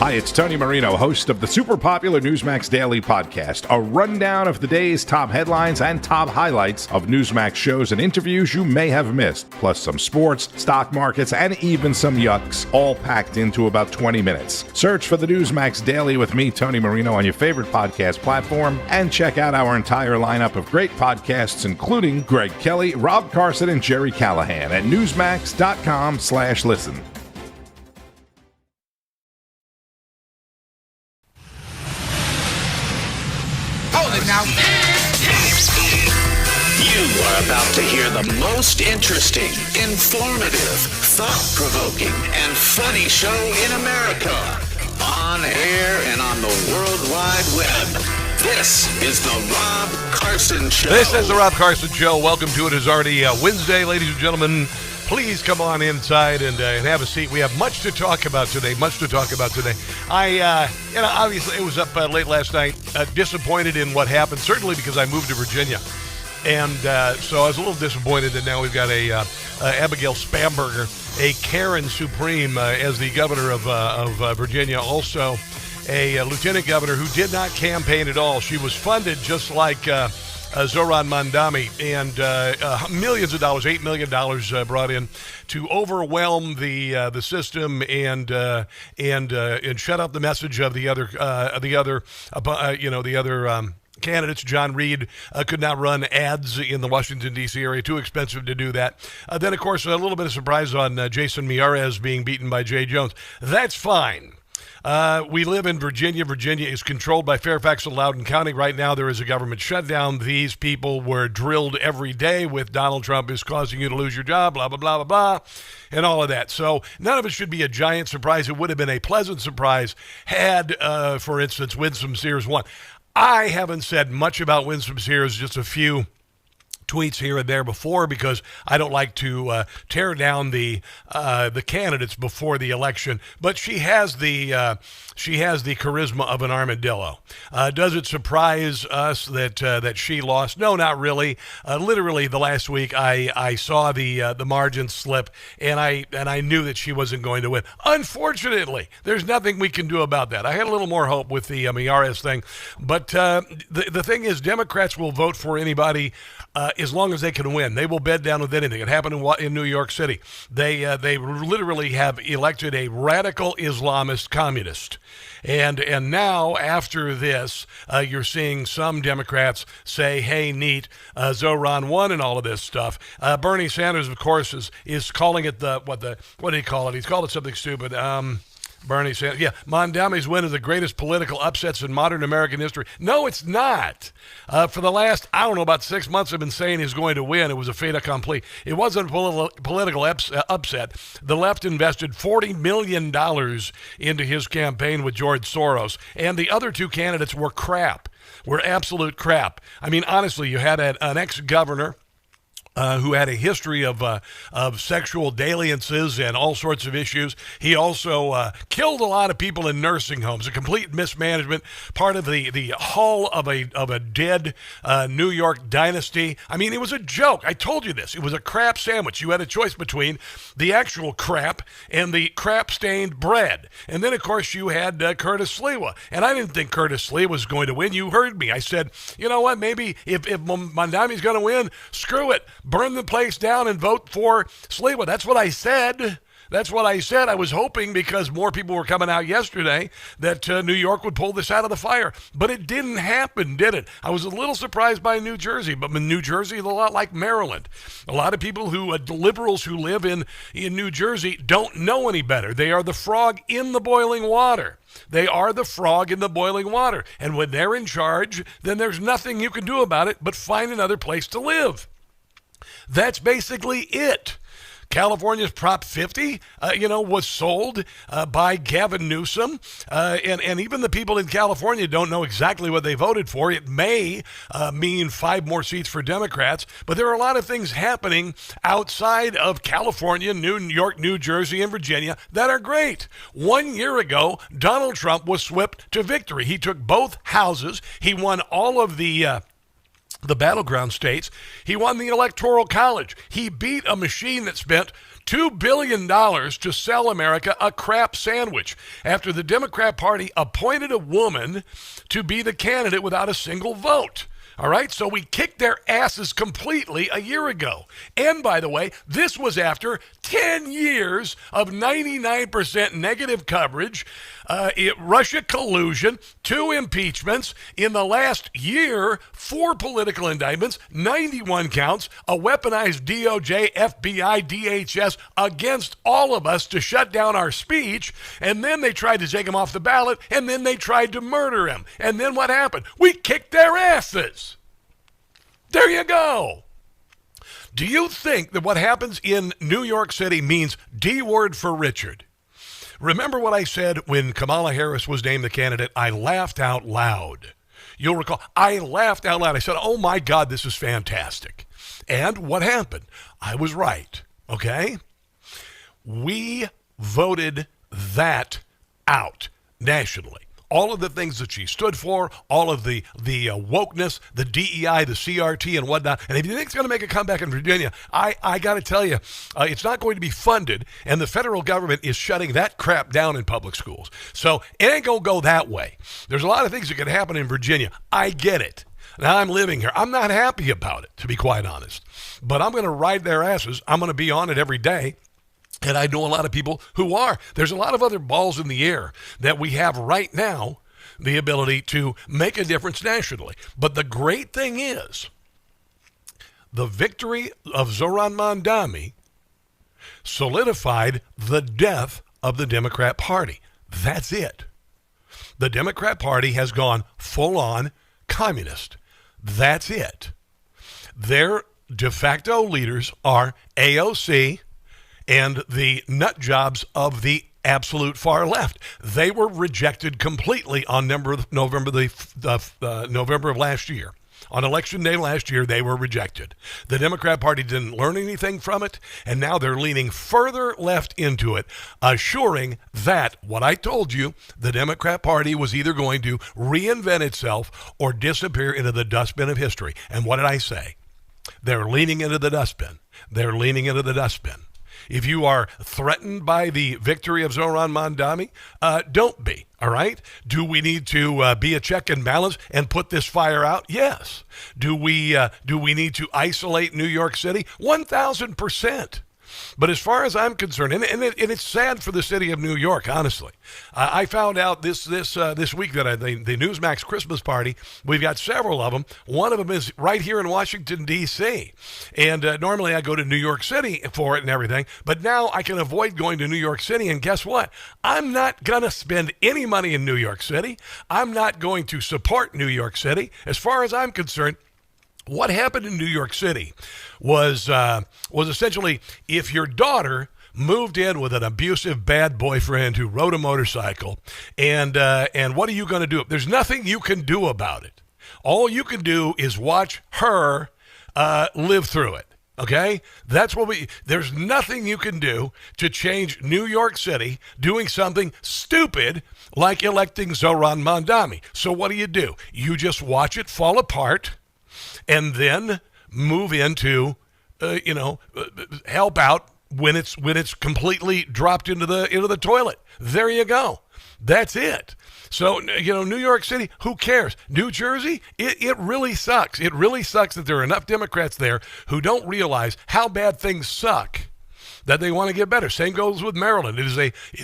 Hi, it's Tony Marino, host of the super popular NEWSMAX Daily Podcast, a rundown of the day's top headlines and top highlights of NEWSMAX shows and interviews you may have missed, plus some sports, stock markets, and even some yucks, all packed into about 20 minutes. Search for the NEWSMAX Daily with me, Tony Marino, on your favorite podcast platform, and check out our entire lineup of great podcasts, including Greg Kelly, Rob Carson, and Jerry Callahan at newsmax.com/listen. Now, you are about to hear the most interesting, informative, thought-provoking, and funny show in America. On air and on the World Wide Web. This is the Rob Carson Show. This is the Rob Carson Show. Welcome to it. It's already Wednesday, ladies and gentlemen. Please come on inside and have a seat. We have much to talk about today. Obviously, it was up late last night. Disappointed in what happened, certainly because I moved to Virginia. And so I was a little disappointed that now we've got Abigail Spamberger, a Karen Supreme, as the governor of Virginia. Also, a lieutenant governor who did not campaign at all. She was funded just like Zoron Mondami, and millions of dollars, $8 million brought in to overwhelm the system and shut up the message of the other candidates. John Reed could not run ads in the Washington, D.C. area. Too expensive to do that. Then, of course, a little bit of surprise on Jason Miyares being beaten by Jay Jones. That's fine. We live in Virginia. Virginia is controlled by Fairfax and Loudoun County. Right now, there is a government shutdown. These people were drilled every day with Donald Trump is causing you to lose your job, blah, blah, blah, blah, blah, and all of that. So none of it should be a giant surprise. It would have been a pleasant surprise had, for instance, Winsome Sears won. I haven't said much about Winsome Sears, just a few tweets here and there before, because I don't like to tear down the candidates before the election. But she has the charisma of an armadillo. Does it surprise us that she lost? No, not really. Literally, the last week I saw the margin slip, and I knew that she wasn't going to win. Unfortunately, there's nothing we can do about that. I had a little more hope with the Miyares thing, but the thing is, Democrats will vote for anybody. As long as they can win, they will bed down with anything. It happened in New York City. They literally have elected a radical Islamist communist, and now after this, you're seeing some Democrats say, "Hey, neat, Zoron won," and all of this stuff. Bernie Sanders, of course, is calling it what did he call it? He's called it something stupid. Bernie Sanders, Mondami's win is the greatest political upsets in modern American history. No, it's not. For the last, about 6 months, I've been saying he's going to win. It was a fait accompli. It wasn't a political upset. The left invested $40 million into his campaign with George Soros, and the other two candidates were absolute crap. I mean, honestly, you had an ex-governor who had a history of sexual dalliances and all sorts of issues. He also killed a lot of people in nursing homes, a complete mismanagement, part of the hull of a dead New York dynasty. I mean, it was a joke. I told you this. It was a crap sandwich. You had a choice between the actual crap and the crap-stained bread. And then, of course, you had Curtis Sliwa. And I didn't think Curtis Sliwa was going to win. You heard me. I said, you know what, maybe if Mondami's going to win, screw it. Burn the place down and vote for Sliwa. That's what I said. I was hoping, because more people were coming out yesterday, that New York would pull this out of the fire. But it didn't happen, did it? I was a little surprised by New Jersey, but New Jersey is a lot like Maryland. A lot of people liberals who live in New Jersey don't know any better. They are the frog in the boiling water. And when they're in charge, then there's nothing you can do about it but find another place to live. That's basically it. California's Prop 50, was sold by Gavin Newsom, and even the people in California don't know exactly what they voted for. It may mean 5 more seats for Democrats, but there are a lot of things happening outside of California, New York, New Jersey, and Virginia that are great. 1 year ago, Donald Trump was swept to victory. He took both houses. He won all of the the battleground states. He won the Electoral College. He beat a machine that spent $2 billion to sell America a crap sandwich after the Democrat Party appointed a woman to be the candidate without a single vote. All right, so we kicked their asses completely a year ago. And by the way, this was after 10 years of 99% negative coverage, Russia collusion, 2 impeachments, in the last year, 4 political indictments, 91 counts, a weaponized DOJ, FBI, DHS against all of us to shut down our speech, and then they tried to take him off the ballot, and then they tried to murder him. And then what happened? We kicked their asses. There you go. Do you think that what happens in New York City means D word for Richard? Remember what I said when Kamala Harris was named the candidate? I laughed out loud. You'll recall, I laughed out loud. I said, oh my God, this is fantastic. And what happened? I was right, okay? We voted that out nationally. All of the things that she stood for, all of the wokeness, the DEI, the CRT, and whatnot. And if you think it's going to make a comeback in Virginia, I got to tell you, it's not going to be funded, and the federal government is shutting that crap down in public schools. So it ain't going to go that way. There's a lot of things that can happen in Virginia. I get it. Now I'm living here. I'm not happy about it, to be quite honest. But I'm going to ride their asses. I'm going to be on it every day. And I know a lot of people who are. There's a lot of other balls in the air that we have right now, the ability to make a difference nationally. But the great thing is, the victory of Zoron Mondami solidified the death of the Democrat Party. That's it. The Democrat Party has gone full-on communist. That's it. Their de facto leaders are AOC and the nut jobs of the absolute far left. They were rejected completely on November of last year. On Election Day last year, they were rejected. The Democrat Party didn't learn anything from it, and now they're leaning further left into it, assuring that, what I told you, the Democrat Party was either going to reinvent itself or disappear into the dustbin of history. And what did I say? They're leaning into the dustbin. They're leaning into the dustbin. If you are threatened by the victory of Zoron Mondami, don't be, all right? Do we need to be a check and balance and put this fire out? Yes. Do we need to isolate New York City? 1,000%. But as far as I'm concerned, and it's sad for the city of New York, honestly. I found out this week that the NEWSMAX Christmas party, we've got several of them. One of them is right here in Washington, D.C. And normally I go to New York City for it and everything. But now I can avoid going to New York City. And guess what? I'm not going to spend any money in New York City. I'm not going to support New York City. As far as I'm concerned, what happened in New York City was essentially, if your daughter moved in with an abusive bad boyfriend who rode a motorcycle, and what are you going to do? There's nothing you can do about it. All you can do is watch her live through it. Okay? That's what there's nothing you can do to change New York City doing something stupid like electing Zoron Mondami. So what do? You just watch it fall apart and then move into, help out when it's completely dropped into the toilet. There you go. That's it. So, New York City, who cares? New Jersey, it really sucks. It really sucks that there are enough Democrats there who don't realize how bad things suck, that they want to get better. Same goes with Maryland. It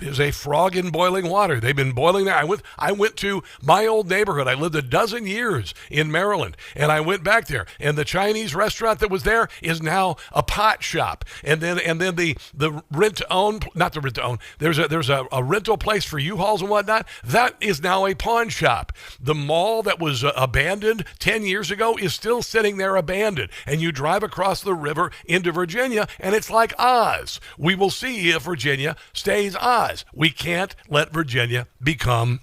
is a frog in boiling water. They've been boiling there. I went to my old neighborhood. I lived a dozen years in Maryland, and I went back there. And the Chinese restaurant that was there is now a pot shop. And then the rent to own, not the rent to own. There's a rental place for U-Hauls and whatnot. That is now a pawn shop. The mall that was abandoned 10 years ago is still sitting there abandoned. And you drive across the river into Virginia, and it's like Oz. We will see if Virginia stays Oz. We can't let Virginia become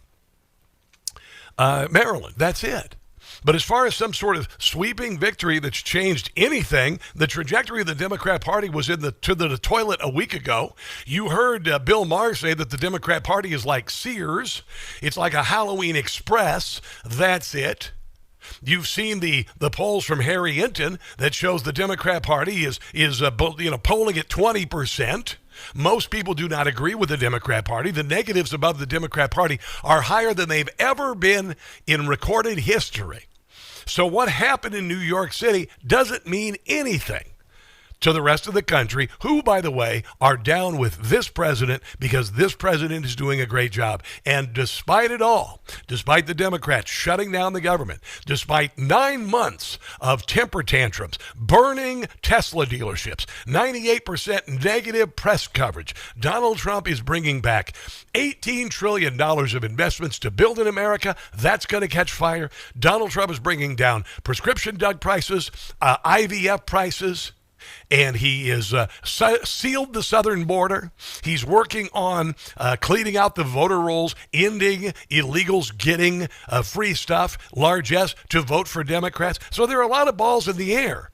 Maryland. That's it. But as far as some sort of sweeping victory that's changed anything, the trajectory of the Democrat Party was to the toilet a week ago. You heard Bill Maher say that the Democrat Party is like Sears. It's like a Halloween Express. That's it. You've seen the polls from Harry Hinton that shows the Democrat Party is polling at 20%. Most people do not agree with the Democrat Party. The negatives about the Democrat Party are higher than they've ever been in recorded history. So what happened in New York City doesn't mean anything to the rest of the country, who, by the way, are down with this president because this president is doing a great job. And despite it all, despite the Democrats shutting down the government, despite 9 months of temper tantrums, burning Tesla dealerships, 98% negative press coverage, Donald Trump is bringing back $18 trillion of investments to build in America. That's going to catch fire. Donald Trump is bringing down prescription drug prices, IVF prices, and he is sealed the southern border. He's working on cleaning out the voter rolls, ending illegals getting free stuff, largesse, to vote for Democrats. So there are a lot of balls in the air.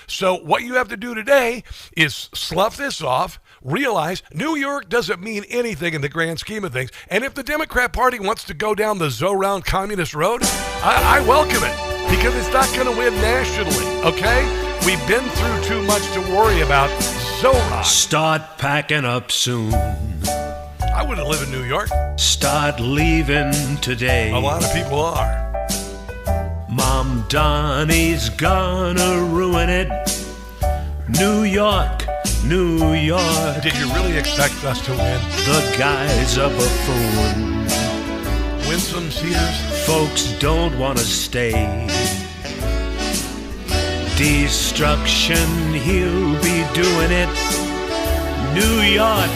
So what you have to do today is slough this off, realize New York doesn't mean anything in the grand scheme of things. And if the Democrat Party wants to go down the Zoron communist road, I welcome it, because it's not going to win nationally, okay? We've been through too much to worry about. Zoron. Start packing up soon. I wouldn't live in New York. Start leaving today. A lot of people are. Mom Donnie's gonna ruin it. New York, New York. Did you really expect us to win? The guy's a buffoon. Winsome Sears. Folks don't want to stay. Destruction, he'll be doing it. New York,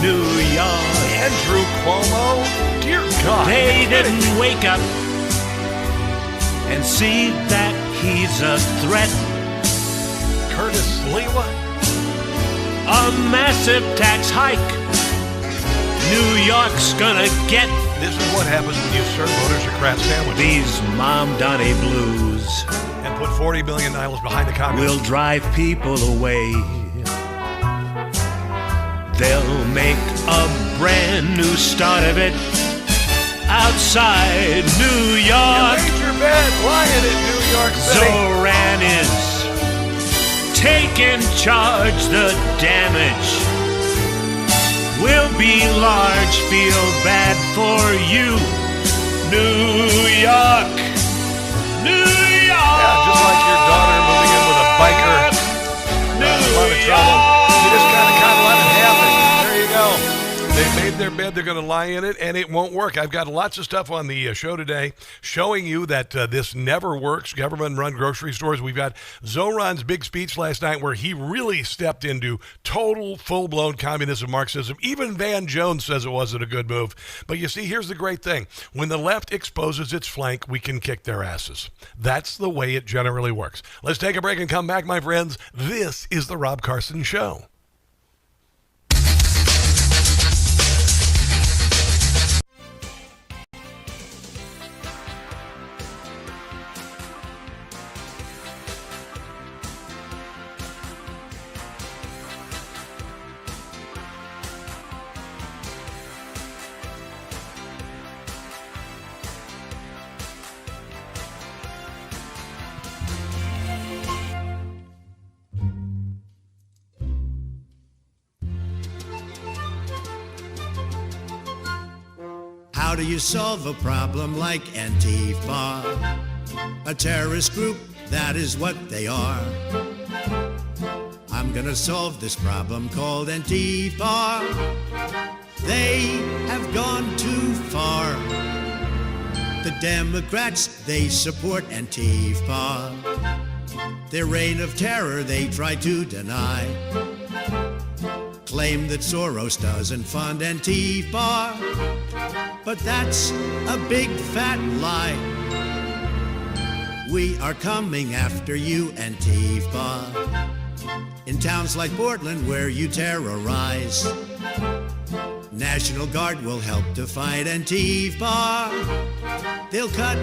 New York. Andrew Cuomo? Dear God. They didn't wake up and see that he's a threat. Curtis Sliwa? A massive tax hike. New York's gonna get. This is what happens when you serve voters a crap sandwich. These Mom Donnie blues. And put $40 billion behind the Congress. Will drive people away. They'll make a brand new start of it outside New York. You made your bed, lying in New York City. Zoran is taking charge. The damage will be large. Feel bad for you, New York, New York. Yeah, just like your daughter moving in with a biker. A lot of trouble. You just gotta let it happen. There you go. They made their bed, they're going to lie in it, and it won't work. I've got lots of stuff on the show today showing you that this never works. Government-run grocery stores. We've got Zoran's big speech last night where he really stepped into total, full-blown communism, Marxism. Even Van Jones says it wasn't a good move. But you see, here's the great thing. When the left exposes its flank, we can kick their asses. That's the way it generally works. Let's take a break and come back, my friends. This is the Rob Carson Show. How do you solve a problem like Antifa? A terrorist group, that is what they are. I'm gonna solve this problem called Antifa. They have gone too far. The Democrats, they support Antifa. Their reign of terror they try to deny. Claim that Soros doesn't fund Antifa, but that's a big fat lie. We are coming after you, Antifa, in towns like Portland where you terrorize. National Guard will help to fight Antifa. They'll cut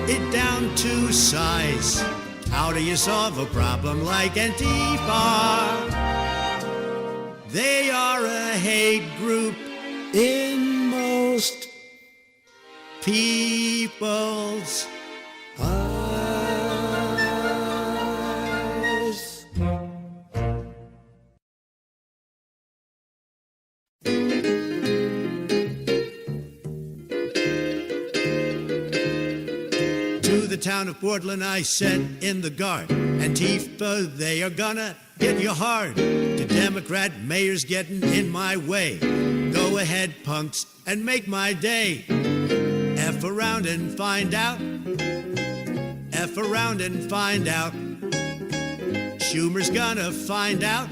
it down to size. How do you solve a problem like Antifa? They are a hate group in most people's town of Portland, I said in the guard, Antifa, they are gonna hit you hard. The Democrat mayor's getting in my way. Go ahead, punks, and make my day. F around and find out. F around and find out. Schumer's gonna find out.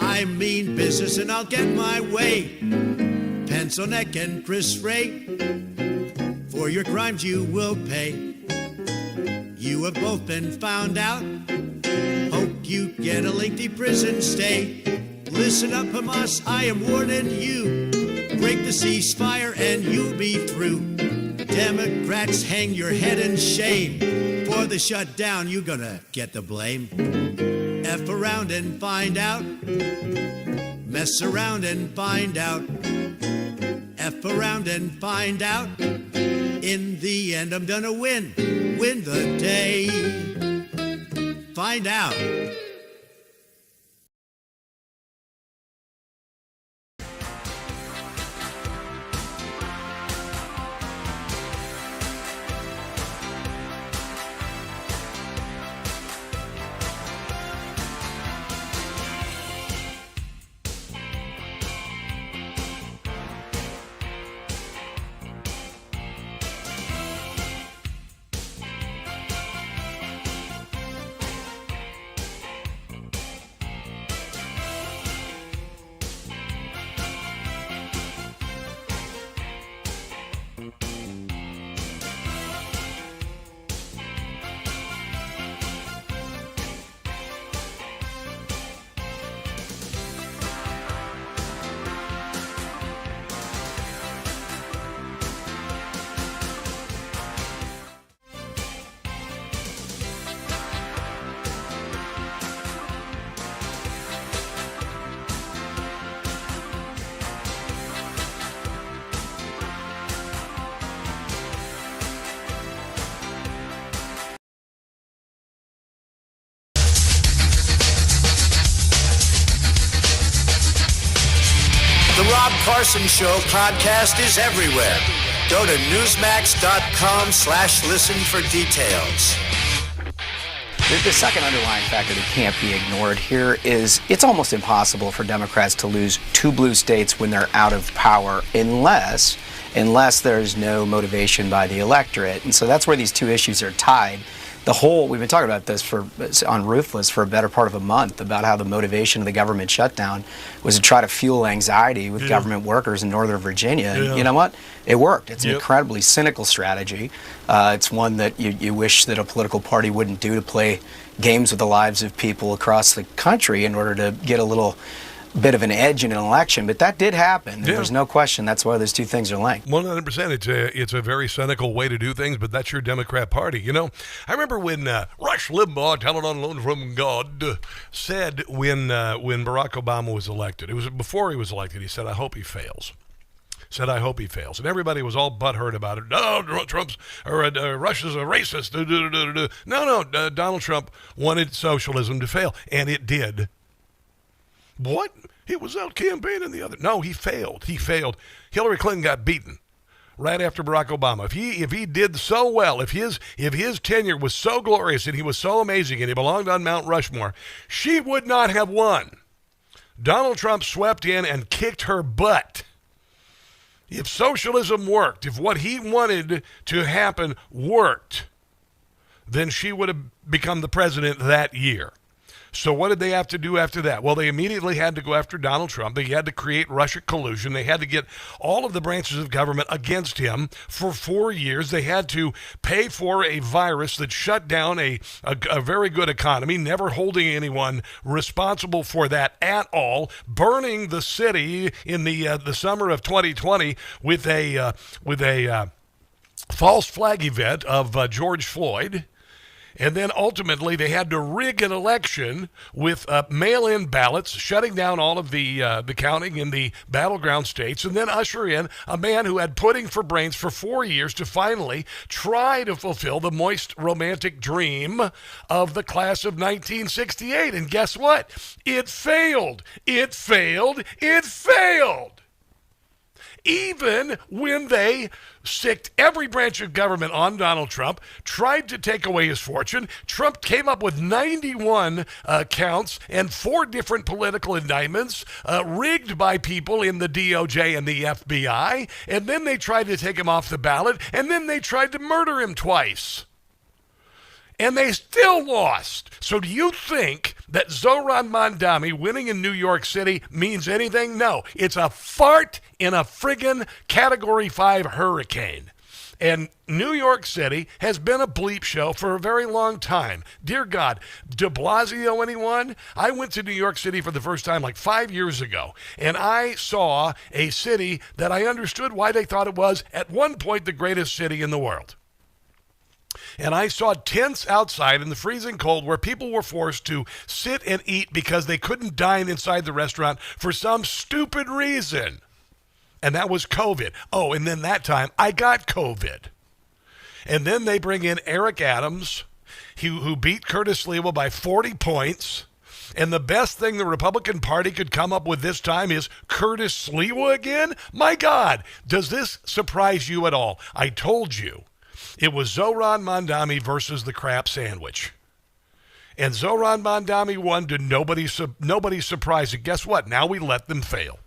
I mean business and I'll get my way. Pencil neck and Chris Ray, for your crimes you will pay. You have both been found out. Hope you get a lengthy prison stay. Listen up, Hamas, I am warning you. Break the ceasefire and you'll be through. Democrats, hang your head in shame. For the shutdown, you're gonna get the blame. F around and find out. Mess around and find out. F around and find out. In the end, I'm gonna win the day. Find out. The Rob Carson Show podcast is everywhere. Go to newsmax.com/listen for details. The second underlying factor that can't be ignored here is it's almost impossible for Democrats to lose two blue states when they're out of power unless there's no motivation by the electorate. And so that's where these two issues are tied. We've been talking about this on Ruthless for a better part of a month, about how the motivation of the government shutdown was to try to fuel anxiety with government workers in Northern Virginia. And you know what? It worked. It's an incredibly cynical strategy. It's one that you wish that a political party wouldn't do, to play games with the lives of people across the country in order to get a little bit of an edge in an election, but that did happen. There's no question that's why those two things are linked. 100%. It's a very cynical way to do things, but that's your Democrat Party. You know, I remember when Rush Limbaugh, talent on loan from God, said when Barack Obama was elected, it was before he was elected, he said, I hope he fails. I hope he fails. And everybody was all butthurt about it. No, Russia's a racist. No, Donald Trump wanted socialism to fail, and it did. What? He was out campaigning the other. No, he failed. Hillary Clinton got beaten right after Barack Obama. If he did so well, if his tenure was so glorious and he was so amazing and he belonged on Mount Rushmore, she would not have won. Donald Trump swept in and kicked her butt. If socialism worked, if what he wanted to happen worked, then she would have become the president that year. So what did they have to do after that? Well, they immediately had to go after Donald Trump. They had to create Russia collusion. They had to get all of the branches of government against him for 4 years. They had to pay for a virus that shut down a very good economy, never holding anyone responsible for that at all, burning the city in the summer of 2020 with a false flag event of George Floyd. And then ultimately they had to rig an election with mail-in ballots, shutting down all of the counting in the battleground states, and then usher in a man who had pudding for brains for 4 years to finally try to fulfill the moist romantic dream of the class of 1968. And guess what? It failed. even when they sicked every branch of government on Donald Trump, tried to take away his fortune. Trump came up with 91 counts and 4 different political indictments rigged by people in the DOJ and the FBI, and then they tried to take him off the ballot, and then they tried to murder him twice. And they still lost. So do you think that Zoron Mondami winning in New York City means anything? No. It's a fart in a friggin' Category 5 hurricane. And New York City has been a bleep show for a very long time. Dear God, de Blasio, anyone? I went to New York City for the first time like 5 years ago, and I saw a city that I understood why they thought it was at one point the greatest city in the world. And I saw tents outside in the freezing cold where people were forced to sit and eat because they couldn't dine inside the restaurant for some stupid reason. And that was COVID. Oh, and then that time I got COVID. And then they bring in Eric Adams, who beat Curtis Sliwa by 40 points. And the best thing the Republican Party could come up with this time is Curtis Sliwa again? My God, does this surprise you at all? I told you. It was Zoron Mondami versus the crap sandwich. And Zoron Mondami won to nobody's surprise. And guess what? Now we let them fail.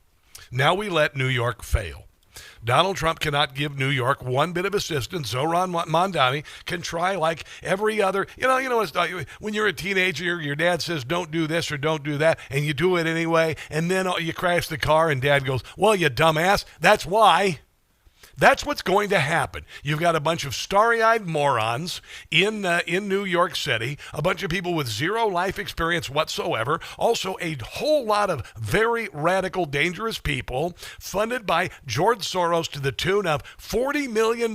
Now we let New York fail. Donald Trump cannot give New York one bit of assistance. Zoron Mondami can try like every other. When you're a teenager, your dad says don't do this or don't do that, and you do it anyway, and then you crash the car, and dad goes, well, you dumbass, that's why. That's what's going to happen. You've got a bunch of starry-eyed morons in New York City, a bunch of people with zero life experience whatsoever, also a whole lot of very radical, dangerous people funded by George Soros to the tune of $40 million,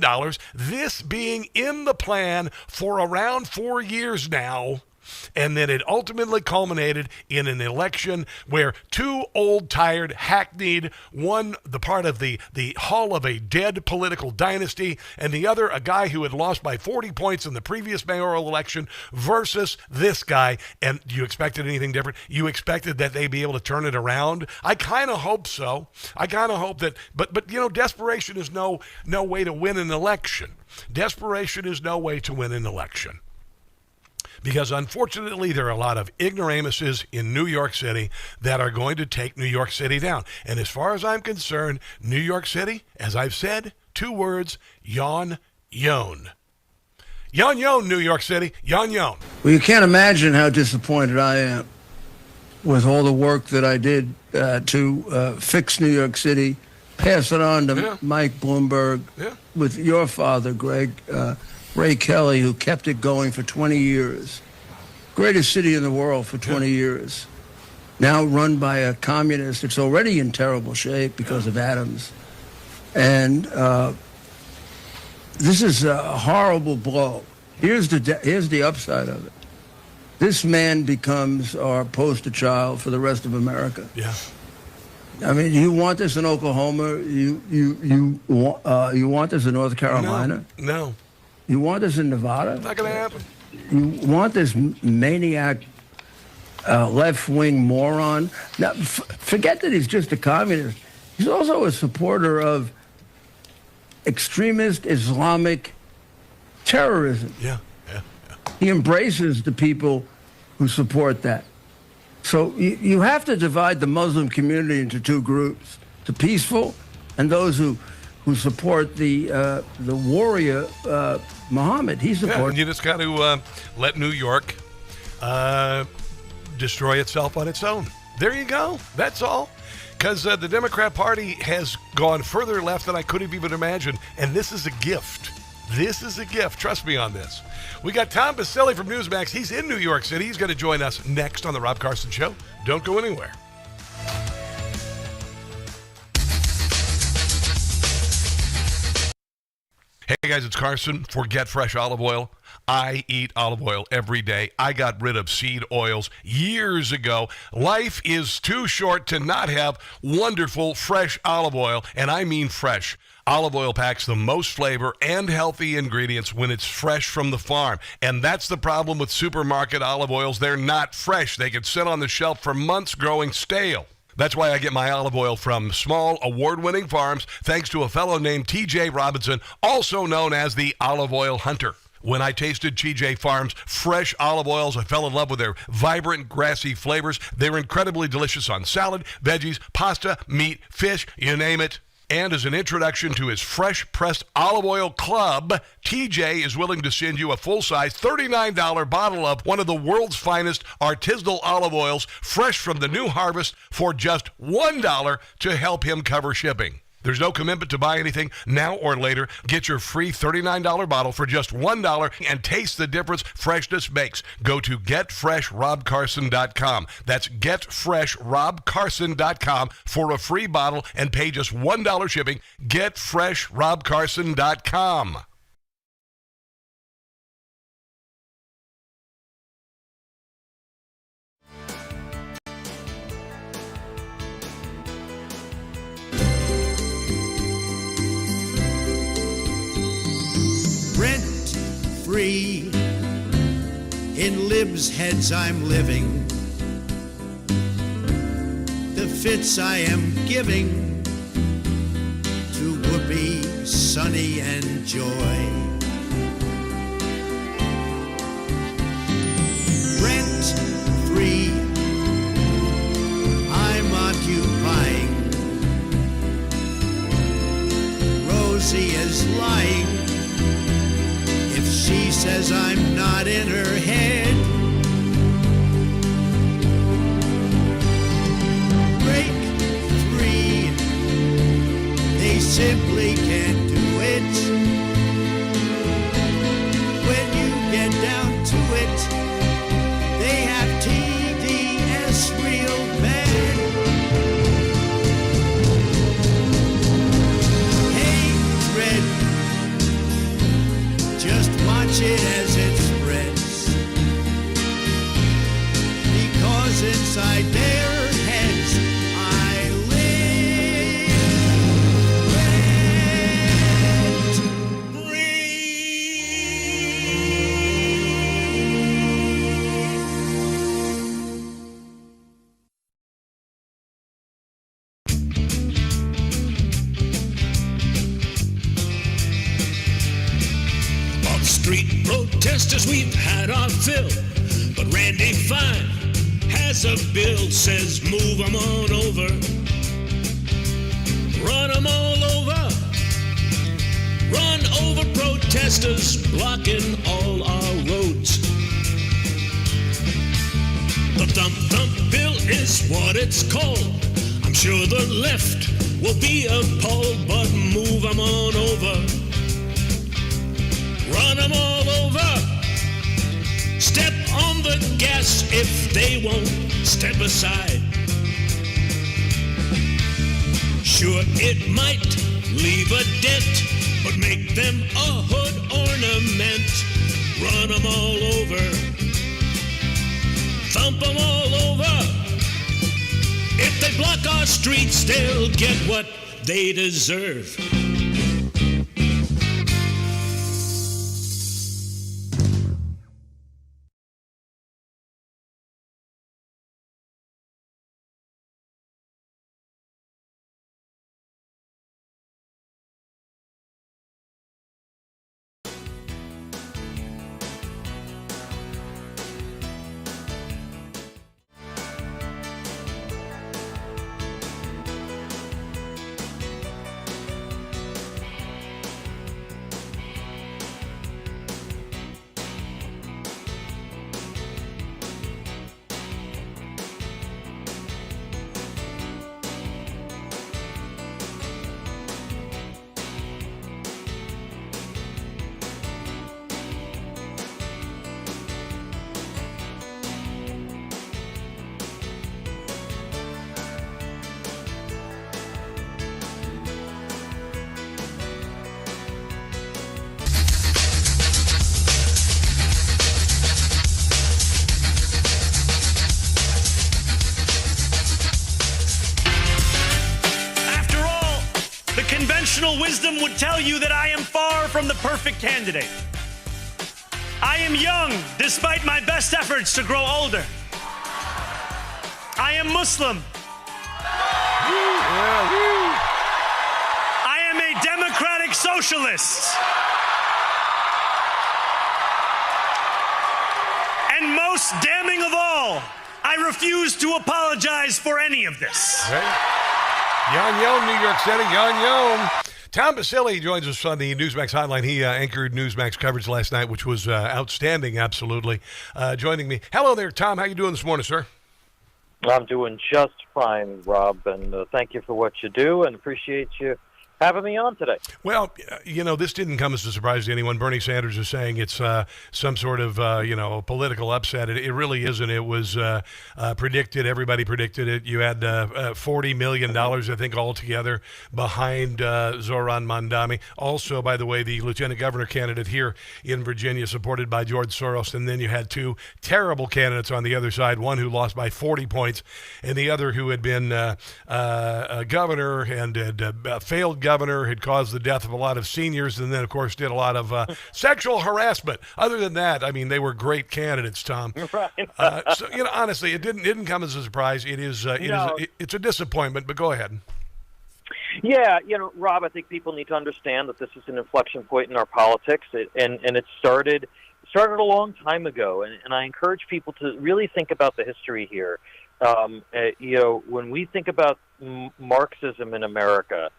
this being in the plan for around 4 years now. And then it ultimately culminated in an election where 2 old, tired, hackneyed, one the part of the hull of a dead political dynasty, and the other a guy who had lost by 40 points in the previous mayoral election versus this guy. And you expected anything different? You expected that they'd be able to turn it around? I kind of hope so. I kind of hope that, but desperation is no way to win an election. Desperation is no way to win an election. Because unfortunately, there are a lot of ignoramuses in New York City that are going to take New York City down. And as far as I'm concerned, New York City, as I've said, 2 words, yon, yon. Yon, yon, New York City, yon, yon. Well, you can't imagine how disappointed I am with all the work that I did to fix New York City, pass it on to Mike Bloomberg, with your father, Greg, Ray Kelly, who kept it going for 20 years. Greatest city in the world for 20 years. Now run by a communist. It's already in terrible shape because of Adams. And this is a horrible blow. Here's the upside of it. This man becomes our poster child for the rest of America. Yeah. I mean, you want this in Oklahoma? You want this in North Carolina? No. You want this in Nevada? Not going to happen. You want this maniac left-wing moron? Now, forget that he's just a communist. He's also a supporter of extremist Islamic terrorism. Yeah. He embraces the people who support that. So you have to divide the Muslim community into 2 groups: the peaceful and those who support the warrior Muhammad. He supports. And you just got to let New York destroy itself on its own. There you go. That's all. Because the Democrat Party has gone further left than I could have even imagined, and this is a gift. This is a gift. Trust me on this. We got Tom Baselli from NEWSMAX. He's in New York City. He's going to join us next on The Rob Carson Show. Don't go anywhere. Hey guys, it's Carson. Forget fresh olive oil. I eat olive oil every day. I got rid of seed oils years ago. Life is too short to not have wonderful fresh olive oil, and I mean fresh. Olive oil packs the most flavor and healthy ingredients when it's fresh from the farm. And that's the problem with supermarket olive oils. They're not fresh. They can sit on the shelf for months growing stale. That's why I get my olive oil from small, award-winning farms, thanks to a fellow named T.J. Robinson, also known as the Olive Oil Hunter. When I tasted TJ Farms' fresh olive oils, I fell in love with their vibrant, grassy flavors. They were incredibly delicious on salad, veggies, pasta, meat, fish, you name it. And as an introduction to his fresh-pressed olive oil club, TJ is willing to send you a full-size $39 bottle of one of the world's finest artisanal olive oils, fresh from the new harvest, for just $1 to help him cover shipping. There's no commitment to buy anything now or later. Get your free $39 bottle for just $1 and taste the difference freshness makes. Go to GetFreshRobCarson.com. That's GetFreshRobCarson.com for a free bottle and pay just $1 shipping. GetFreshRobCarson.com. Rent-free, in libs' heads I'm living. The fits I am giving to Whoopi, Sunny, and Joy. Rent-free, I'm occupying. Rosie is lying if she says I'm not in her head. Break free, they simply can't do it. When you get down to it, they have TDS real bad. Hatred, just watch it as it spreads, because inside their heads I live. Street protesters, we've had our fill, but Randy Fine has a bill, says move them on over, run them all over, run over protesters blocking all our roads. The Thump Thump bill is what it's called. I'm sure the left will be appalled, but move them on over, run them all over. Step on the gas if they won't step aside. Sure, it might leave a dent, but make them a hood ornament. Run them all over, thump them all over. If they block our streets, they'll get what they deserve. Conventional wisdom would tell you that I am far from the perfect candidate. I am young, despite my best efforts to grow older. I am Muslim. I am a democratic socialist. And most damning of all, I refuse to apologize for any of this. Right. Yon Yon, New York City, Yon Yon. Tom Basile joins us on the Newsmax hotline. He anchored Newsmax coverage last night, which was outstanding, absolutely. Joining me. Hello there, Tom. How you doing this morning, sir? I'm doing just fine, Rob, and thank you for what you do, and appreciate you having me on today. Well, this didn't come as a surprise to anyone. Bernie Sanders is saying it's some sort of, political upset. It really isn't. It was predicted. Everybody predicted it. You had $40 million, I think, altogether behind Zoron Mondami. Also, by the way, the lieutenant governor candidate here in Virginia, supported by George Soros. And then you had two terrible candidates on the other side, one who lost by 40 points and the other who had been a governor and had failed governor, had caused the death of a lot of seniors, and then, of course, did a lot of sexual harassment. Other than that, I mean, they were great candidates, Tom. Right. So, honestly, it didn't come as a surprise. It's a disappointment, but go ahead. Yeah, Rob, I think people need to understand that this is an inflection point in our politics, and it started a long time ago, and I encourage people to really think about the history here. When we think about Marxism in America,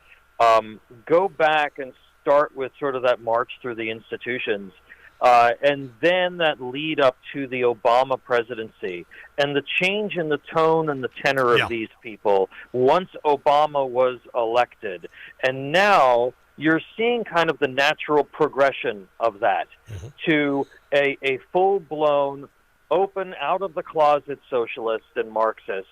go back and start with sort of that march through the institutions, and then that lead up to the Obama presidency and the change in the tone and the tenor of these people once Obama was elected. And now you're seeing kind of the natural progression of that to a full-blown, open, out-of-the-closet socialist and Marxist.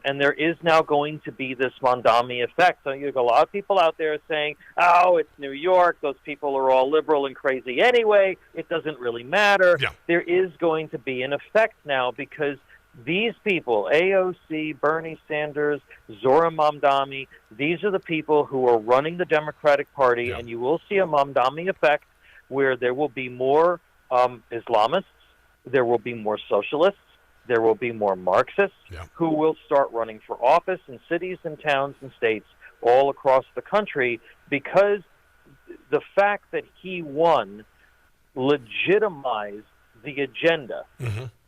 And there is now going to be this Mondami effect. So you have a lot of people out there saying, oh, it's New York. Those people are all liberal and crazy anyway. It doesn't really matter. Yeah. There is going to be an effect now because these people, AOC, Bernie Sanders, Zoron Mondami, these are the people who are running the Democratic Party. Yeah. And you will see a Mondami effect where there will be more Islamists, there will be more socialists, there will be more Marxists who will start running for office in cities and towns and states all across the country because the fact that he won legitimized the agenda.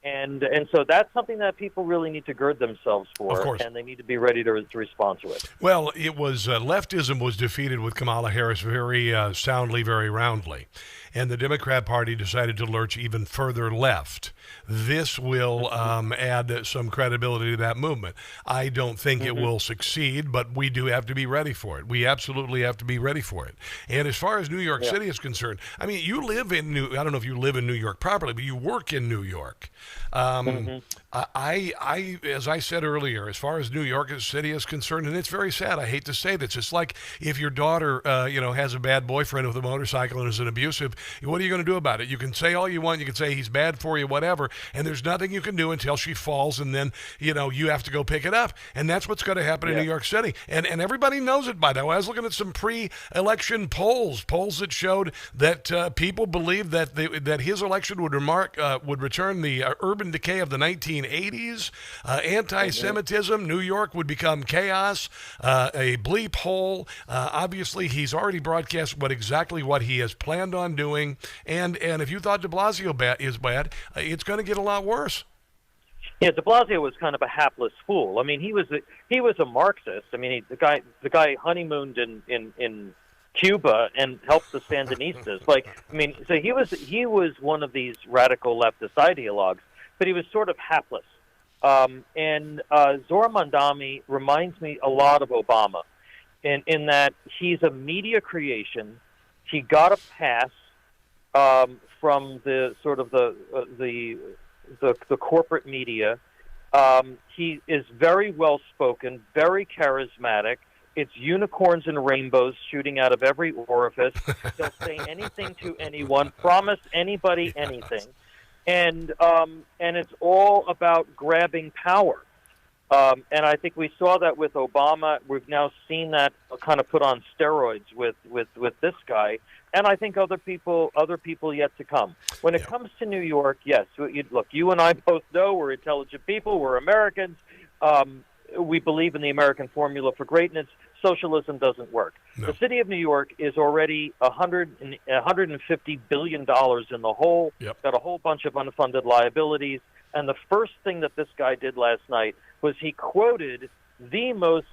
And so that's something that people really need to gird themselves for, and they need to be ready to respond to it. Well, it was leftism was defeated with Kamala Harris very soundly, very roundly, and the Democrat Party decided to lurch even further left. This will add some credibility to that movement. I don't think it will succeed, but we do have to be ready for it. We absolutely have to be ready for it. And as far as New York City is concerned, I mean, you live in I don't know if you live in New York properly, but you work in New York. I, as I said earlier, as far as New York City is concerned, and it's very sad, I hate to say this, it's like if your daughter, has a bad boyfriend with a motorcycle and is an abusive, what are you going to do about it? You can say all you want, you can say he's bad for you, whatever, and there's nothing you can do until she falls, and then, you have to go pick it up, and that's what's going to happen in New York City, and everybody knows it by now. I was looking at some pre-election polls that showed that people believed that his election would return the urban decay of the 1980s, anti-Semitism, New York would become chaos, a bleep hole. Obviously, he's already broadcast exactly what he has planned on doing, and if you thought de Blasio is bad, it's going to get a lot worse. Yeah, de Blasio was kind of a hapless fool. I mean, he was a Marxist. I mean, the guy honeymooned in Cuba and helped the Sandinistas. So he was one of these radical leftist ideologues, but he was sort of hapless. And Zoron Mondami reminds me a lot of Obama in that he's a media creation. He got a pass from the sort of the corporate media. He is very well spoken, very charismatic. It's unicorns and rainbows shooting out of every orifice. They'll say anything to anyone, promise anybody anything, and it's all about grabbing power. And I think we saw that with Obama. We've now seen that kind of put on steroids with this guy, and I think other people yet to come. When it comes to New York, yes, look, you and I both know we're intelligent people. We're Americans. we believe in the American formula for greatness. Socialism doesn't work. No. The city of New York is already $150 billion in the hole, got a whole bunch of unfunded liabilities. And the first thing that this guy did last night was he quoted the most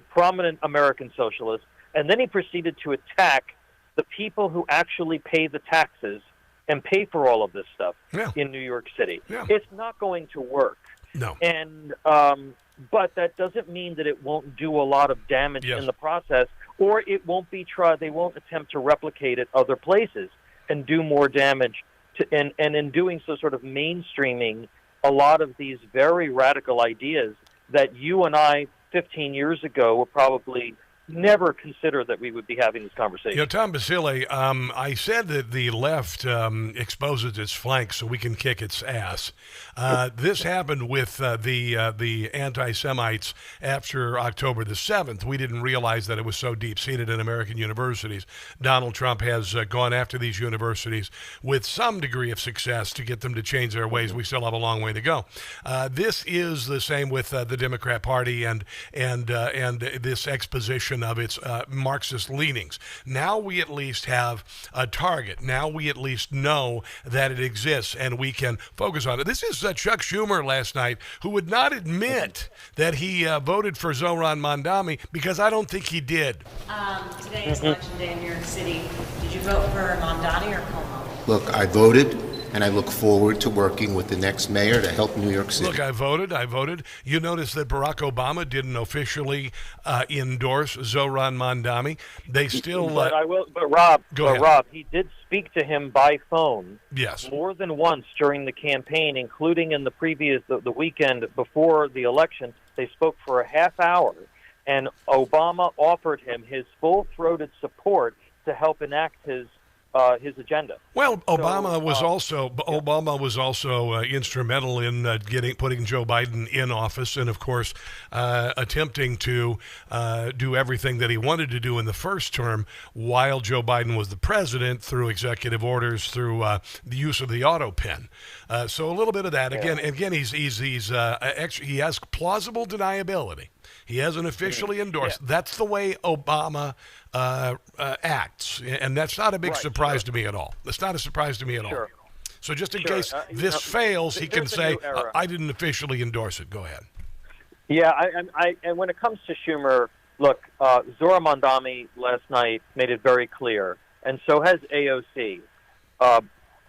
prominent American socialist, and then he proceeded to attack the people who actually pay the taxes and pay for all of this stuff in New York City. Yeah. It's not going to work. No. And but that doesn't mean that it won't do a lot of damage in the process, or it won't be tried. They won't attempt to replicate it other places and do more damage. And in doing so, sort of mainstreaming a lot of these very radical ideas that you and I 15 years ago were probably never consider that we would be having this conversation. You know, Tom Basile, I said that the left exposes its flanks so we can kick its ass. This happened with the anti-Semites after October the 7th. We didn't realize that it was so deep-seated in American universities. Donald Trump has gone after these universities with some degree of success to get them to change their ways. We still have a long way to go. This is the same with the Democrat Party and this exposition of its Marxist leanings. Now we at least have a target. Now we at least know that it exists and we can focus on it. This is Chuck Schumer last night, who would not admit that he voted for Zoron Mondami, because I don't think he did. Today is election day in New York City. Did you vote for Mondami or Cuomo? Look, I voted, and I look forward to working with the next mayor to help New York City. Look, I voted. You notice that Barack Obama didn't officially endorse Zoron Mondami. They still... But Rob, go ahead. Rob, he did speak to him by phone yes. more than once during the campaign, including in the weekend before the election. They spoke for a half hour, and Obama offered him his full-throated support to help enact his agenda. Well, Obama was also instrumental in putting Joe Biden in office, and of course, attempting to do everything that he wanted to do in the first term while Joe Biden was the president through executive orders, through the use of the auto pen. So a little bit of that. Again, he has plausible deniability. He hasn't officially endorsed. Yeah. That's the way Obama acts, and that's not a big surprise to me at all. That's not a surprise to me at all. So just in case this fails, he can say, I didn't officially endorse it. Go ahead. Yeah, and when it comes to Schumer, look, Zoron Mondami last night made it very clear, and so has AOC.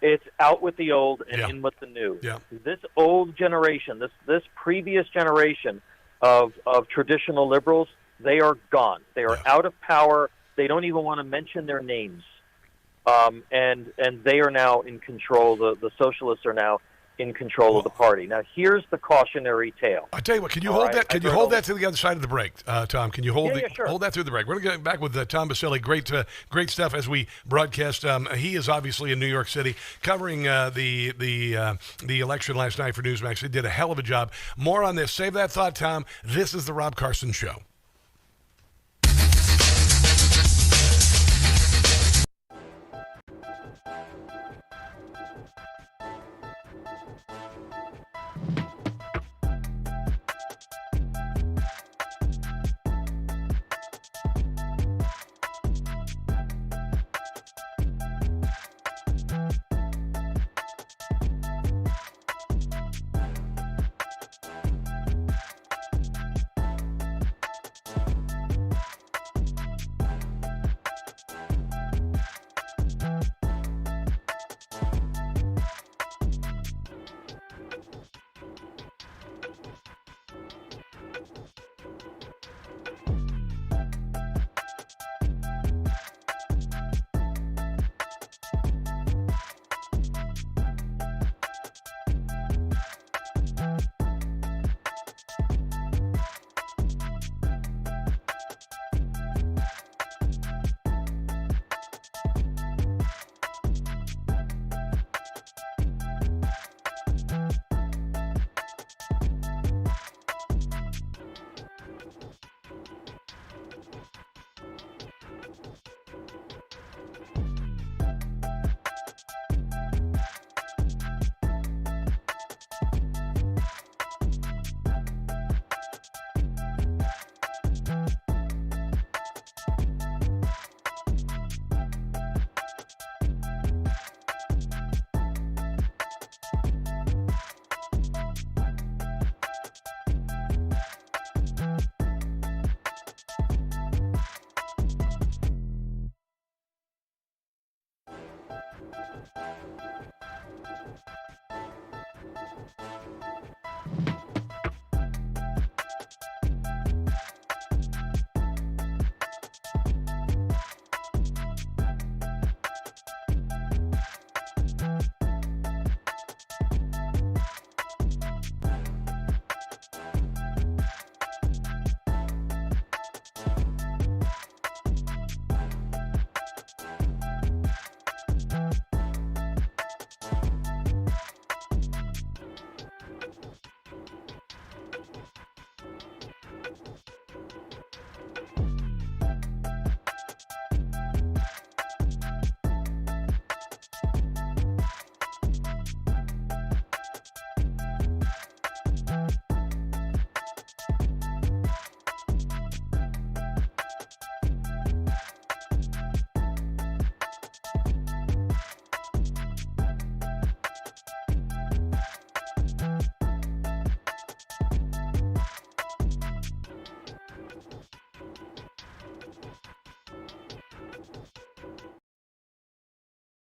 It's out with the old and in with the new. Yeah. This old generation, this previous generation of traditional liberals, they are gone. They are out of power. They don't even want to mention their names. And they are now in control. The socialists are now in control of the party. Now, here's the cautionary tale. I tell you what, can you hold that? Can you hold that to the other side of the break, Tom? Can you hold hold that through the break? We're going to get back with Tom Basile. Great stuff as we broadcast. He is obviously in New York City covering the election last night for NEWSMAX. He did a hell of a job. More on this. Save that thought, Tom. This is the Rob Carson Show.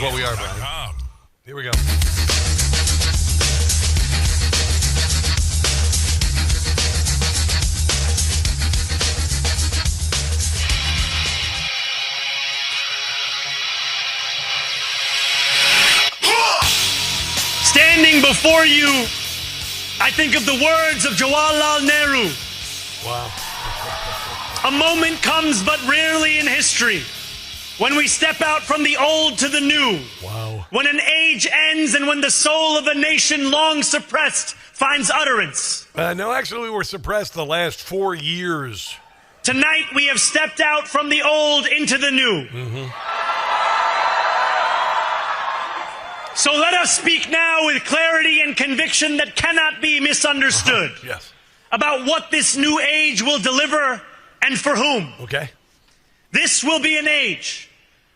what we are, Brian. Here we go. Standing before you, I think of the words of Jawaharlal Nehru. Wow. A moment comes but rarely in history when we step out from the old to the new. Wow. When an age ends and when the soul of a nation long suppressed finds utterance. No, actually, we were suppressed the last 4 years. Tonight we have stepped out from the old into the new. Mm-hmm. So let us speak now with clarity and conviction that cannot be misunderstood. Yes. About what this new age will deliver and for whom. Okay. This will be an age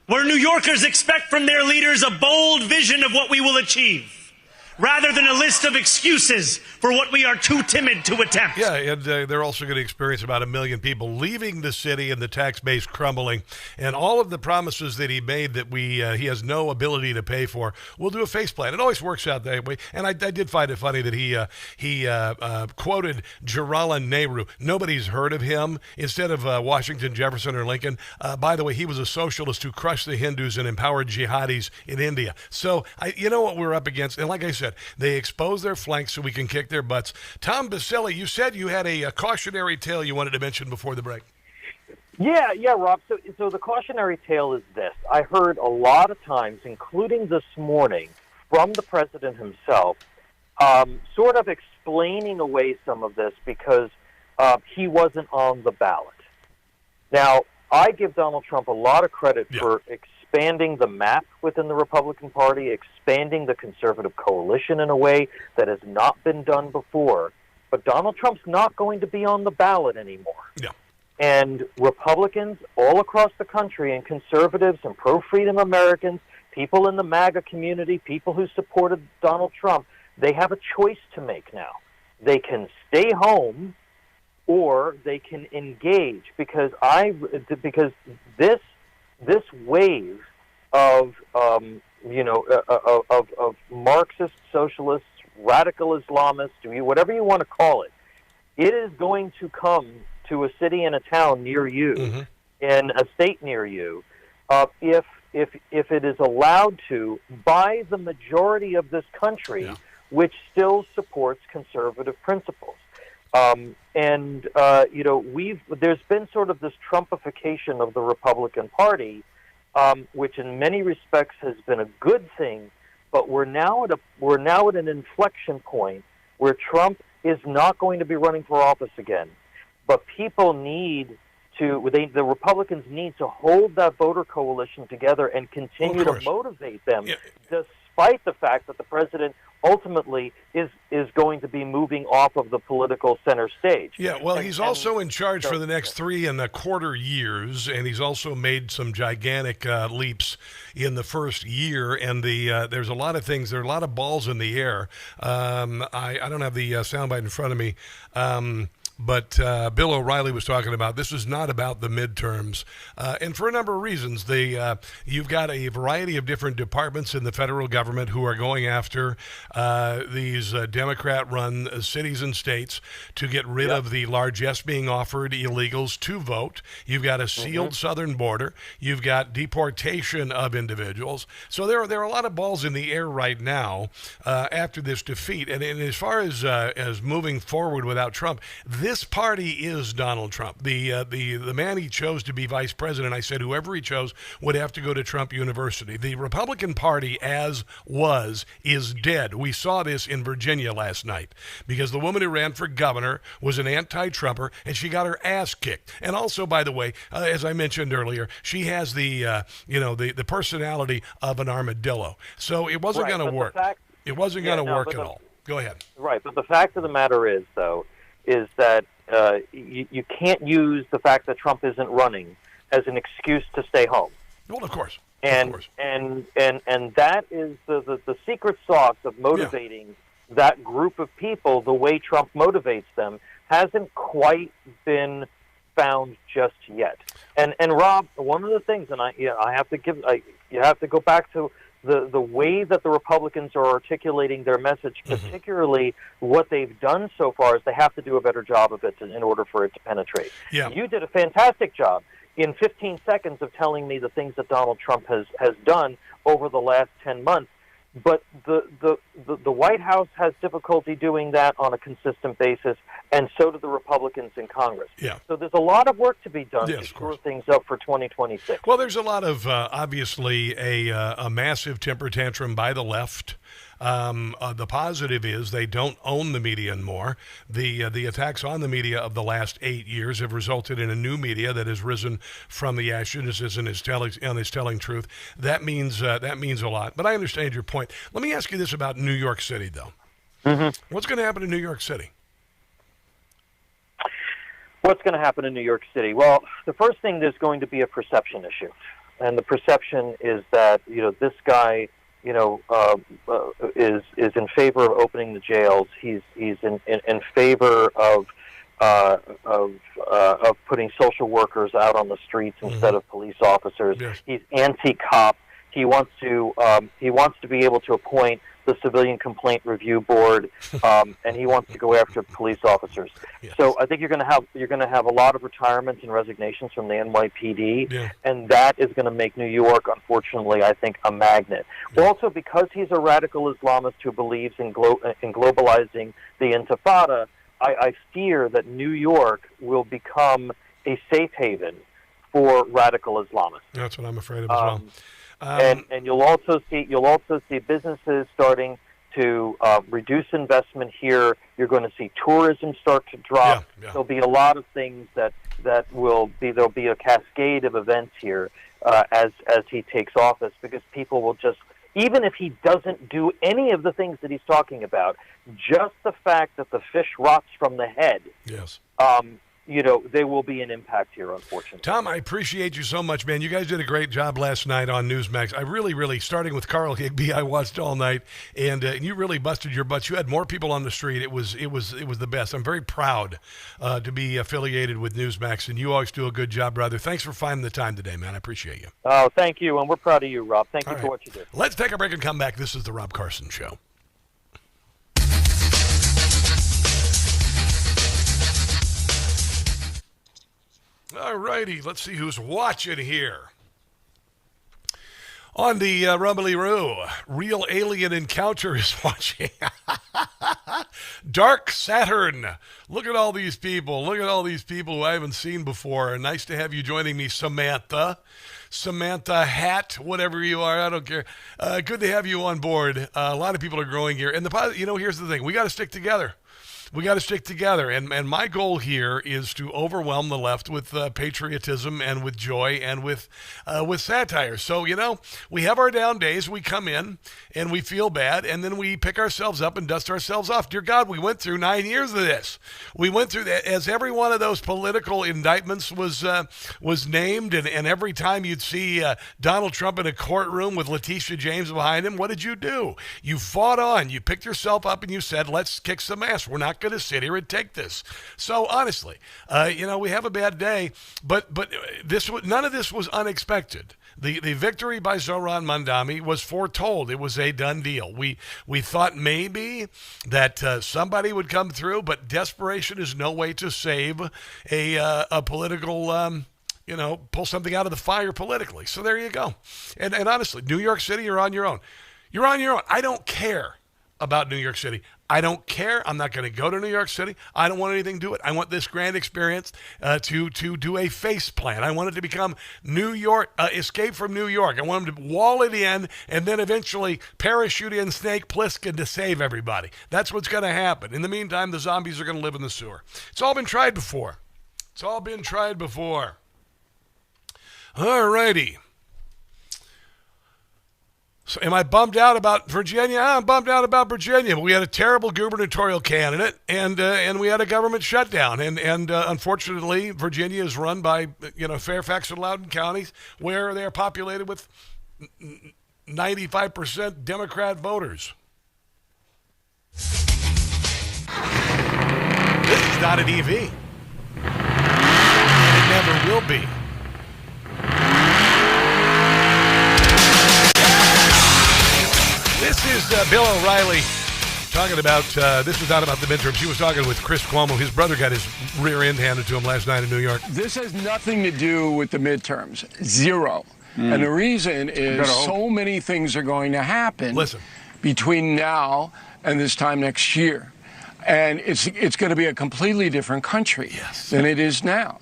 where New Yorkers expect from their leaders a bold vision of what we will achieve, rather than a list of excuses for what we are too timid to attempt. Yeah, and they're also going to experience about 1 million people leaving the city and the tax base crumbling, and all of the promises that he made that he has no ability to pay for. We'll do a faceplant. It always works out that way, and I did find it funny that he quoted Jawaharlal Nehru. Nobody's heard of him instead of Washington, Jefferson, or Lincoln. By the way, he was a socialist who crushed the Hindus and empowered jihadis in India. So you know what we're up against, and like I said, they expose their flanks so we can kick their butts. Tom Basile, you said you had a cautionary tale you wanted to mention before the break. Yeah, Rob. So the cautionary tale is this. I heard a lot of times, including this morning, from the president himself, sort of explaining away some of this because he wasn't on the ballot. Now, I give Donald Trump a lot of credit for expanding the map within the Republican Party, expanding the conservative coalition in a way that has not been done before. But Donald Trump's not going to be on the ballot anymore. Yeah. And Republicans all across the country and conservatives and pro-freedom Americans, people in the MAGA community, people who supported Donald Trump, they have a choice to make now. They can stay home or they can engage because this wave of Marxist, socialists, radical Islamists, whatever you want to call it, it is going to come to a city and a town near you, in a state near you, if it is allowed to by the majority of this country, which still supports conservative principles. There's been sort of this Trumpification of the Republican Party, which in many respects has been a good thing, but we're now at an inflection point where Trump is not going to be running for office again. But people the Republicans need to hold that voter coalition together and continue to motivate them, despite the fact that the president ultimately is going to be moving off of the political center stage. Yeah, well, he's also in charge for the next 3.25 years, and he's also made some gigantic leaps in the first year, and there's a lot of things, there are a lot of balls in the air. I don't have the soundbite in front of me, but Bill O'Reilly was talking about this is not about the midterms, and for a number of reasons. You've got a variety of different departments in the federal government who are going after these Democrat-run cities and states to get rid of the largesse being offered illegals to vote. You've got a sealed southern border. You've got deportation of individuals. So there are a lot of balls in the air right now after this defeat. And as far as moving forward without Trump, this party is Donald Trump. The man he chose to be vice president, I said whoever he chose would have to go to Trump University. The Republican Party is dead. We saw this in Virginia last night because the woman who ran for governor was an anti-Trumper and she got her ass kicked. And also, by the way, as I mentioned earlier, she has the personality of an armadillo. So it wasn't going to work. It wasn't going to work at all. Go ahead. Right, but the fact of the matter is, though, is that you can't use the fact that Trump isn't running as an excuse to stay home. Well, of course. And that is the secret sauce of motivating that group of people the way Trump motivates them hasn't quite been found just yet. And Rob, one of the things, and you have to go back to the way that the Republicans are articulating their message, particularly what they've done so far, is they have to do a better job of it in order for it to penetrate. Yeah. You did a fantastic job in 15 seconds of telling me the things that Donald Trump has done over the last 10 months. But the White House has difficulty doing that on a consistent basis, and so do the Republicans in Congress. Yeah. So there's a lot of work to be done Yes, to shore things up for 2026. Well, there's a lot of, obviously, a massive temper tantrum by the left. The positive is they don't own the media anymore. The attacks on the media of the last 8 years have resulted in a new media that has risen from the ashes and is telling truth. That means a lot. But I understand your point. Let me ask you this about New York City, though. What's going to happen in New York City? What's going to happen in New York City? Well, the first thing, there's going to be a perception issue. And the perception is that, this guy, is in favor of opening the jails. He's in favor of putting social workers out on the streets instead of police officers. Yes. He's anti-cop. He wants to be able to appoint the Civilian Complaint Review Board, and he wants to go after police officers. Yes. So I think you're going to have a lot of retirements and resignations from the NYPD, Yeah. and that is going to make New York, unfortunately, I think, a magnet. Also, because he's a radical Islamist who believes in globalizing the Intifada, I fear that New York will become a safe haven for radical Islamists. That's what I'm afraid of as well. And you'll also see businesses starting to reduce investment here. You're going to see tourism start to drop. Yeah. There'll be a lot of things there'll be a cascade of events here as he takes office, because people will just, even if he doesn't do any of the things that he's talking about, just the fact that the fish rots from the head. Yes. There will be an impact here, unfortunately. Tom, I appreciate you so much, man. You guys did a great job last night on Newsmax. I really, starting with Carl Higbee, I watched all night, and you really busted your butts. You had more people on the street. It was the best. I'm very proud to be affiliated with Newsmax, and you always do a good job, brother. Thanks for finding the time today, man. I appreciate you. Oh, thank you, and we're proud of you, Rob. Thank you All for right. what you do. Let's take a break and come back. This is the Rob Carson Show. All righty, let's see who's watching here. On the Rumbly-Roo, Real Alien Encounter is watching. Dark Saturn. Look at all these people. Look at all these people who I haven't seen before. Nice to have you joining me, Samantha. Samantha Hat, whatever you are, I don't care. Good to have you on board. A lot of people are growing here. And here's the thing. We got to stick together. We got to stick together, and my goal here is to overwhelm the left with patriotism and with joy and with satire. So, we have our down days. We come in and we feel bad, and then we pick ourselves up and dust ourselves off. Dear God, we went through 9 years of this. We went through that as every one of those political indictments was named, and every time you'd see Donald Trump in a courtroom with Letitia James behind him, what did you do? You fought on. You picked yourself up and you said, let's kick some ass. We're not going to sit here and take this. So honestly, we have a bad day, but none of this was unexpected. The victory by Zoron Mondami was foretold. It was a done deal. We thought maybe that somebody would come through, but desperation is no way to save a political pull something out of the fire politically. So there you go. And honestly, New York City, you're on your own. You're on your own. I don't care about New York City. I don't care. I'm not going to go to New York City. I don't want anything to do with it. I want this grand experience to do a face plant. I want it to become New York, Escape from New York. I want them to wall it in and then eventually parachute in Snake Plissken to save everybody. That's what's going to happen. In the meantime, the zombies are going to live in the sewer. It's all been tried before. All righty. So am I bummed out about Virginia? I'm bummed out about Virginia. But we had a terrible gubernatorial candidate, and we had a government shutdown. And unfortunately, Virginia is run by Fairfax and Loudoun counties, where they are populated with 95% Democrat voters. This is not an EV. It never will be. This is Bill O'Reilly talking about, this was not about the midterms. He was talking with Chris Cuomo. His brother got his rear end handed to him last night in New York. This has nothing to do with the midterms. Zero. And the reason is so many things are going to happen between now and this time next year. And it's going to be a completely different country than it is now.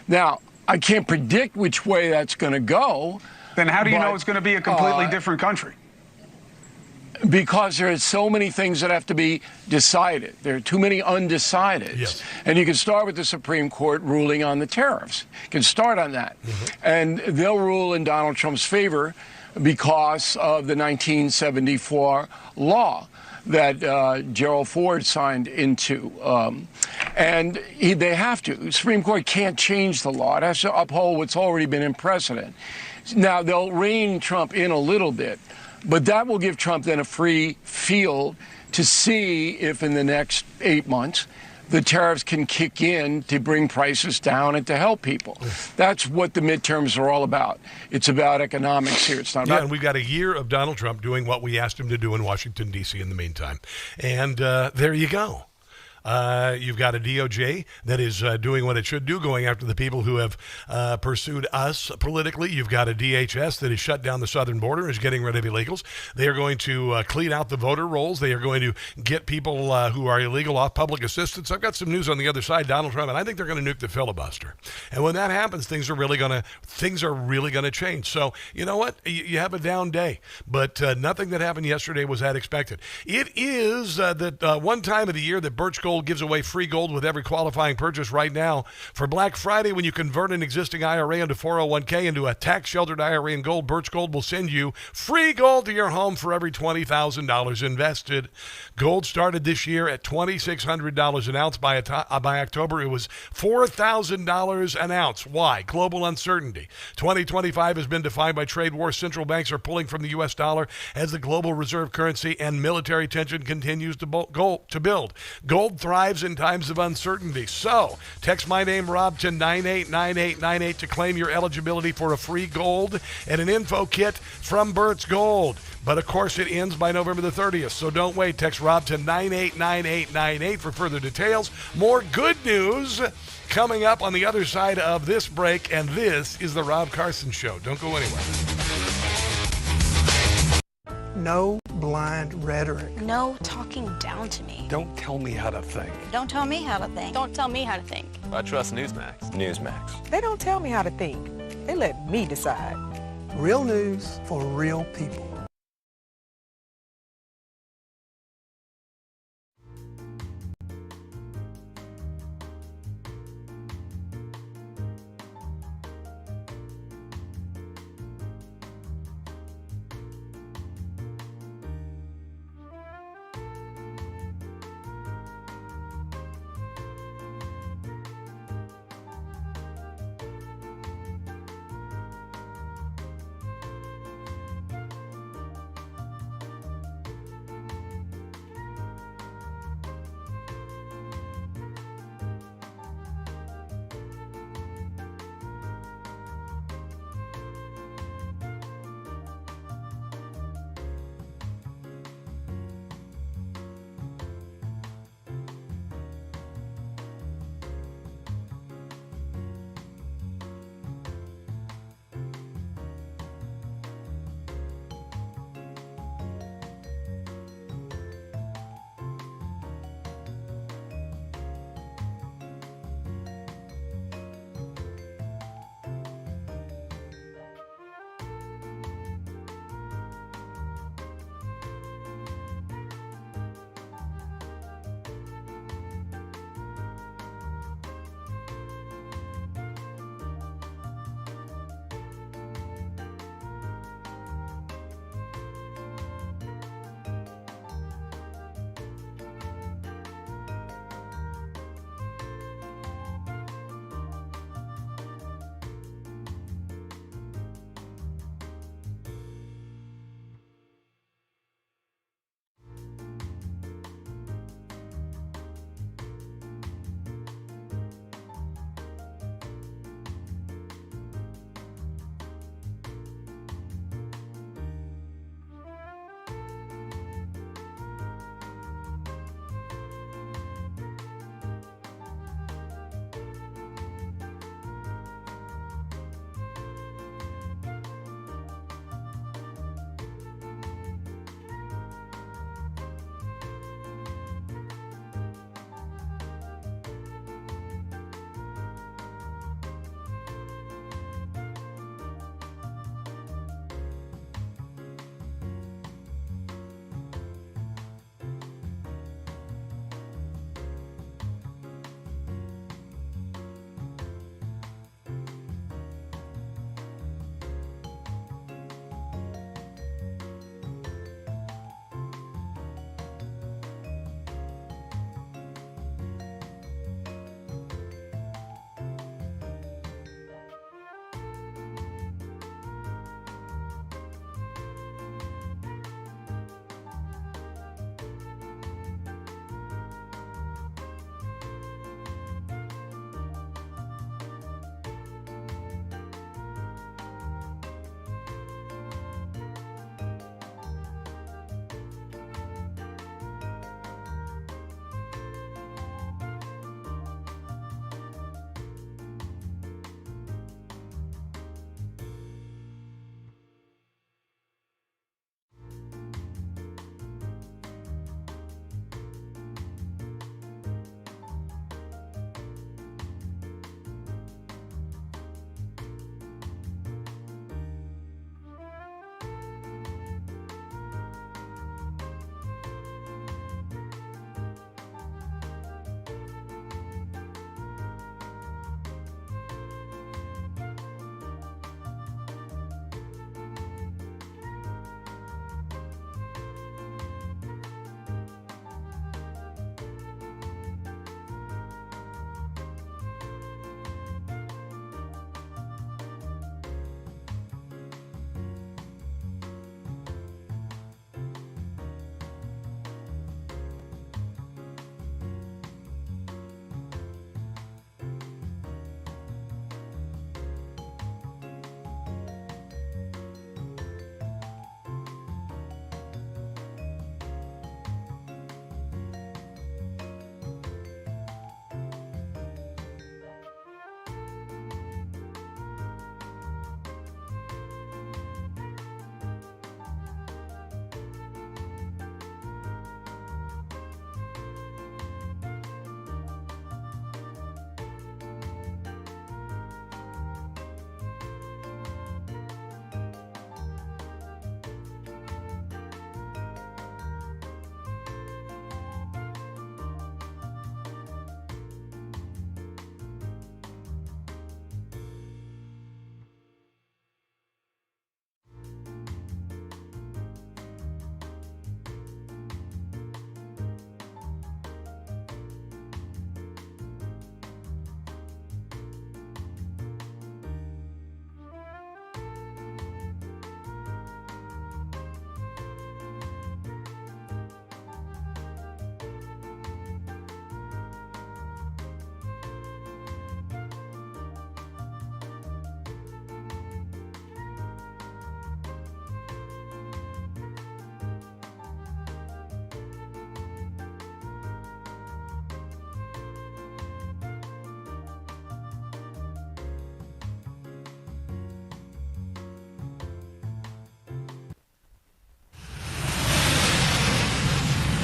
Now, I can't predict which way that's going to go. Then how do you know it's going to be a completely different country? Because there are so many things that have to be decided. There are too many undecideds. Yes. And you can start with the Supreme Court ruling on the tariffs. You can start on that. And they'll rule in Donald Trump's favor because of the 1974 law that Gerald Ford signed into. And they have to. The Supreme Court can't change the law. It has to uphold what's already been in precedent. Now, they'll rein Trump in a little bit, but that will give Trump then a free field to see if in the next 8 months the tariffs can kick in to bring prices down and to help people. That's what the midterms are all about. It's about economics here. It's not about... and we've got a year of Donald Trump doing what we asked him to do in Washington, D.C. in the meantime. And there you go. You've got a DOJ that is doing what it should do, going after the people who have pursued us politically. You've got a DHS that has shut down the southern border, is getting rid of illegals. They are going to clean out the voter rolls. They are going to get people who are illegal off public assistance. I've got some news on the other side, Donald Trump, and I think they're going to nuke the filibuster. And when that happens, things are really going to change. So you know what? You have a down day, but nothing that happened yesterday was that expected. It is that one time of the year that Birch Gold gives away free gold with every qualifying purchase right now. For Black Friday, when you convert an existing IRA into 401k into a tax-sheltered IRA in gold, Birch Gold will send you free gold to your home for every $20,000 invested. Gold started this year at $2,600 an ounce. By October, it was $4,000 an ounce. Why? Global uncertainty. 2025 has been defined by trade wars. Central banks are pulling from the U.S. dollar as the global reserve currency, and military tension continues to build. Gold thrives in times of uncertainty. So, text my name, Rob, to 989898 to claim your eligibility for a free gold and an info kit from Birch Gold. But, of course, it ends by November the 30th, so don't wait. Text Rob to 989898 for further details. More good news coming up on the other side of this break, and this is the Rob Carson Show. Don't go anywhere. No blind rhetoric. No talking down to me. Don't tell me how to think. Don't tell me how to think. Don't tell me how to think. I trust NEWSMAX. NEWSMAX. They don't tell me how to think. They let me decide. Real news for real people.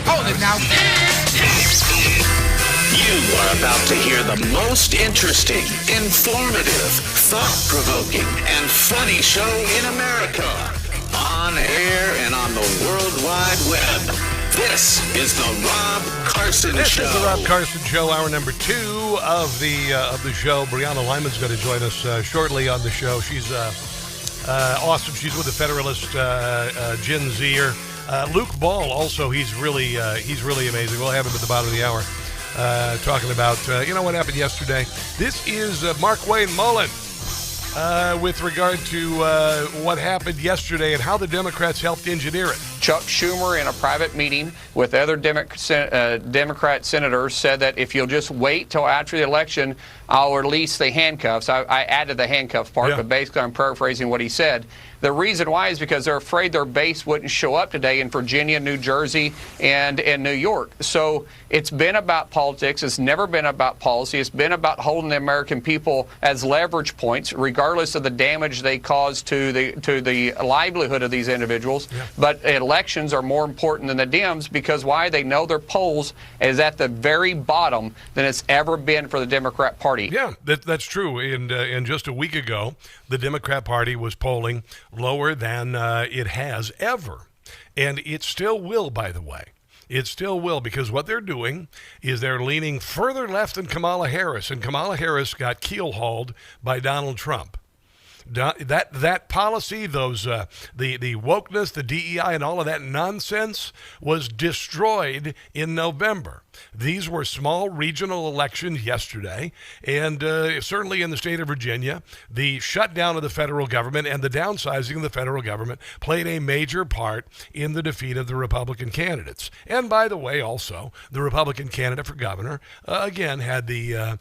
Hold it now. You are about to hear the most interesting, informative, thought-provoking, and funny show in America. On air and on the World Wide Web. This is the Rob Carson Show. This is the Rob Carson Show, hour number 2 of the show. Brianna Lyman's going to join us shortly on the show. She's awesome. She's with the Federalist Gen Zer. Luke Ball also. He's really amazing. We'll have him at the bottom of the hour talking about what happened yesterday. This is Mark Wayne Mullen. With regard to what happened yesterday and how the Democrats helped engineer it. Chuck Schumer, in a private meeting with other Democrat senators, said that if you'll just wait till after the election, I'll release the handcuffs. I added the handcuff part, but basically I'm paraphrasing what he said. The reason why is because they're afraid their base wouldn't show up today in Virginia, New Jersey, and in New York. So it's been about politics. It's never been about policy. It's been about holding the American people as leverage points, regardless of the damage they cause to the livelihood of these individuals. Yeah. But elections are more important than the Dems because why? They know their polls is at the very bottom than it's ever been for the Democrat Party. Yeah, that's true. And just a week ago, the Democrat Party was polling lower than it has ever. And it still will, by the way. It still will, because what they're doing is they're leaning further left than Kamala Harris. And Kamala Harris got keel-hauled by Donald Trump. That policy, those the wokeness, the DEI, and all of that nonsense was destroyed in November. These were small regional elections yesterday, and certainly in the state of Virginia, the shutdown of the federal government and the downsizing of the federal government played a major part in the defeat of the Republican candidates. And by the way, also, the Republican candidate for governor, again, had the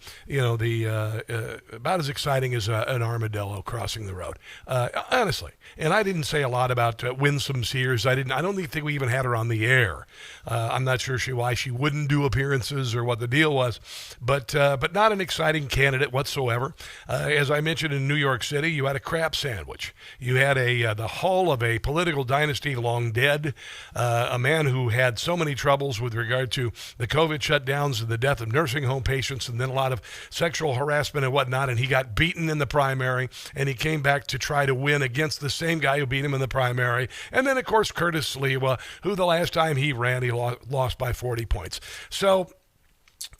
about as exciting as an armadillo crossing the road. Honestly. And I didn't say a lot about Winsome Sears. I don't think we even had her on the air. I'm not sure why she wouldn't do appearances or what the deal was, but not an exciting candidate whatsoever. As I mentioned, in New York City, you had a crap sandwich. You had the hull of a political dynasty long dead, a man who had so many troubles with regard to the COVID shutdowns and the death of nursing home patients and then a lot of sexual harassment and whatnot, and he got beaten in the primary, and he came back to try to win against the same guy who beat him in the primary. And then, of course, Curtis Sliwa, who the last time he ran, he lost by 40 points. So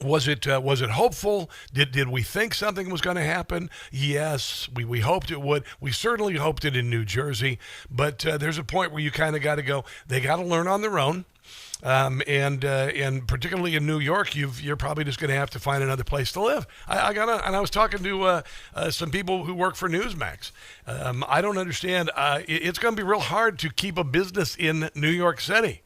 was it hopeful? Did we think something was going to happen? Yes, we hoped it would. We certainly hoped it in New Jersey. But there's a point where you kind of got to go, they got to learn on their own. And particularly in New York, you're probably just going to have to find another place to live. I was talking to some people who work for NEWSMAX. I don't understand. It's going to be real hard to keep a business in New York City,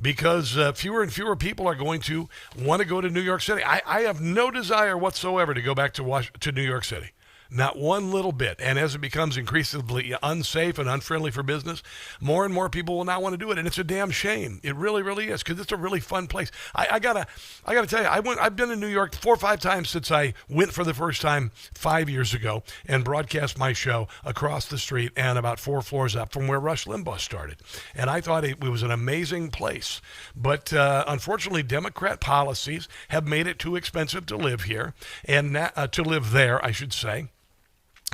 because fewer and fewer people are going to want to go to New York City. I have no desire whatsoever to go back to New York City. Not one little bit. And as it becomes increasingly unsafe and unfriendly for business, more and more people will not want to do it. And it's a damn shame. It really, really is, because it's a really fun place. I gotta tell you, I've been in New York 4 or 5 times since I went for the first time 5 years ago and broadcast my show across the street and about 4 floors up from where Rush Limbaugh started. And I thought it was an amazing place. But unfortunately, Democrat policies have made it too expensive to live here, and to live there, I should say.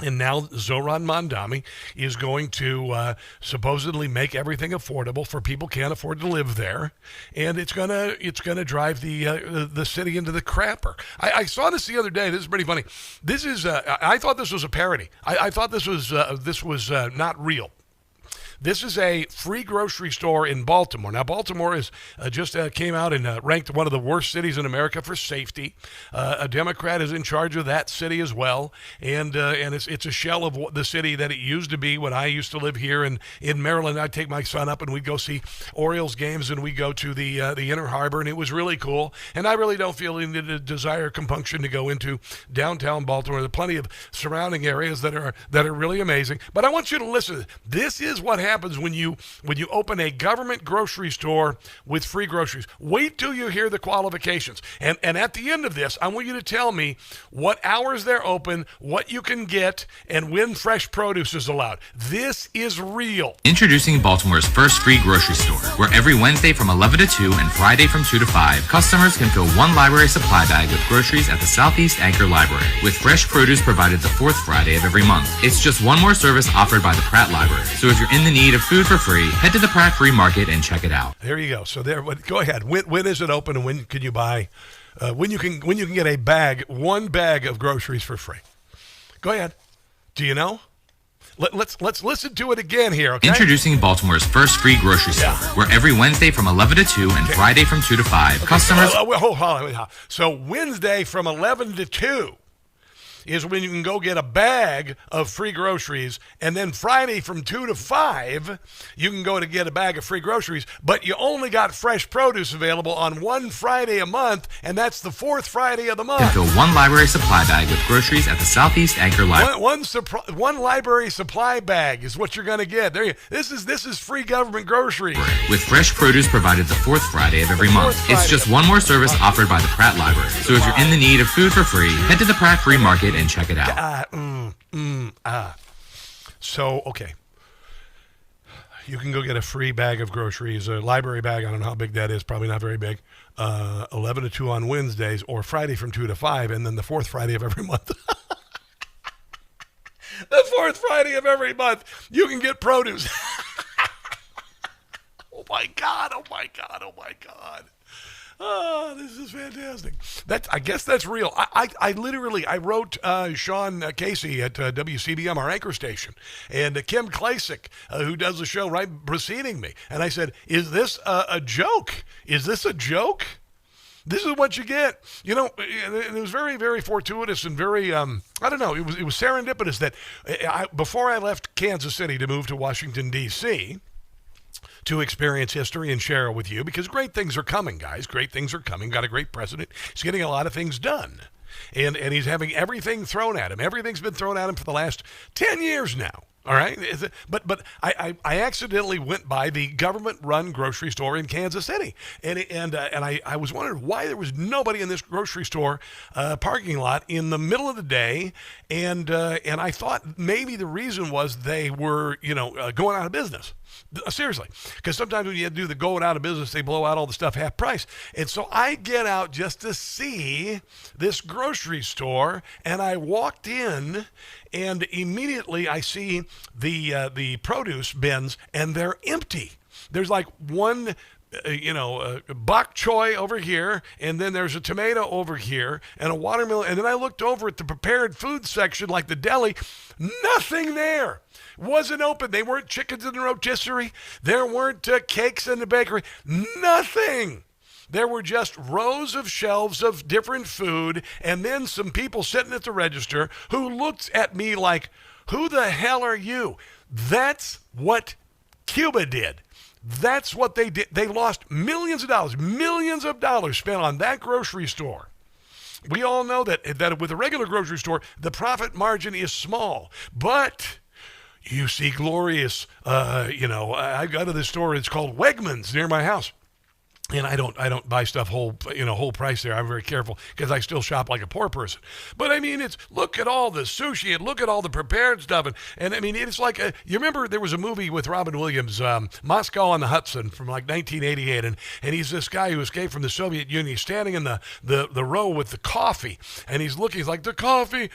And now Zoron Mondami is going to supposedly make everything affordable for people who can't afford to live there, and it's gonna drive the city into the crapper. I saw this the other day. This is pretty funny. This is I thought this was a parody. I thought this was not real. This is a free grocery store in Baltimore. Now, Baltimore is just came out and ranked one of the worst cities in America for safety. A Democrat is in charge of that city as well, and it's a shell of the city that it used to be when I used to live here in Maryland. I'd take my son up, and we'd go see Orioles games, and we'd go to the Inner Harbor, and it was really cool. And I really don't feel any desire or compunction to go into downtown Baltimore. There are plenty of surrounding areas that are really amazing. But I want you to listen. This is what happens when you open a government grocery store with free groceries. Wait till you hear the qualifications. And at the end of this, I want you to tell me what hours they're open, what you can get, and when fresh produce is allowed. This is real. Introducing Baltimore's first free grocery store, where every Wednesday from 11 to 2 and Friday from 2 to 5, customers can fill one library supply bag with groceries at the Southeast Anchor Library, with fresh produce provided the fourth Friday of every month. It's just one more service offered by the Pratt Library. So if you're in the need of food for free, head to the Pratt Free Market and check it out. There you go. So there, go ahead. When is it open, and when can you buy? When you can get one bag of groceries for free? Go ahead. Do you know? Let's listen to it again here, okay? Introducing Baltimore's first free grocery store, where every Wednesday from 11 to 2 and Friday from 2 to 5, customers... Hold on. So Wednesday from 11 to 2 is when you can go get a bag of free groceries, and then Friday from 2 to 5, you can go to get a bag of free groceries, but you only got fresh produce available on one Friday a month, and that's the fourth Friday of the month. And fill one library supply bag with groceries at the Southeast Anchor Library. One library supply bag is what you're going to get. This is free government groceries. With fresh produce provided the fourth Friday of every month. It's just one more service offered by the Pratt Library. So if you're in the need of food for free, head to the Pratt Free Market and check it out. So, okay. You can go get a free bag of groceries, a library bag. I don't know how big that is. Probably not very big. 11 to 2 on Wednesdays, or Friday from 2 to 5, and then the fourth Friday of every month. The fourth Friday of every month, you can get produce. Oh, my God. Oh, this is fantastic. I guess that's real. I literally wrote Sean Casey at WCBM, our anchor station, and Kim Klasick, who does the show right preceding me. And I said, is this a joke? Is this a joke? This is what you get. You know, it was very, very fortuitous and very, I don't know, it was serendipitous that before I left Kansas City to move to Washington, D.C., to experience history and share it with you, because great things are coming, guys. Great things are coming. Got a great president. He's getting a lot of things done. And he's having everything thrown at him. Everything's been thrown at him for the last 10 years now. All right? But I accidentally went by the government-run grocery store in Kansas City. And I was wondering why there was nobody in this grocery store parking lot in the middle of the day. And I thought maybe the reason was they were, going out of business. Seriously, because sometimes when you do the going out of business, they blow out all the stuff half price. And so I get out just to see this grocery store, and I walked in, and immediately I see the produce bins, and they're empty. There's like one bok choy over here, and then there's a tomato over here, and a watermelon. And then I looked over at the prepared food section, like the deli, nothing there. Wasn't open. They weren't chickens in the rotisserie. There weren't cakes in the bakery. Nothing. There were just rows of shelves of different food, and then some people sitting at the register who looked at me like, who the hell are you? That's what Cuba did. That's what they did. They lost millions of dollars spent on that grocery store. We all know that with a regular grocery store, the profit margin is small. But you see glorious, I go to this store, it's called Wegmans near my house. And I don't buy stuff whole price there. I'm very careful because I still shop like a poor person. But I mean, look at all the sushi and look at all the prepared stuff. And I mean, it's like, you remember there was a movie with Robin Williams, Moscow on the Hudson from like 1988. And he's this guy who escaped from the Soviet Union. He's standing in the row with the coffee, and he's looking, he's like, the coffee.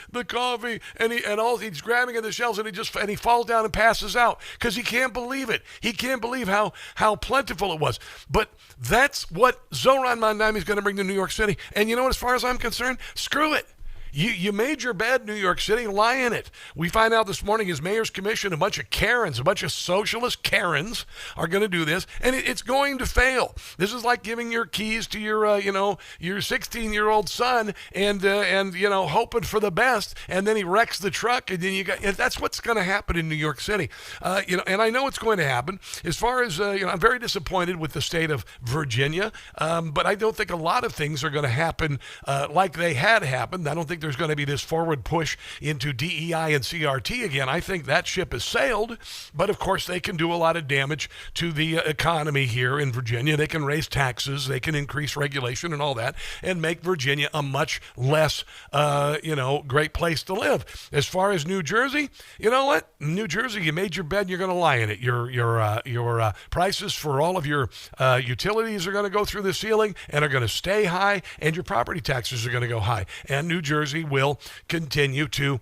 And he's grabbing at the shelves, and he falls down and passes out because he can't believe it. He can't believe how plentiful it was. But that's what Zoron Mondami is going to bring to New York City. And you know what, as far as I'm concerned, screw it. You made your bed, New York City, lie in it. We find out this morning his mayor's commission, a bunch of Karens, a bunch of socialist Karens are going to do this, and it's going to fail. This is like giving your keys to your 16-year-old son and hoping for the best, and then he wrecks the truck, and then that's what's going to happen in New York City. And I know it's going to happen. As far as, I'm very disappointed with the state of Virginia, but I don't think a lot of things are going to happen like they had happened. I don't think think there's going to be this forward push into DEI and CRT again. I think that ship has sailed, but of course they can do a lot of damage to the economy here in Virginia. They can raise taxes, they can increase regulation and all that, and make Virginia a much less, great place to live. As far as New Jersey, you know what? New Jersey, you made your bed, you're going to lie in it. Your prices for all of your utilities are going to go through the ceiling and are going to stay high, and your property taxes are going to go high. And New Jersey will continue to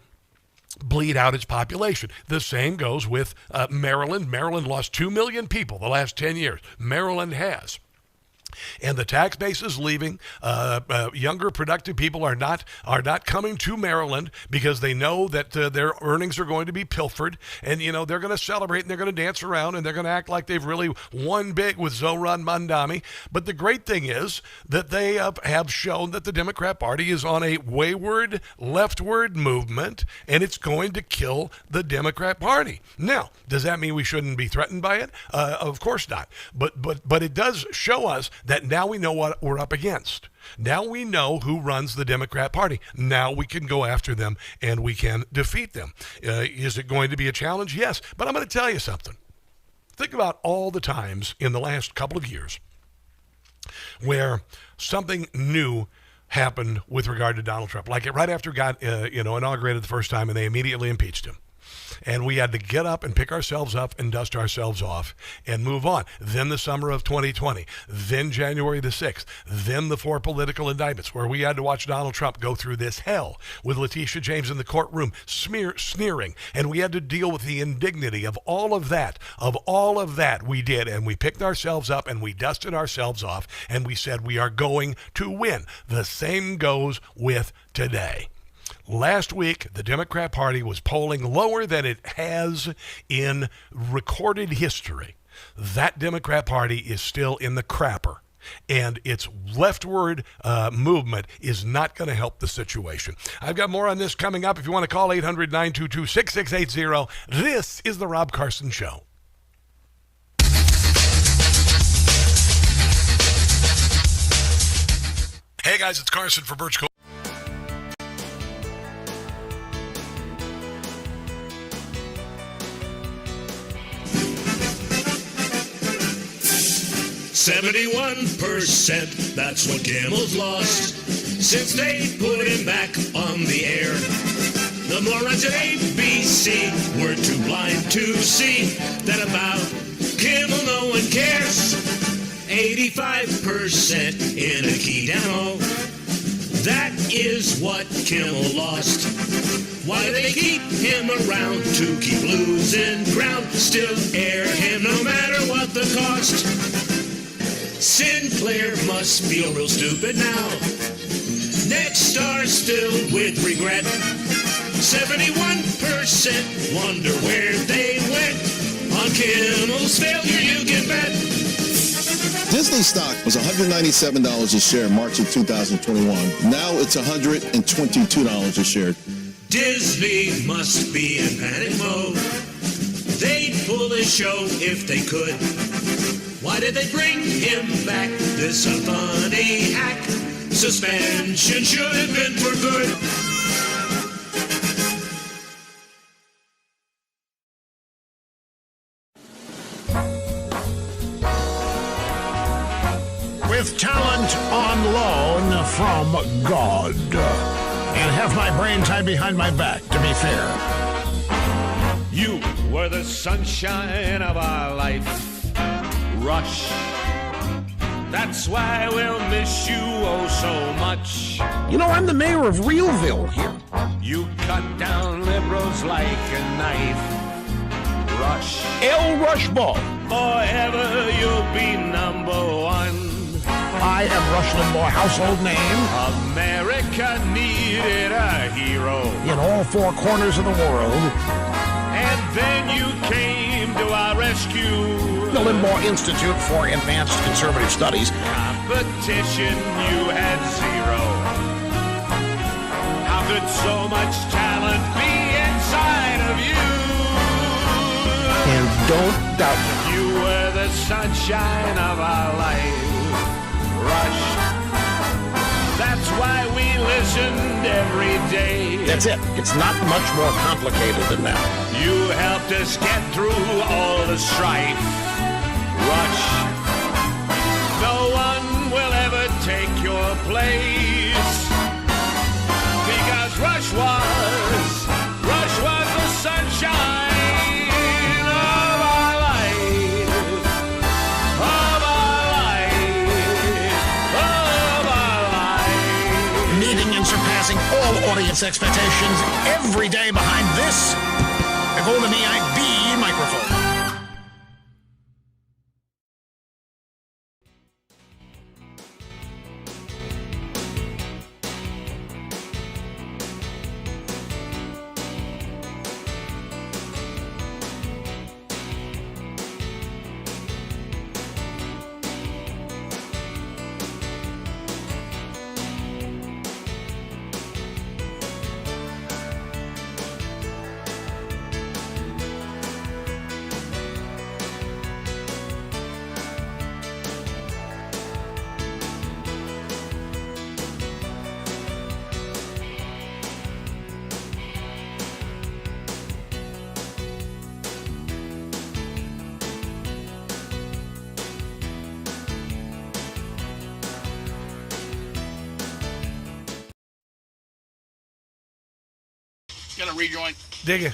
bleed out its population. The same goes with Maryland. Maryland lost 2 million people the last 10 years. Maryland has. And the tax base is leaving. Younger, productive people are not coming to Maryland because they know that their earnings are going to be pilfered. And, they're going to celebrate and they're going to dance around and they're going to act like they've really won big with Zoron Mondami. But the great thing is that they have shown that the Democrat Party is on a wayward, leftward movement, and it's going to kill the Democrat Party. Now, does that mean we shouldn't be threatened by it? Of course not. But it does show us that now we know what we're up against. Now we know who runs the Democrat Party. Now we can go after them and we can defeat them. Is it going to be a challenge? Yes. But I'm going to tell you something. Think about all the times in the last couple of years where something new happened with regard to Donald Trump. Like right after he got inaugurated the first time and they immediately impeached him. And we had to get up and pick ourselves up and dust ourselves off and move on. Then the summer of 2020, then January the 6th, then the 4 political indictments where we had to watch Donald Trump go through this hell with Letitia James in the courtroom sneering. And we had to deal with the indignity of all of that. We did. And we picked ourselves up and we dusted ourselves off and we said we are going to win. The same goes with today. Last week, the Democrat Party was polling lower than it has in recorded history. That Democrat Party is still in the crapper, and its leftward movement is not going to help the situation. I've got more on this coming up. If you want to call 800-922-6680, this is the Rob Carson Show. Hey guys, it's Carson for Birch Cove. %, that's what Kimmel's lost since they put him back on the air. The morons at ABC were too blind to see that about Kimmel no one cares. 85% in a key demo. That is what Kimmel lost. Why do they keep him around? To keep losing ground. Still air him no matter what the cost. Sinclair must feel real stupid now. Next star still with regret. 71% wonder where they went. On Kimmel's failure you can bet. Disney stock was $197 a share in March of 2021. Now it's $122 a share. Disney must be in panic mode. They'd pull the show if they could. Why did they bring him back? This a funny hack. Suspension should have been for good. With talent on loan from God. And have my brain tied behind my back, to be fair. You were the sunshine of our life. Rush. That's why we'll miss you oh so much. You know, I'm the mayor of Realville here. You cut down liberals like a knife. Rush. El Rushball. Forever you'll be number one. I am Rush Limbaugh, household name. America needed a hero. In all 4 corners of the world. And then you came to our rescue. The Limbaugh Institute for Advanced Conservative Studies. Competition, you had zero. How could so much talent be inside of you? And don't doubt it. You were the sunshine of our life. Rush. That's why we live listened every day. That's it. It's not much more complicated than that. You helped us get through all the strife. Rush, no one will ever take your place. Because Rush was the sunshine of our life. Of our life. Of our life. Meeting and surpassing all audience expectations every day behind this golden EIB microphone. Gonna rejoin. Dig it.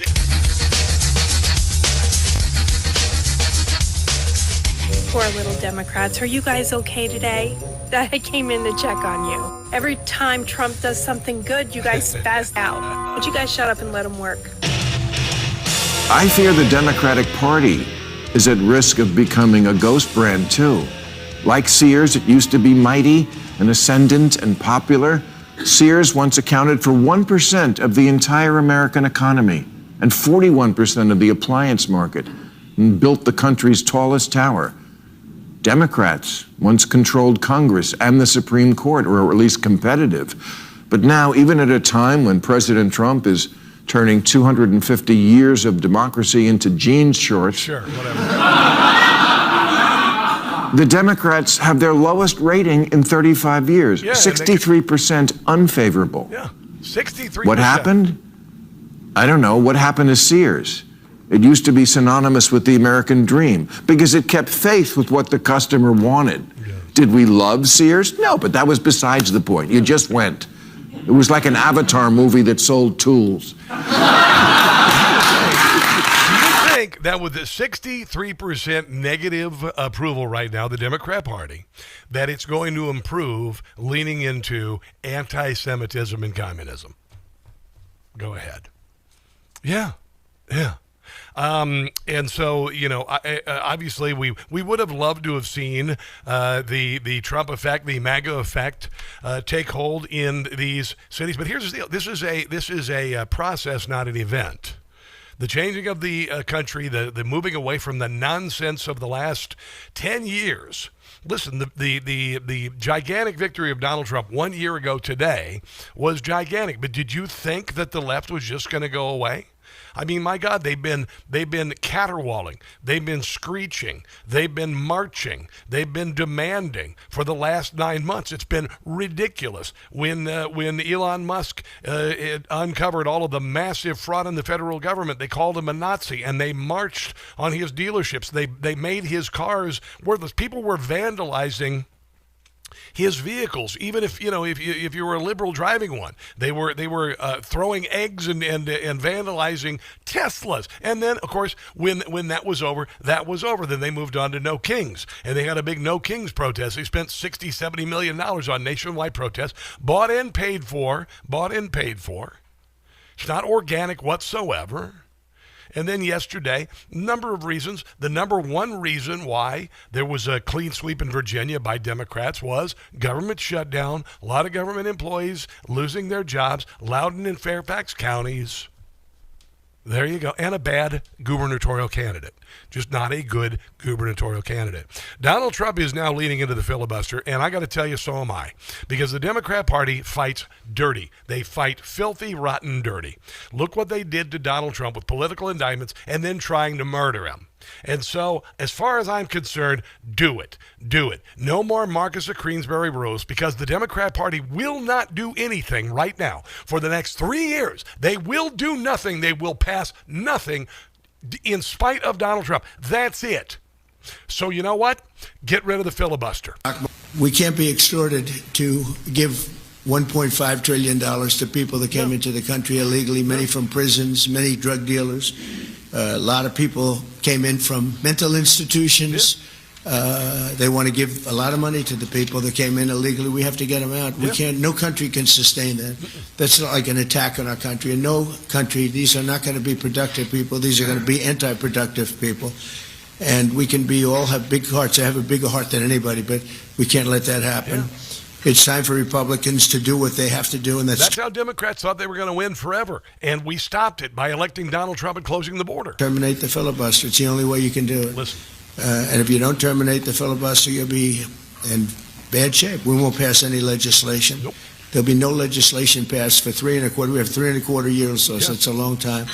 Poor little Democrats. Are you guys okay today? I came in to check on you. Every time Trump does something good, you guys spaz out. Would you guys shut up and let him work? I fear the Democratic Party is at risk of becoming a ghost brand, too. Like Sears, it used to be mighty and ascendant and popular. Sears once accounted for 1% of the entire American economy and 41% of the appliance market and built the country's tallest tower. Democrats once controlled Congress and the Supreme Court, or at least competitive. But now, even at a time when President Trump is turning 250 years of democracy into jeans shorts, sure, whatever. The Democrats have their lowest rating in 35 years, yeah, 63% unfavorable. Yeah, 63%. What happened? I don't know. What happened to Sears? It used to be synonymous with the American dream because it kept faith with what the customer wanted. Yeah. Did we love Sears? No, but that was besides the point. You just went. It was like an Avatar movie that sold tools. That with the 63% negative approval right now, the Democrat Party, that it's going to improve leaning into anti-Semitism and communism. Go ahead. Yeah. And so, you know, obviously we would have loved to have seen the Trump effect, the MAGA effect, take hold in these cities. But here's the deal: this is a process, not an event. The changing of the country, the moving away from the nonsense of the last 10 years. Listen, the gigantic victory of Donald Trump 1 year ago today was gigantic. But did you think that the left was just going to go away? I mean, my God, they've been caterwauling, they've been screeching, they've been marching, they've been demanding for the last 9 months. It's been ridiculous. When Elon Musk uncovered all of the massive fraud in the federal government, they called him a Nazi and they marched on his dealerships. They made his cars worthless. People were vandalizing his vehicles, even if you were a liberal driving one, they were throwing eggs and vandalizing Teslas. And then, of course, when that was over, Then they moved on to No Kings, and they had a big No Kings protest. They spent $60-70 million on nationwide protests, bought and paid for. It's not organic whatsoever. And then yesterday, number of reasons. The number one reason why there was a clean sweep in Virginia by Democrats was government shutdown, a lot of government employees losing their jobs, Loudoun and Fairfax counties. There you go. And a bad gubernatorial candidate. Just not a good gubernatorial candidate. Donald Trump is now leaning into the filibuster, and I got to tell you, so am I. Because the Democrat Party fights dirty. They fight filthy, rotten dirty. Look what they did to Donald Trump with political indictments and then trying to murder him. And so, as far as I'm concerned, do it. Do it. No more Marcus of Queensberry Rose, because the Democrat Party will not do anything right now. For the next 3 years, they will do nothing. They will pass nothing in spite of Donald Trump. That's it. So you know what? Get rid of the filibuster. We can't be extorted to give $1.5 trillion to people that came into the country illegally, many from prisons, many drug dealers. A lot of people came in from mental institutions. They want to give a lot of money to the people that came in illegally. We have to get them out. We can't. No country can sustain that. That's not like an attack on our country. In no country, these are not going to be productive people. These are going to be anti-productive people. And we can all have big hearts. I have a bigger heart than anybody, but we can't let that happen. It's time for Republicans to do what they have to do, and that's how Democrats thought they were going to win forever, and we stopped it by electing Donald Trump and closing the border. Terminate the filibuster. It's the only way you can do it. Listen. And if you don't terminate the filibuster, you'll be in bad shape. We won't pass any legislation. Nope. There'll be no legislation passed for 3.25. We have 3.25 years, so it's a long time.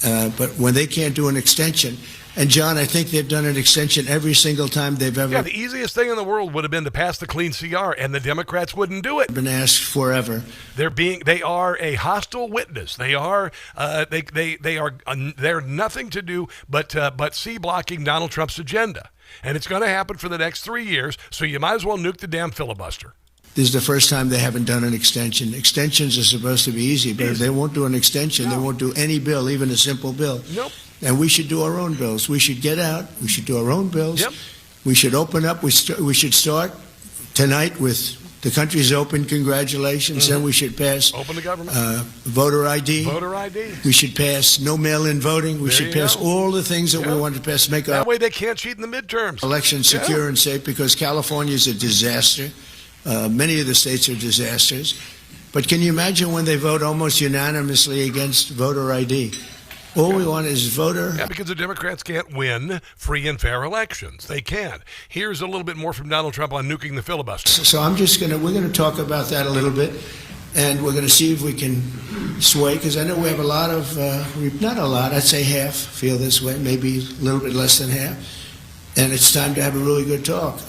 But when they can't do an extension, and John, I think they've done an extension every single time they've ever. Yeah, the easiest thing in the world would have been to pass the clean CR, and the Democrats wouldn't do it. Been asked forever. They are a hostile witness. They are they're nothing to do but see blocking Donald Trump's agenda, and it's going to happen for the next 3 years. So you might as well nuke the damn filibuster. This is the first time they haven't done an extension. Extensions are supposed to be easy, but if they won't do an extension, they won't do any bill, even a simple bill. Nope. And we should do our own bills. We should get out. We should do our own bills. Yep. We should open up. We should start tonight with the country's open. Congratulations. Then we should pass open the government. Voter ID. Voter ID. We should pass no mail-in voting. We should pass all the things that we want to pass. Make that our way they can't cheat in the midterms. Election secure and safe, because California is a disaster. Many of the states are disasters. But can you imagine when they vote almost unanimously against voter ID? All we want is voter. Yeah, because the Democrats can't win free and fair elections. They can't. Here's a little bit more from Donald Trump on nuking the filibuster. So we're going to talk about that a little bit, and we're going to see if we can sway, because I know we have a lot of, not a lot, I'd say half feel this way, maybe a little bit less than half, and it's time to have a really good talk.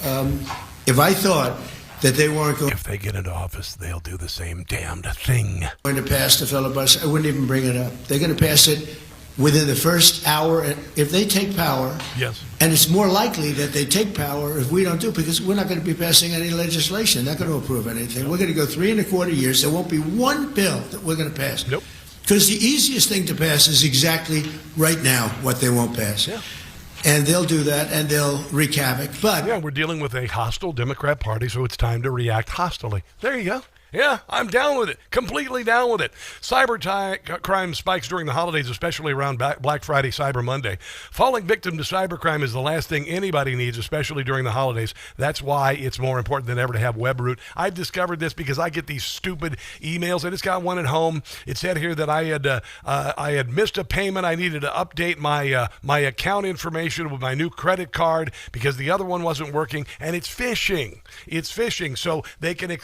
If I thought that they weren't going, if they get into office, they'll do the same damned thing. Going to pass the filibuster, I wouldn't even bring it up. They're going to pass it within the first hour. If they take power, yes, and it's more likely that they take power if we don't do it, because we're not going to be passing any legislation, not going to approve anything. We're going to go 3.25 years. There won't be one bill that we're going to pass. Nope. Because the easiest thing to pass is exactly right now what they won't pass. Yeah. And they'll do that, and they'll wreak havoc. But yeah, we're dealing with a hostile Democrat Party, so it's time to react hostily. There you go. Yeah, I'm down with it. Completely down with it. Cybercrime spikes during the holidays, especially around Black Friday, Cyber Monday. Falling victim to cybercrime is the last thing anybody needs, especially during the holidays. That's why it's more important than ever to have WebRoot. I discovered this because I get these stupid emails. I just got one at home. It said here that I had missed a payment. I needed to update my account information with my new credit card because the other one wasn't working, and it's phishing. It's phishing, so they can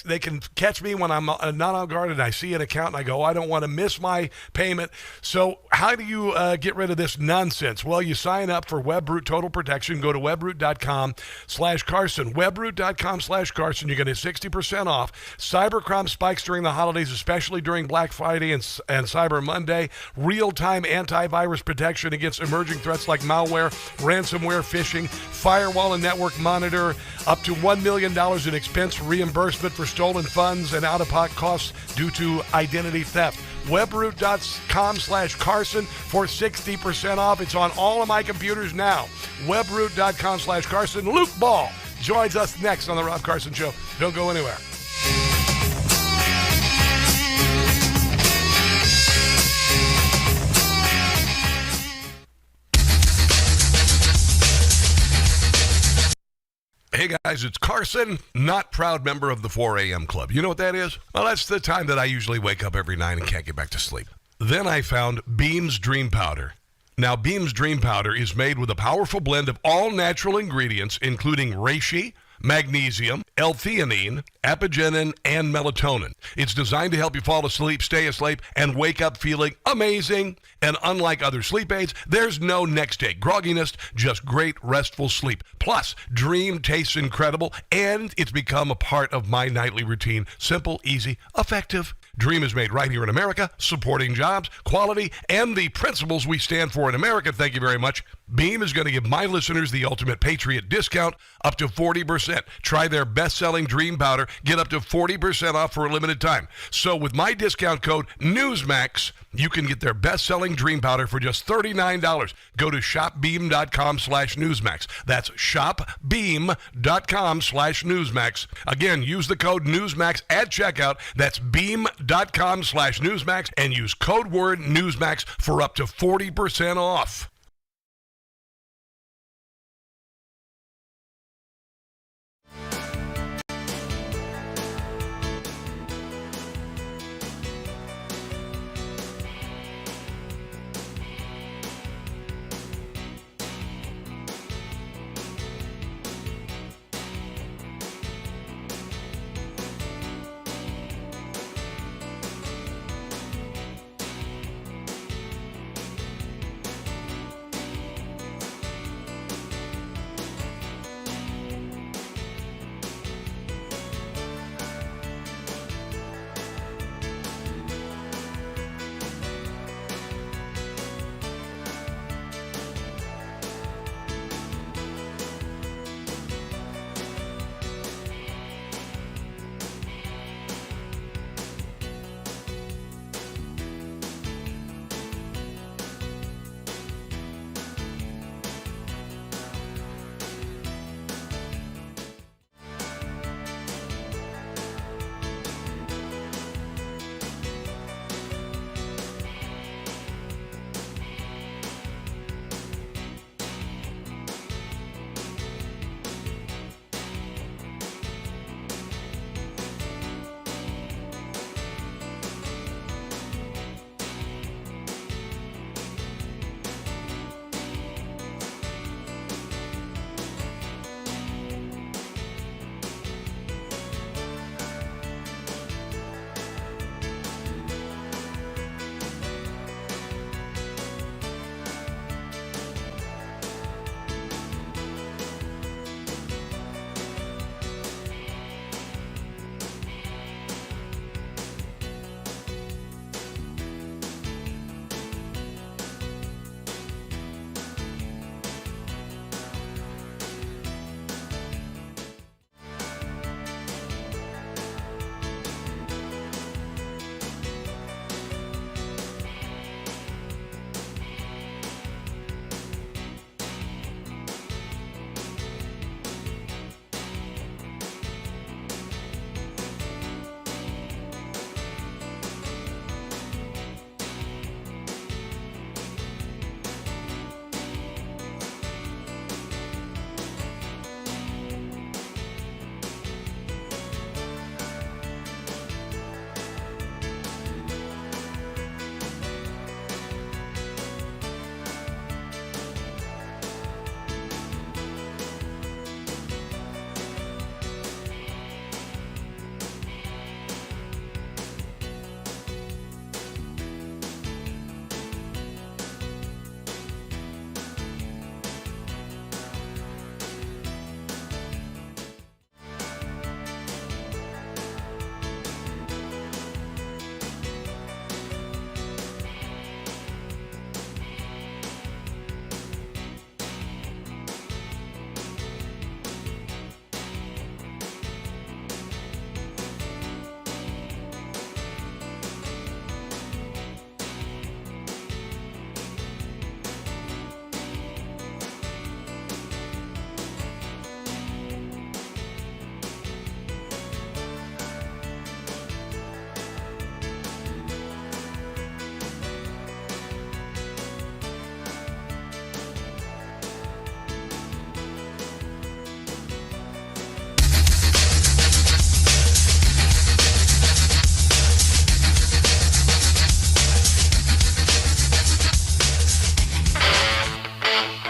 catch me when I'm not on guard and I see an account and I go, I don't want to miss my payment. So how do you get rid of this nonsense? Well, you sign up for WebRoot Total Protection. Go to webroot.com/Carson. Webroot.com/Carson. You're going to get 60% off. Cybercrime spikes during the holidays, especially during Black Friday and Cyber Monday. Real-time antivirus protection against emerging threats like malware, ransomware, phishing, firewall and network monitor, up to $1 million in expense reimbursement for stolen funds and out-of-pocket costs due to identity theft. Webroot.com/Carson for 60% off. It's on all of my computers now. Webroot.com/Carson. Luke Ball joins us next on the Rob Carson Show. Don't go anywhere. Hey guys, it's Carson, not proud member of the 4 a.m. club. You know what that is? Well, that's the time that I usually wake up every night and can't get back to sleep. Then I found Beam's Dream Powder. Now, Beam's Dream Powder is made with a powerful blend of all natural ingredients, including reishi, magnesium, L-theanine, apigenin, and melatonin. It's designed to help you fall asleep, stay asleep, and wake up feeling amazing. And unlike other sleep aids, there's no next day grogginess, just great restful sleep. Plus, Dream tastes incredible, and it's become a part of my nightly routine. Simple, easy, effective. Dream is made right here in America, supporting jobs, quality, and the principles we stand for in America. Thank you very much. Beam is going to give my listeners the ultimate Patriot discount, up to 40%. Try their best-selling Dream Powder. Get up to 40% off for a limited time. So with my discount code NEWSMAX, you can get their best-selling Dream Powder for just $39. Go to shopbeam.com/NEWSMAX. That's shopbeam.com/NEWSMAX. Again, use the code NEWSMAX at checkout. That's beam.com/NEWSMAX and use code word NEWSMAX for up to 40% off.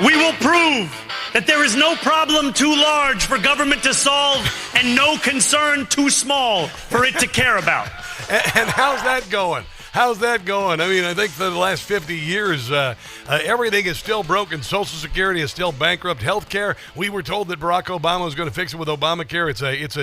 We will prove that there is no problem too large for government to solve and no concern too small for it to care about. And how's that going? How's that going? I mean, I think for the last 50 years, everything is still broken. Social Security is still bankrupt. Healthcare, we were told that Barack Obama was going to fix it with Obamacare. It's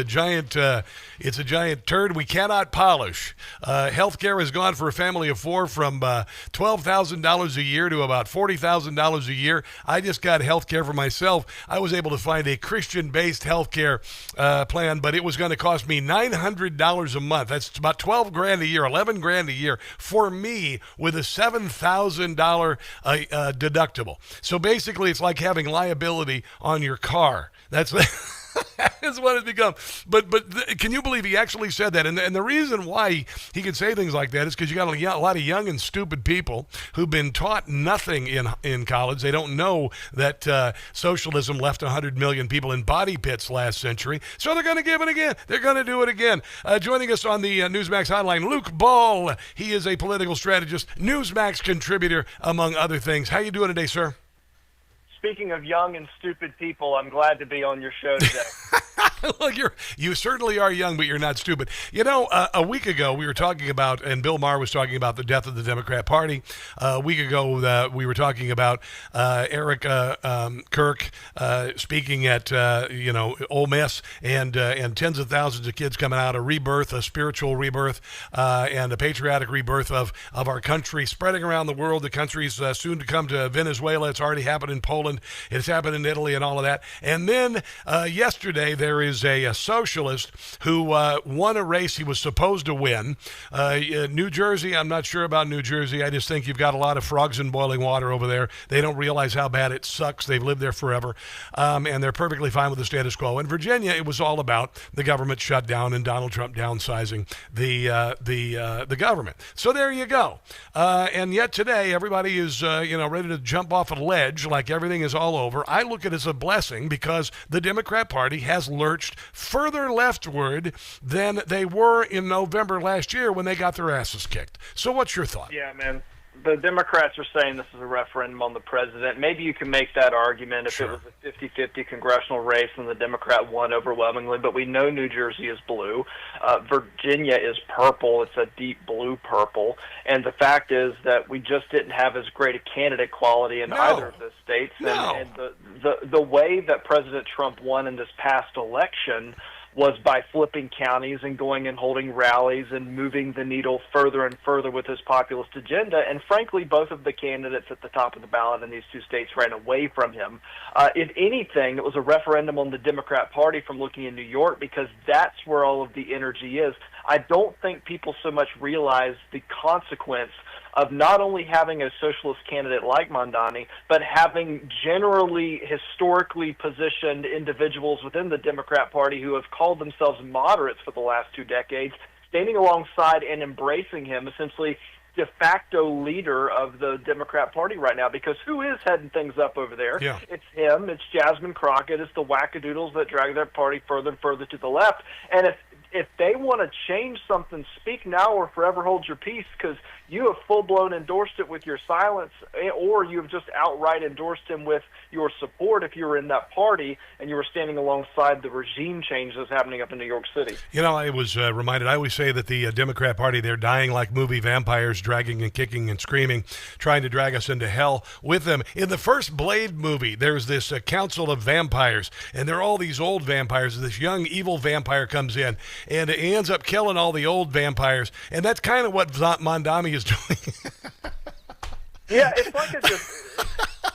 a giant turd we cannot polish. Healthcare has gone for a family of four from $12,000 a year to about $40,000 a year. I just got healthcare for myself. I was able to find a Christian-based healthcare plan, but it was going to cost me $900 a month. That's about $12,000 a year, $11,000 a year for me with a $7,000 deductible. So basically, it's like having liability on your car. That's That's what it's become. But can you believe he actually said that? And the reason why he could say things like that is because you got a lot of young and stupid people who've been taught nothing in college. They don't know that socialism left 100 million people in body pits last century. So they're going to give it again. They're going to do it again. Joining us on the NEWSMAX hotline, Luke Ball. He is a political strategist, NEWSMAX contributor, among other things. How you doing today, sir? Speaking of young and stupid people, I'm glad to be on your show today. Look, you certainly are young, but you're not stupid. You know, a week ago we were talking about, and Bill Maher was talking about the death of the Democrat Party. A week ago we were talking about Eric Kirk speaking at Ole Miss, and tens of thousands of kids coming out, a rebirth, a spiritual rebirth, and a patriotic rebirth of our country, spreading around the world. The country's soon to come to Venezuela. It's already happened in Poland. It's happened in Italy and all of that. And then yesterday there is a socialist who won a race he was supposed to win. New Jersey, I'm not sure about New Jersey. I just think you've got a lot of frogs in boiling water over there. They don't realize how bad it sucks. They've lived there forever, and they're perfectly fine with the status quo. In Virginia, it was all about the government shutdown and Donald Trump downsizing the government. So there you go. And yet today, everybody is ready to jump off a ledge like everything is all over. I look at it as a blessing because the Democrat Party has lurched further leftward than they were in November last year when they got their asses kicked. So what's your thought? Yeah, man. The Democrats are saying this is a referendum on the president. Maybe you can make that argument if it was a 50-50 congressional race and the Democrat won overwhelmingly, but we know New Jersey is blue. Virginia is purple. It's a deep blue purple. And the fact is that we just didn't have as great a candidate quality in either of the states. And the way that President Trump won in this past election was by flipping counties and going and holding rallies and moving the needle further and further with his populist agenda. And frankly, both of the candidates at the top of the ballot in these two states ran away from him. If anything, it was a referendum on the Democrat Party from looking in New York because that's where all of the energy is. I don't think people so much realize the consequence of not only having a socialist candidate like Mondami, but having generally historically positioned individuals within the Democrat Party who have called themselves moderates for the last 2 decades, standing alongside and embracing him, essentially de facto leader of the Democrat Party right now, because who is heading things up over there? Yeah. It's him, it's Jasmine Crockett, it's the wackadoodles that drag their party further and further to the left. And if they want to change something, speak now or forever hold your peace, because you have full-blown endorsed it with your silence, or you have just outright endorsed him with your support if you were in that party and you were standing alongside the regime change that's happening up in New York City. You know, I was reminded, I always say that the Democrat Party, they're dying like movie vampires, dragging and kicking and screaming, trying to drag us into hell with them. In the first Blade movie, there's this council of vampires, and they're all these old vampires. This young, evil vampire comes in, and he ends up killing all the old vampires, and that's kind of what Mondami is doing. Yeah, it's like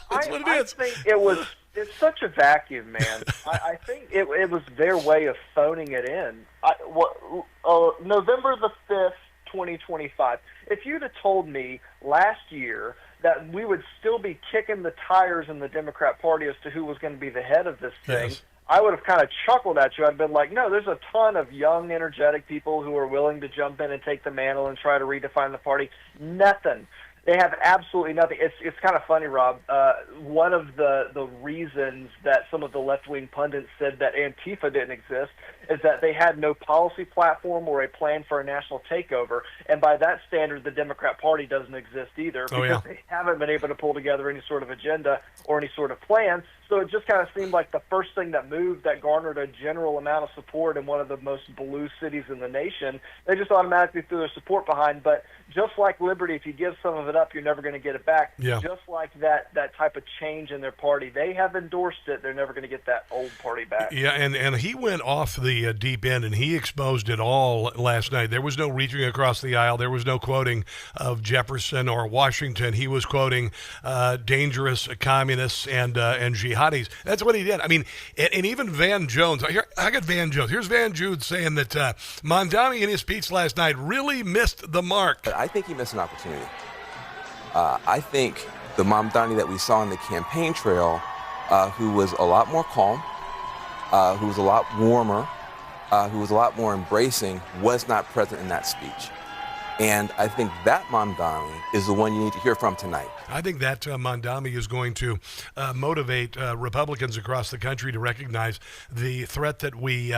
I think it's such a vacuum, man. I think it was their way of phoning it in. November the 5th, 2025. If you'd have told me last year that we would still be kicking the tires in the Democrat Party as to who was going to be the head of this thing, yes, I would have kind of chuckled at you. I'd been like, no, there's a ton of young, energetic people who are willing to jump in and take the mantle and try to redefine the party. Nothing. They have absolutely nothing. It's kind of funny, Rob. One of the reasons that some of the left-wing pundits said that Antifa didn't exist is that they had no policy platform or a plan for a national takeover. And by that standard, the Democrat Party doesn't exist either because they haven't been able to pull together any sort of agenda or any sort of plan. So it just kind of seemed like the first thing that moved that garnered a general amount of support in one of the most blue cities in the nation, they just automatically threw their support behind. But just like liberty, if you give some of it up, you're never going to get it back. Yeah. Just like that type of change in their party. They have endorsed it. They're never going to get that old party back. Yeah, and he went off the deep end, and he exposed it all last night. There was no reaching across the aisle. There was no quoting of Jefferson or Washington. He was quoting dangerous communists and jihadis. That's what he did. I mean, and even Van Jones. Here, I got Van Jones. Here's Van Jones saying that Mondami in his speech last night really missed the mark. I think he missed an opportunity. I think the Mondami that we saw on the campaign trail, who was a lot more calm, who was a lot warmer, who was a lot more embracing, was not present in that speech. And I think that Mondami is the one you need to hear from tonight. I think that Mondami is going to motivate Republicans across the country to recognize the threat that we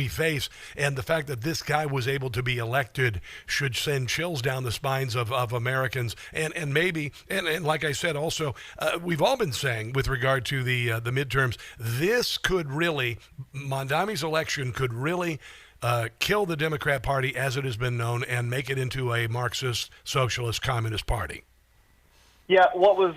face, and the fact that this guy was able to be elected should send chills down the spines of Americans. And maybe, and like I said, also, we've all been saying with regard to the midterms, this could really, Mondami's election could really kill the Democrat Party as it has been known and make it into a Marxist, socialist, communist party. Yeah, what was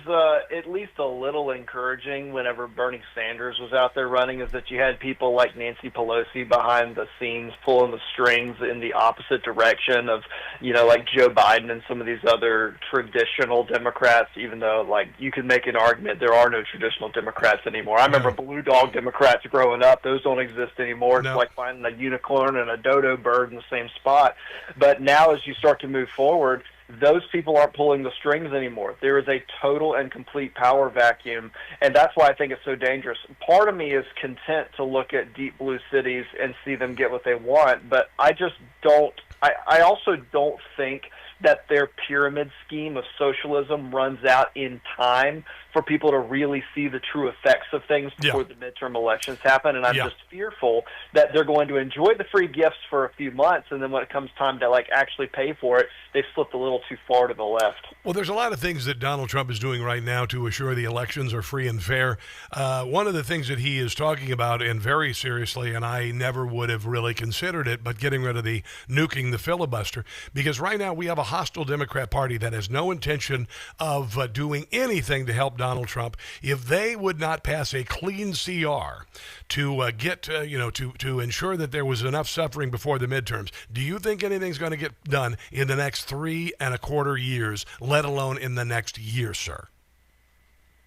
at least a little encouraging whenever Bernie Sanders was out there running is that you had people like Nancy Pelosi behind the scenes pulling the strings in the opposite direction of, like Joe Biden and some of these other traditional Democrats, even though, like, you could make an argument there are no traditional Democrats anymore. I remember blue dog Democrats growing up. Those don't exist anymore. It's like finding a unicorn and a dodo bird in the same spot. But now as you start to move forward, those people aren't pulling the strings anymore. There is a total and complete power vacuum, and that's why I think it's so dangerous. Part of me is content to look at deep blue cities and see them get what they want, but I just don't. I also don't think that their pyramid scheme of socialism runs out in time for people to really see the true effects of things before the midterm elections happen. And I'm just fearful that they're going to enjoy the free gifts for a few months, and then when it comes time to actually pay for it, they've slipped a little too far to the left. Well, there's a lot of things that Donald Trump is doing right now to assure the elections are free and fair. One of the things that he is talking about, and very seriously, and I never would have really considered it, but getting rid of the nuking the filibuster, because right now we have a hostile Democrat Party that has no intention of doing anything to help Donald Trump. If they would not pass a clean CR to get, to ensure that there was enough suffering before the midterms, do you think anything's going to get done in the next 3.25 years, let alone in the next year, sir?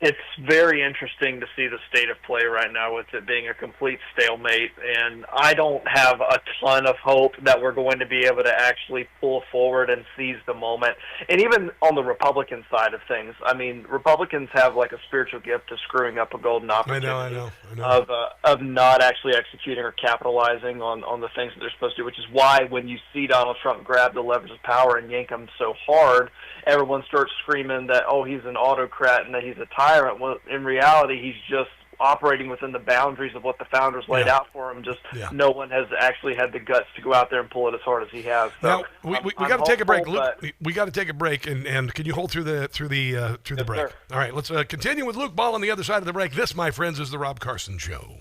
It's very interesting to see the state of play right now with it being a complete stalemate, and I don't have a ton of hope that we're going to be able to actually pull forward and seize the moment. And even on the Republican side of things, I mean, Republicans have like a spiritual gift of screwing up a golden opportunity. I know. Of not actually executing or capitalizing on the things that they're supposed to do, which is why when you see Donald Trump grab the levers of power and yank them so hard, everyone starts screaming that, oh, he's an autocrat and that he's a tyrant. Well, in reality, he's just operating within the boundaries of what the founders laid out for him. Just no one has actually had the guts to go out there and pull it as hard as he has. So now we got to take a break, Luke. We got to take a break, and can you hold through the break? Sir. All right, let's continue with Luke Ball on the other side of the break. This, my friends, is the Rob Carson Show.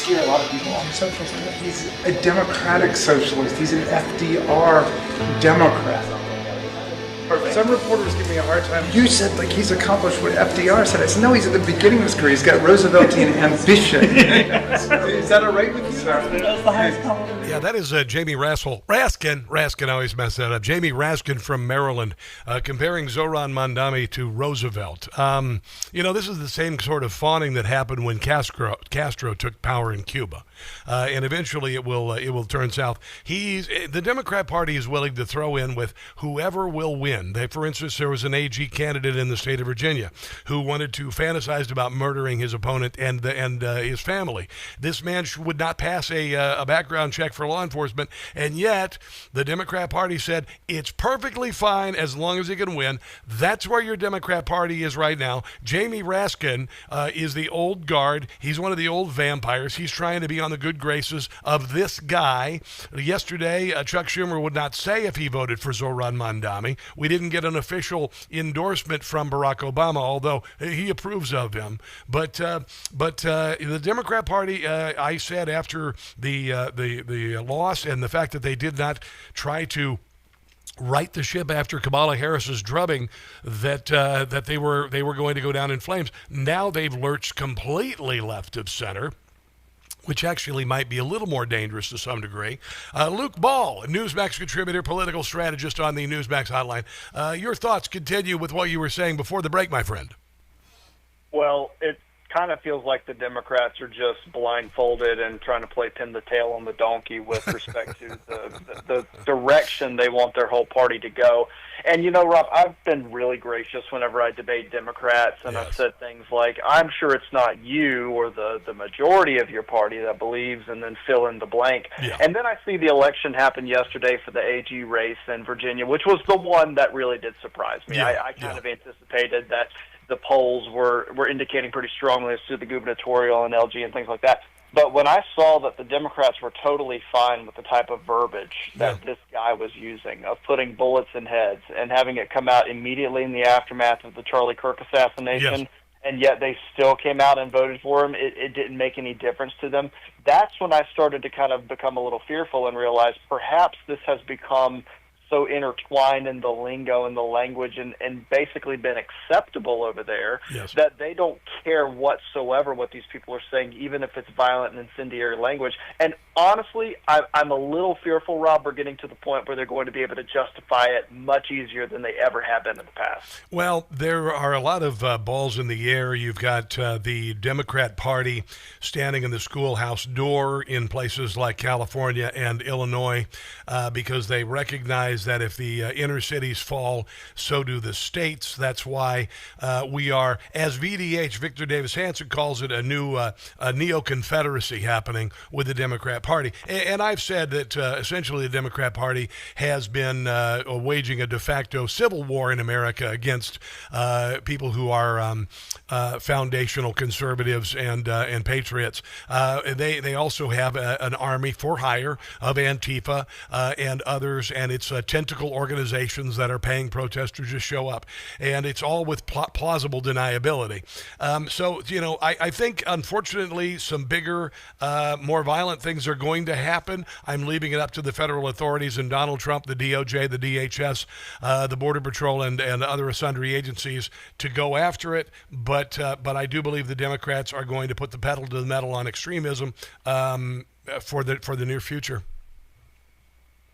steer a lot of people on socialism. He's a democratic socialist. He's an FDR Democrat. Perfect. Some reporters give me a hard time. You said like he's accomplished what FDR said. I said no, he's at the beginning of his career. He's got Rooseveltian ambition. Is that all right with you, sir? That's the highest compliment. Yeah, that is Jamie Raskin. I always mess that up. Jamie Raskin from Maryland, comparing Zoron Mondami to Roosevelt. This is the same sort of fawning that happened when Castro took power in Cuba, and eventually it will turn south. The Democrat Party is willing to throw in with whoever will win. For instance, there was an AG candidate in the state of Virginia who wanted to fantasize about murdering his opponent and his family. This man would not pass a background check for law enforcement, and yet the Democrat Party said it's perfectly fine as long as he can win. That's where your Democrat Party is right now. Jamie Raskin is the old guard. He's one of the old vampires. He's trying to be on the good graces of this guy. Yesterday, Chuck Schumer would not say if he voted for Zoron Mondami. We didn't get an official endorsement from Barack Obama, although he approves of him. But the Democrat Party, I said after the loss and the fact that they did not try to right the ship after Kamala Harris's drubbing, that they were going to go down in flames. Now they've lurched completely left of center, which actually might be a little more dangerous to some degree. Luke Ball, NEWSMAX contributor, political strategist on the NEWSMAX hotline. Your thoughts continue with what you were saying before the break, my friend. Well, it kind of feels like the Democrats are just blindfolded and trying to play pin the tail on the donkey with respect to the direction they want their whole party to go. And, Rob, I've been really gracious whenever I debate Democrats, and I've said things like, I'm sure it's not you or the majority of your party that believes, and then fill in the blank. Yeah. And then I see the election happen yesterday for the AG race in Virginia, which was the one that really did surprise me. Yeah. I kind of anticipated that the polls were indicating pretty strongly as to the gubernatorial and LG and things like that. But when I saw that the Democrats were totally fine with the type of verbiage that this guy was using, of putting bullets in heads and having it come out immediately in the aftermath of the Charlie Kirk assassination, and yet they still came out and voted for him, it didn't make any difference to them. That's when I started to kind of become a little fearful and realize perhaps this has become so intertwined in the lingo and the language and basically been acceptable over there that they don't care whatsoever what these people are saying, even if it's violent and incendiary language. And honestly, I'm a little fearful, Rob, we're getting to the point where they're going to be able to justify it much easier than they ever have been in the past. Well, there are a lot of balls in the air. You've got the Democrat Party standing in the schoolhouse door in places like California and Illinois because they recognize that if the inner cities fall, so do the states. That's why we are, as VDH, Victor Davis Hanson calls it, a new neo-confederacy happening with the Democrat Party. And I've said that essentially the Democrat Party has been waging a de facto civil war in America against people who are foundational conservatives and patriots. They also have an army for hire of Antifa and others, and it's tentacle organizations that are paying protesters to show up, and it's all with plausible deniability. So, I think, unfortunately, some bigger, more violent things are going to happen. I'm leaving it up to the federal authorities and Donald Trump, the DOJ, the DHS, the Border Patrol, and other sundry agencies to go after it. But I do believe the Democrats are going to put the pedal to the metal on extremism for the near future.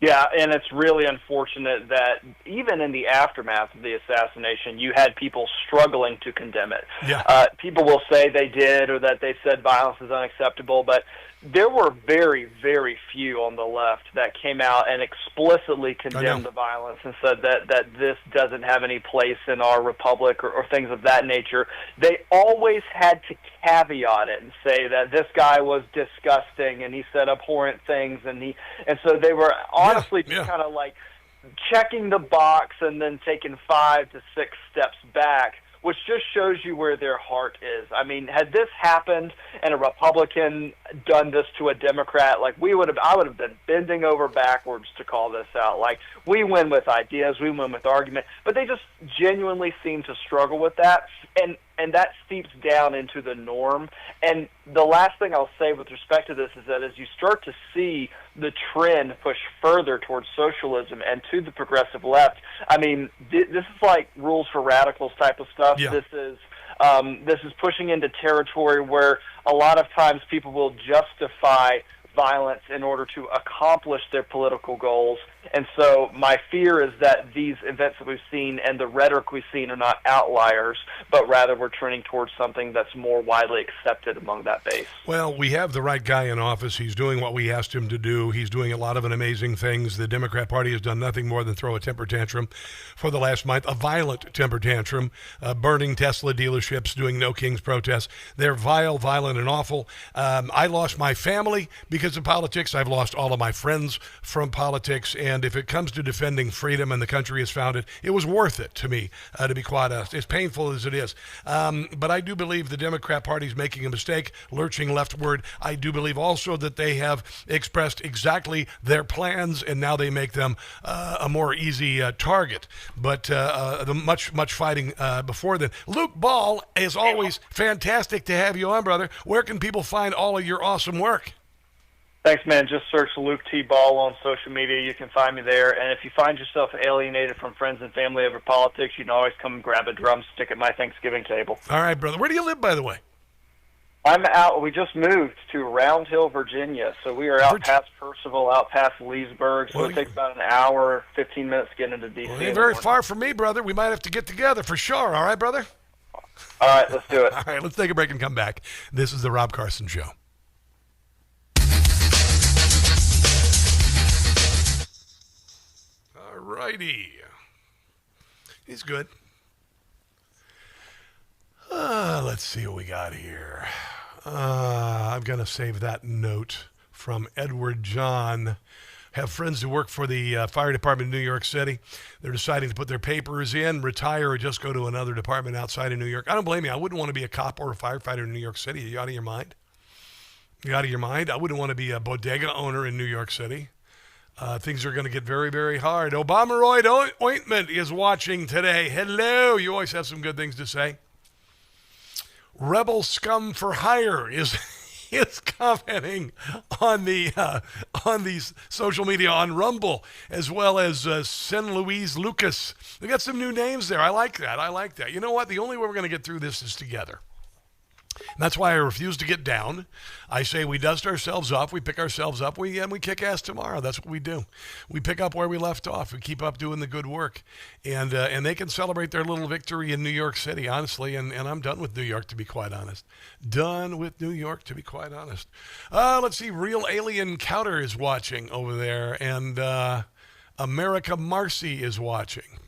Yeah, and it's really unfortunate that even in the aftermath of the assassination, you had people struggling to condemn it. Yeah. People will say they did or that they said violence is unacceptable, but there were very, very few on the left that came out and explicitly condemned the violence and said that this doesn't have any place in our republic or things of that nature. They always had to caveat it and say that this guy was disgusting and he said abhorrent things, and so they were honestly just kind of like checking the box and then taking 5 to 6 steps back, which just shows you where their heart is. I mean, had this happened and a Republican done this to a Democrat, like I would have been bending over backwards to call this out. Like, we win with ideas, we win with argument, but they just genuinely seem to struggle with that, and that seeps down into the norm. And the last thing I'll say with respect to this is that as you start to see the trend push further towards socialism and to the progressive left, I mean, this is like rules for radicals type of stuff. Yeah. This is pushing into territory where a lot of times people will justify violence in order to accomplish their political goals. And so my fear is that these events that we've seen and the rhetoric we've seen are not outliers, but rather we're trending towards something that's more widely accepted among that base. Well, we have the right guy in office. He's doing what we asked him to do. He's doing a lot of amazing things. The Democrat Party has done nothing more than throw a temper tantrum for the last month, a violent temper tantrum, burning Tesla dealerships, doing No Kings protests. They're vile, violent, and awful. I lost my family because of politics. I've lost all of my friends from politics. And if it comes to defending freedom and the country is founded, it was worth it to me, to be quite honest, as painful as it is. But I do believe the Democrat Party is making a mistake, lurching leftward. I do believe also that they have expressed exactly their plans, and now they make them a more easy target. But the much fighting before then. Luke Ball, as always, fantastic to have you on, brother. Where can people find all of your awesome work? Thanks, man. Just search Luke T. Ball on social media. You can find me there. And if you find yourself alienated from friends and family over politics, you can always come and grab a drumstick at my Thanksgiving table. All right, brother. Where do you live, by the way? I'm out. We just moved to Round Hill, Virginia. So we are out past Percival, out past Leesburg. So it takes about an hour, 15 minutes to get into D.C. Well, you're very far from me, brother. We might have to get together for sure. All right, brother? All right, let's do it. All right, let's take a break and come back. This is the Rob Carson Show. Righty. He's good. Let's see what we got here. I'm going to save that note from Edward John. Have friends who work for the fire department in New York City. They're deciding to put their papers in, retire, or just go to another department outside of New York. I don't blame you. I wouldn't want to be a cop or a firefighter in New York City. Are you out of your mind? You out of your mind? I wouldn't want to be a bodega owner in New York City. Things are going to get very, very hard. Obameroid Ointment is watching today. Hello. You always have some good things to say. Rebel Scum for Hire is commenting on the social media on Rumble, as well as Sen Louise Lucas. They got some new names there. I like that. You know what? The only way we're going to get through this is together. And that's why I refuse to get down. I say we dust ourselves off, we pick ourselves up, we kick ass tomorrow. That's what we do. We pick up where we left off. We keep up doing the good work. And they can celebrate their little victory in New York City, honestly. And I'm done with New York, to be quite honest. Done with New York, to be quite honest. Let's see. Real Alien Counter is watching over there. And America Marcy is watching.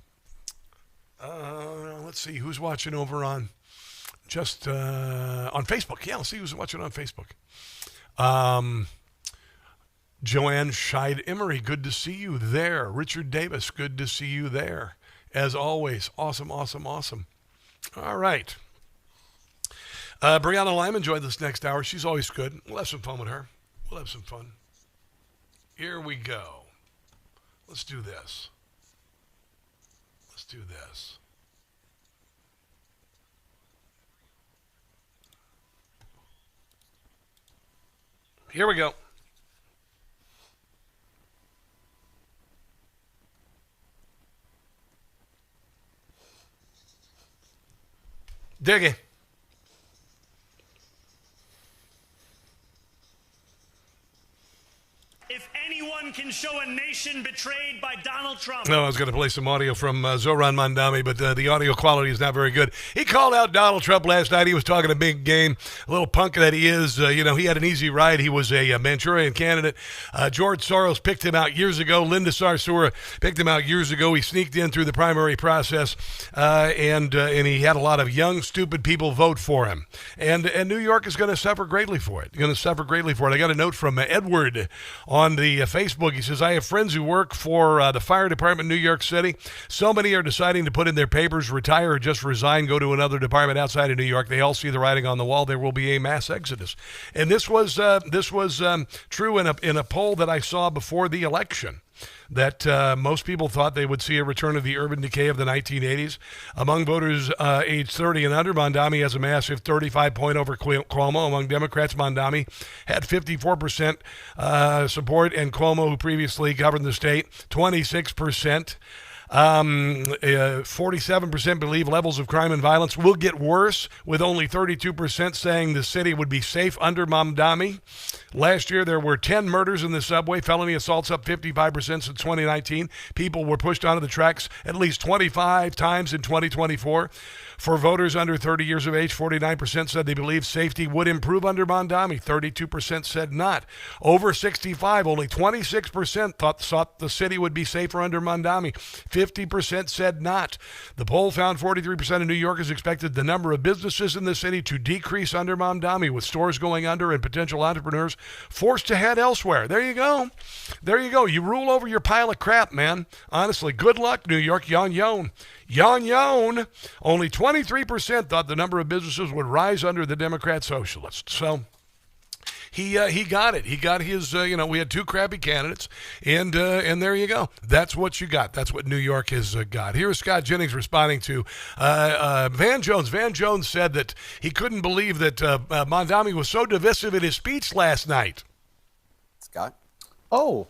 Let's see. Who's watching over on... Just on Facebook. Yeah, let's see who's watching on Facebook. Joanne Scheid-Emery, good to see you there. Richard Davis, good to see you there. As always, awesome. All right. Brianna Lyman joined us next hour. She's always good. We'll have some fun with her. Here we go. Let's do this. Here we go. Dig it. If anyone can show a nation betrayed by Donald Trump. No, I was going to play some audio from Zoron Mondami, but the audio quality is not very good. He called out Donald Trump last night. He was talking a big game, a little punk that he is. He had an easy ride. He was a Manchurian candidate. George Soros picked him out years ago. Linda Sarsour picked him out years ago. He sneaked in through the primary process, and he had a lot of young, stupid people vote for him. And New York is going to suffer greatly for it. I got a note from Edward on the Facebook. He says, I have friends who work for the fire department in New York City. So many are deciding to put in their papers, retire, or just resign, go to another department outside of New York. They all see the writing on the wall. There will be a mass exodus. And this was true in a poll that I saw before the election, that most people thought they would see a return of the urban decay of the 1980s. Among voters age 30 and under, Mondami has a massive 35-point over Cuomo. Among Democrats, Mondami had 54% support, and Cuomo, who previously governed the state, 26%. 47% believe levels of crime and violence will get worse, with only 32% saying the city would be safe under Mondami. Last year, there were 10 murders in the subway. Felony assaults up 55% since 2019. People were pushed onto the tracks at least 25 times in 2024. For voters under 30 years of age, 49% said they believe safety would improve under Mondami. 32% said not. Over 65, only 26% thought the city would be safer under Mondami. 50% said not. The poll found 43% of New Yorkers expected the number of businesses in the city to decrease under Mondami, with stores going under and potential entrepreneurs forced to head elsewhere. There you go. There you go. You rule over your pile of crap, man. Honestly, good luck, New York. Yon yon. Yon yon. Only 23% thought the number of businesses would rise under the Democrat socialists. So he got it. He got his, we had two crappy candidates, and there you go. That's what you got. That's what New York has got. Here's Scott Jennings responding to Van Jones. Van Jones said that he couldn't believe that Mondami was so divisive in his speech last night. Scott? Oh.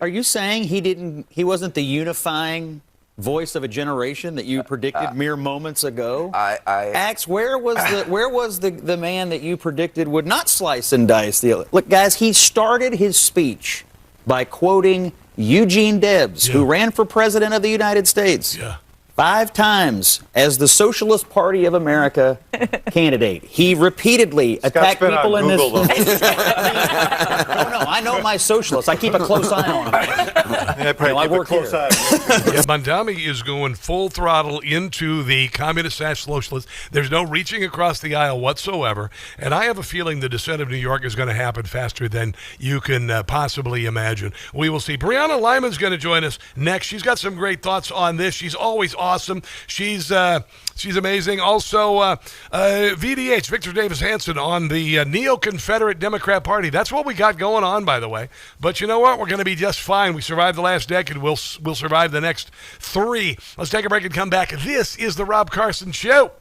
Are you saying he wasn't the unifying voice of a generation that you predicted mere moments ago? Axe, where was the man that you predicted would not slice and dice the... Look, guys, he started his speech by quoting Eugene Debs, who ran for president of the United States 5 times as the Socialist Party of America candidate. He repeately attacked people in this... No, I know my socialists. I keep a close eye on them. I work here. Mondami is going full throttle into the communist/socialist. There's no reaching across the aisle whatsoever. And I have a feeling the descent of New York is going to happen faster than you can possibly imagine. We will see. Brianna Lyman's going to join us next. She's got some great thoughts on this. She's always awesome. She's amazing. Also, VDH, Victor Davis Hanson, on the Neo-Confederate Democrat Party. That's what we got going on, by the way. But you know what? We're going to be just fine. We survived the last decade. We'll survive the next 3. Let's take a break and come back. This is the Rob Carson Show.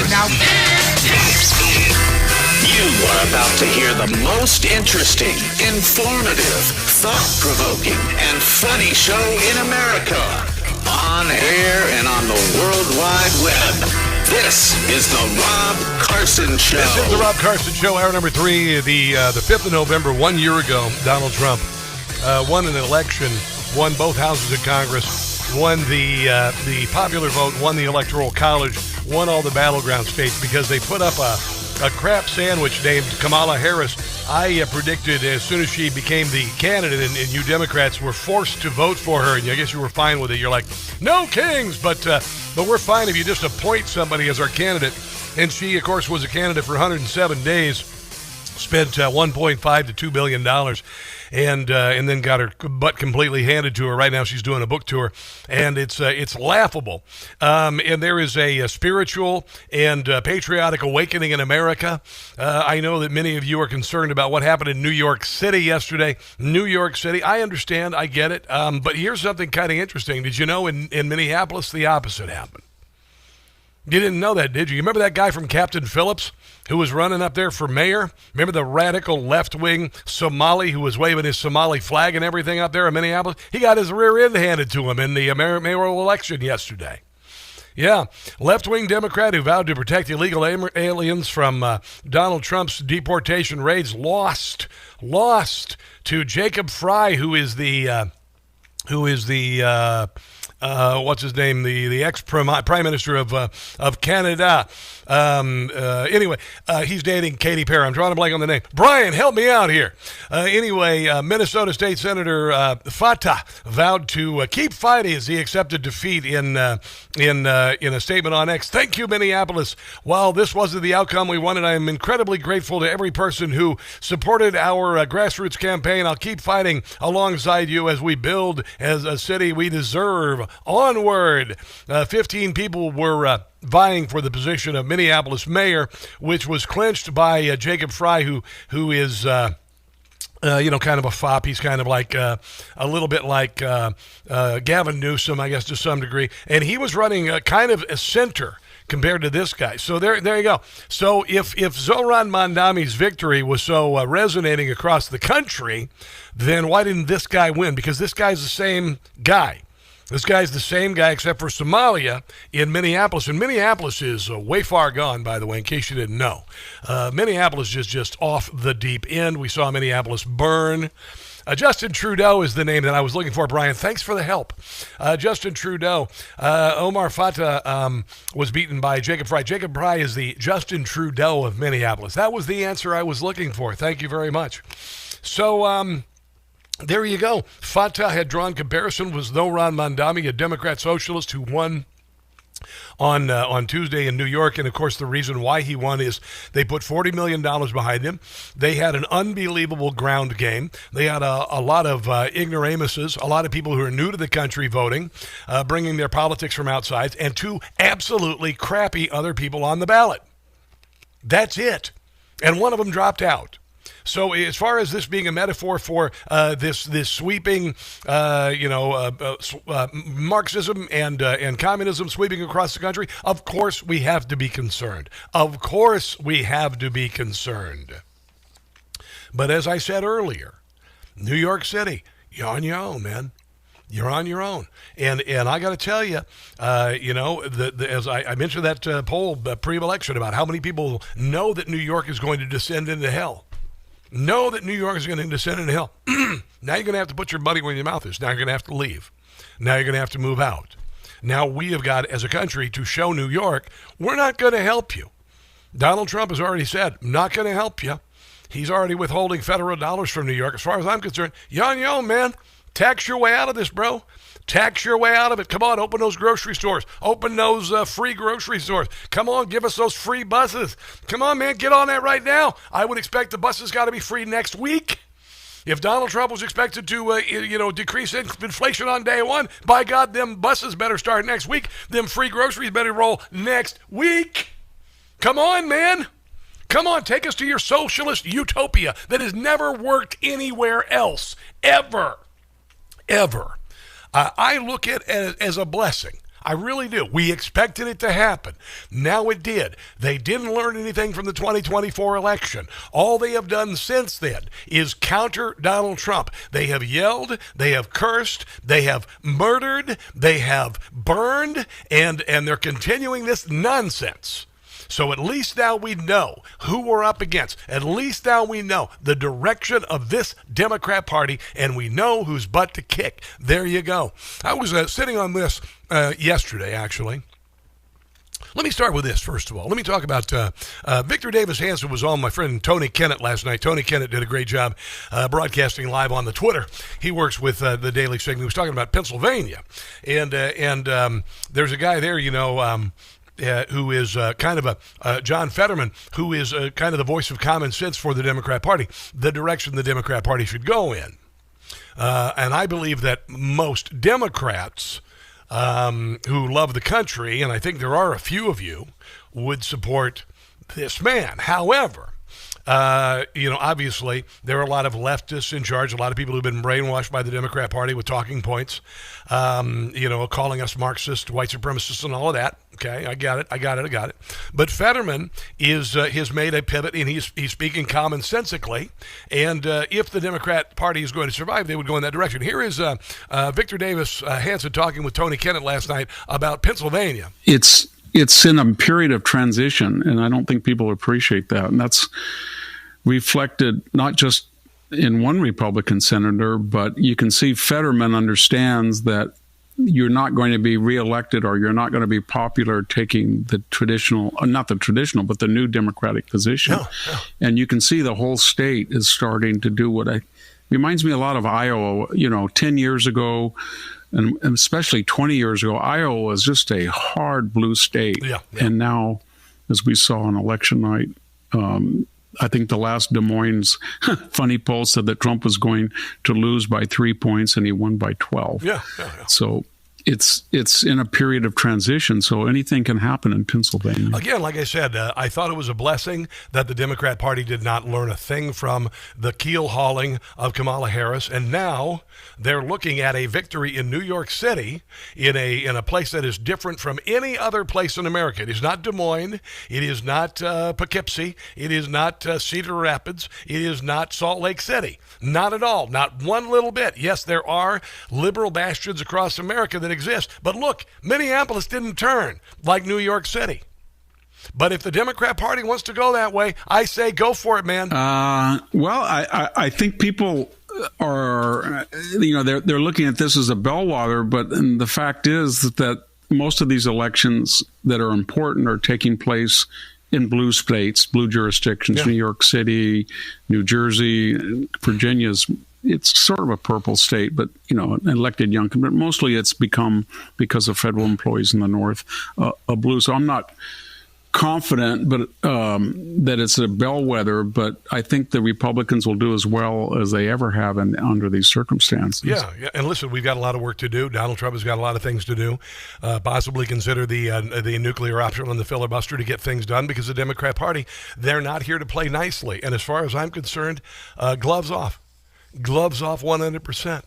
Now, you are about to hear the most interesting, informative, thought-provoking, and funny show in America. On air and on the World Wide Web. This is the Rob Carson Show. This is the Rob Carson Show, hour number 3, the 5th of November, 1 year ago. Donald Trump won an election, won both houses of Congress, won the popular vote, won the Electoral College, won all the battleground states because they put up a crap sandwich named Kamala Harris. I predicted as soon as she became the candidate and you Democrats were forced to vote for her, and I guess you were fine with it. You're like, no kings, but we're fine if you just appoint somebody as our candidate. And she, of course, was a candidate for 107 days, spent $1.5 to $2 billion. And then got her butt completely handed to her. Right now she's doing a book tour, and it's laughable. And there is a spiritual and patriotic awakening in America. I know that many of you are concerned about what happened in New York City yesterday. New York City, I understand, I get it. But here's something kind of interesting. Did you know in Minneapolis the opposite happened? You didn't know that, did you? You remember that guy from Captain Phillips who was running up there for mayor? Remember the radical left-wing Somali who was waving his Somali flag and everything up there in Minneapolis? He got his rear end handed to him in the mayoral election yesterday. Yeah, left-wing Democrat who vowed to protect illegal aliens from Donald Trump's deportation raids lost to Jacob Fry, who is the what's his name? The ex-prime minister of Canada. Anyway, he's dating Katy Perry. I'm drawing a blank on the name. Brian, help me out here. Minnesota State Senator Fatah vowed to keep fighting as he accepted defeat in a statement on X. Thank you, Minneapolis. While this wasn't the outcome we wanted, I am incredibly grateful to every person who supported our grassroots campaign. I'll keep fighting alongside you as we build as a city we deserve. Onward. 15 people were vying for the position of Minneapolis mayor, which was clinched by Jacob Fry, who is kind of a fop. He's kind of like a little bit like Gavin Newsom, I guess, to some degree. And he was running kind of a center compared to this guy. So there you go. So if Zoron Mondami's victory was so resonating across the country, then why didn't this guy win? Because this guy's the same guy. This guy's the same guy except for Somalia in Minneapolis. And Minneapolis is way far gone, by the way, in case you didn't know. Minneapolis is just off the deep end. We saw Minneapolis burn. Justin Trudeau is the name that I was looking for, Brian. Thanks for the help. Justin Trudeau. Omar Fatah was beaten by Jacob Fry. Jacob Fry is the Justin Trudeau of Minneapolis. That was the answer I was looking for. Thank you very much. So, there you go. Fatah had drawn comparison with Zoron Mondami, a Democrat socialist who won on Tuesday in New York. And, of course, the reason why he won is they put $40 million behind him. They had an unbelievable ground game. They had a lot of ignoramuses, a lot of people who are new to the country voting, bringing their politics from outside, and 2 absolutely crappy other people on the ballot. That's it. And one of them dropped out. So as far as this being a metaphor for this sweeping, Marxism and communism sweeping across the country, of course we have to be concerned. Of course we have to be concerned. But as I said earlier, New York City, you're on your own, man. You're on your own. And I got to tell you, as I mentioned that poll pre-election about how many people know that New York is going to descend into hell. Know that New York is going to descend into hell. Now you're going to have to put your money where your mouth is. Now you're going to have to leave. Now you're going to have to move out. Now we have got, as a country, to show New York, we're not going to help you. Donald Trump has already said, not going to help you. He's already withholding federal dollars from New York. As far as I'm concerned, you're on your own, man. Tax your way out of this, bro. Tax your way out of it. Come on, open those grocery stores. Open those free grocery stores. Come on, give us those free buses. Come on, man, get on that right now. I would expect the buses got to be free next week. If Donald Trump was expected to, decrease inflation on day one, by God, them buses better start next week. Them free groceries better roll next week. Come on, man. Come on, take us to your socialist utopia that has never worked anywhere else, ever. I look at it as a blessing. I really do. We expected it to happen. Now it did. They didn't learn anything from the 2024 election. All they have done since then is counter Donald Trump. They have yelled, they have cursed, they have murdered, they have burned, and they're continuing this nonsense. So at least now we know who we're up against. At least now we know the direction of this Democrat Party, and we know whose butt to kick. There you go. I was sitting on this yesterday, actually. Let me start with this, first of all. Let me talk about Victor Davis Hanson was on my friend Tony Kennett last night. Tony Kennett did a great job broadcasting live on the Twitter. He works with the Daily Signal. He was talking about Pennsylvania. And there's a guy there, who is kind of a John Fetterman, who is kind of the voice of common sense for the Democrat Party, the direction the Democrat Party should go in. And I believe that most Democrats who love the country, and I think there are a few of you, would support this man. However, obviously there are a lot of leftists in charge, a lot of people who've been brainwashed by the Democrat Party with talking points, calling us Marxist, white supremacists and all of that. Okay, I got it. But Fetterman has made a pivot, and he's speaking commonsensically. And if the Democrat Party is going to survive, they would go in that direction. Here is Victor Davis Hanson talking with Tony Kennett last night about Pennsylvania. It's in a period of transition, and I don't think people appreciate that. And that's reflected not just in one Republican senator, but you can see Fetterman understands that you're not going to be reelected, or you're not going to be popular taking the traditional, not the traditional, but the new Democratic position. Yeah. And you can see the whole state is starting to do reminds me a lot of Iowa, 10 years ago, and especially 20 years ago. Iowa was just a hard blue state. Yeah. And now, as we saw on election night, I think the last Des Moines funny poll said that Trump was going to lose by 3 points, and he won by 12. Yeah. So it's in a period of transition, so anything can happen in Pennsylvania. Again, like I said, I thought it was a blessing that the Democrat Party did not learn a thing from the keel hauling of Kamala Harris, and now they're looking at a victory in New York City in a place that is different from any other place in America. It is not Des Moines. It is not Poughkeepsie. It is not Cedar Rapids. It is not Salt Lake City. Not at all. Not one little bit. Yes, there are liberal bastions across America that exist. But look, Minneapolis didn't turn like New York City. But if the Democrat Party wants to go that way, I say go for it, man. Well, I think people are, they're looking at this as a bellwether, but the fact is that most of these elections that are important are taking place in blue states, blue jurisdictions, New York City, New Jersey, Virginia's. It's sort of a purple state, but, elected young, but mostly it's become, because of federal employees in the North, a blue. So I'm not confident, but that it's a bellwether, but I think the Republicans will do as well as they ever have under these circumstances. Yeah. And listen, we've got a lot of work to do. Donald Trump has got a lot of things to do. Possibly consider the nuclear option on the filibuster to get things done, because the Democrat Party, they're not here to play nicely. And as far as I'm concerned, gloves off. Gloves off 100%.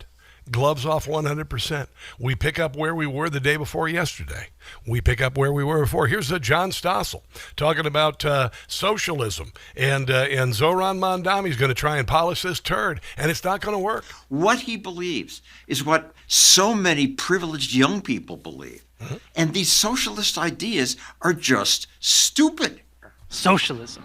Gloves off 100%. We pick up where we were the day before yesterday. We pick up where we were before. Here's John Stossel talking about socialism. And Zoron Mondami is going to try and polish this turd, and it's not going to work. What he believes is what so many privileged young people believe. Mm-hmm. And these socialist ideas are just stupid. Socialism.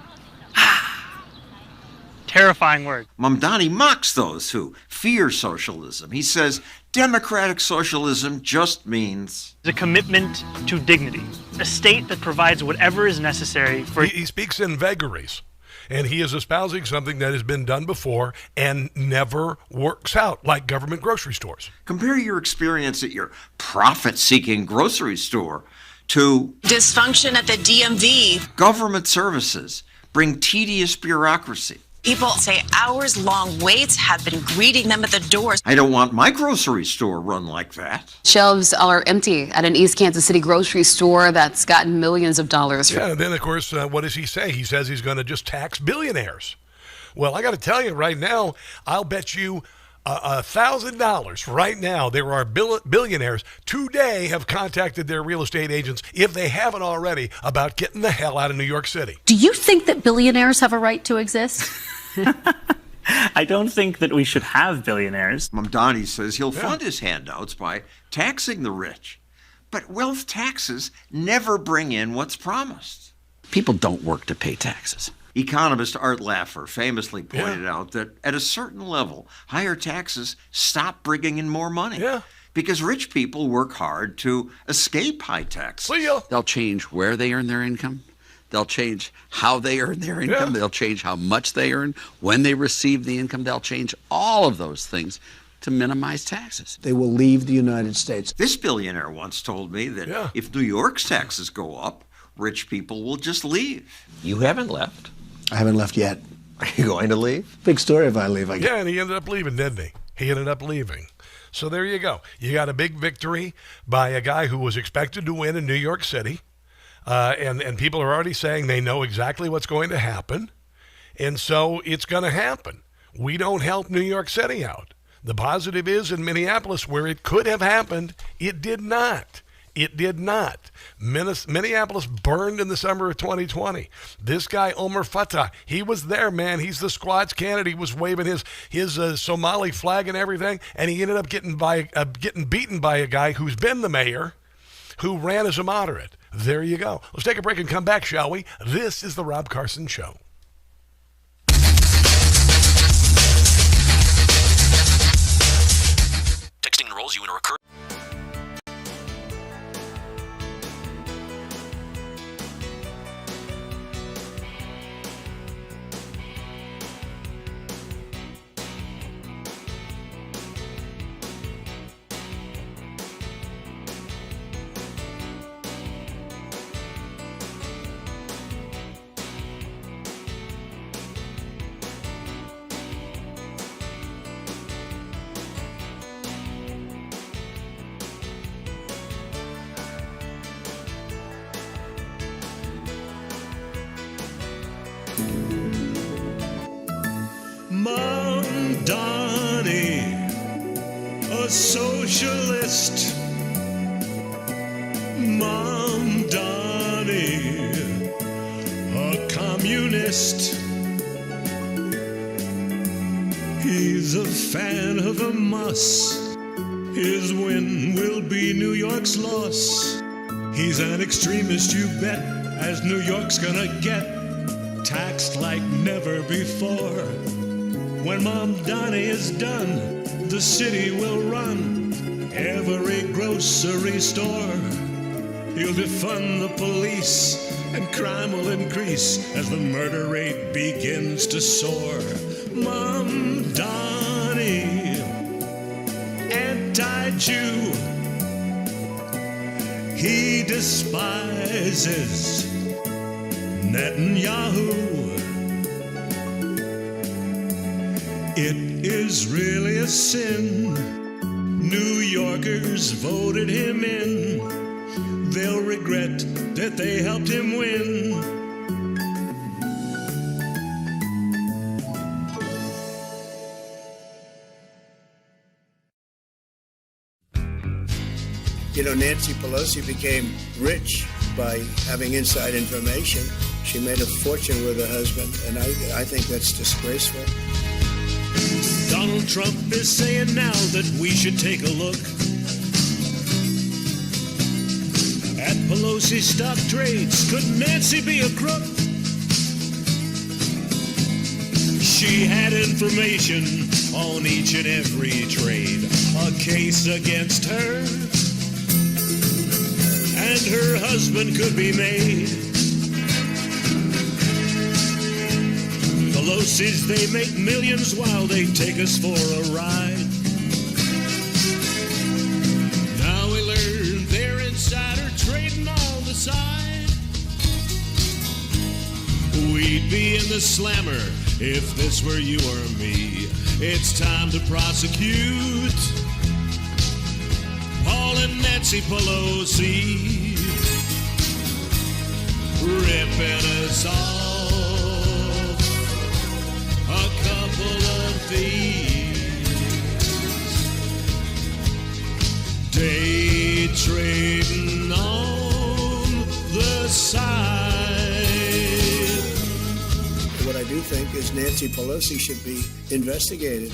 Terrifying word. Mondami mocks those who fear socialism. He says democratic socialism just means the commitment to dignity, a state that provides whatever is necessary for... He speaks in vagaries, and he is espousing something that has been done before and never works out, like government grocery stores. Compare your experience at your profit-seeking grocery store to dysfunction at the DMV. Government services bring tedious bureaucracy. People say hours-long waits have been greeting them at the doors. I don't want my grocery store run like that. Shelves are empty at an East Kansas City grocery store that's gotten millions of dollars. Yeah, and then, of course, what does he say? He says he's going to just tax billionaires. Well, I got to tell you right now, I'll bet you $1,000 right now. There are billionaires today have contacted their real estate agents, if they haven't already, about getting the hell out of New York City. Do you think that billionaires have a right to exist? I don't think that we should have billionaires. Mondami says he'll fund his handouts by taxing the rich. But wealth taxes never bring in what's promised. People don't work to pay taxes. Economist Art Laffer famously pointed out that at a certain level, higher taxes stop bringing in more money. Because rich people work hard to escape high taxes. They'll change where they earn their income. They'll change how they earn their income. They'll change how much they earn. When they receive the income, they'll change all of those things to minimize taxes. They will leave the United States. This billionaire once told me that if New York's taxes go up, rich people will just leave. You haven't left. I haven't left yet. Are you going to leave? Big story if I leave, I guess. Yeah, and he ended up leaving, didn't he? He ended up leaving. So there you go. You got a big victory by a guy who was expected to win in New York City. And people are already saying they know exactly what's going to happen. And so it's going to happen. We don't help New York City out. The positive is in Minneapolis, where it could have happened, it did not. It did not. Minneapolis burned in the summer of 2020. This guy, Omar Fatah, he was there, man. He's the squad's candidate. He was waving his Somali flag and everything, and he ended up getting beaten by a guy who's been the mayor, who ran as a moderate. There you go. Let's take a break and come back, shall we? This is the Rob Carson Show. Texting enrolls you in a recurring... Mondami, a socialist. Mondami, a communist. He's a fan of a muss. His win will be New York's loss. He's an extremist, you bet, as New York's gonna get taxed like never before. When Mondami is done, the city will run every grocery store. He'll defund the police and crime will increase as the murder rate begins to soar. Mondami, anti-Jew, he despises Netanyahu. It is really a sin. New Yorkers voted him in. They'll regret that they helped him win. You know, Nancy Pelosi became rich by having inside information. She made a fortune with her husband, and I think that's disgraceful. Donald Trump is saying now that we should take a look at Pelosi's stock trades. Could Nancy be a crook? She had information on each and every trade, a case against her, and her husband could be made. Pelosi's, they make millions while they take us for a ride. Now we learn they're insider trading on the side. We'd be in the slammer if this were you or me. It's time to prosecute Paul and Nancy Pelosi, ripping us off. A couple of thieves. day trading on the side. What I do think is Nancy Pelosi should be investigated.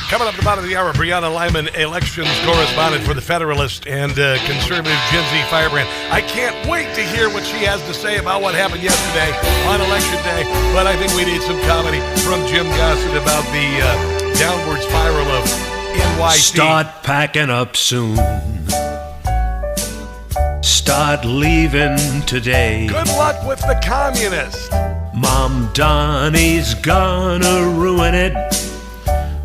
Coming up at the bottom of the hour, Brianna Lyman, elections correspondent for the Federalist and conservative Gen Z firebrand. I can't wait to hear what she has to say about what happened yesterday on Election Day, but I think we need some comedy from Jim Gossett about the downward spiral of NYC. Start packing up soon. Start leaving today. Good luck with the communists. Mom Donnie's gonna ruin it.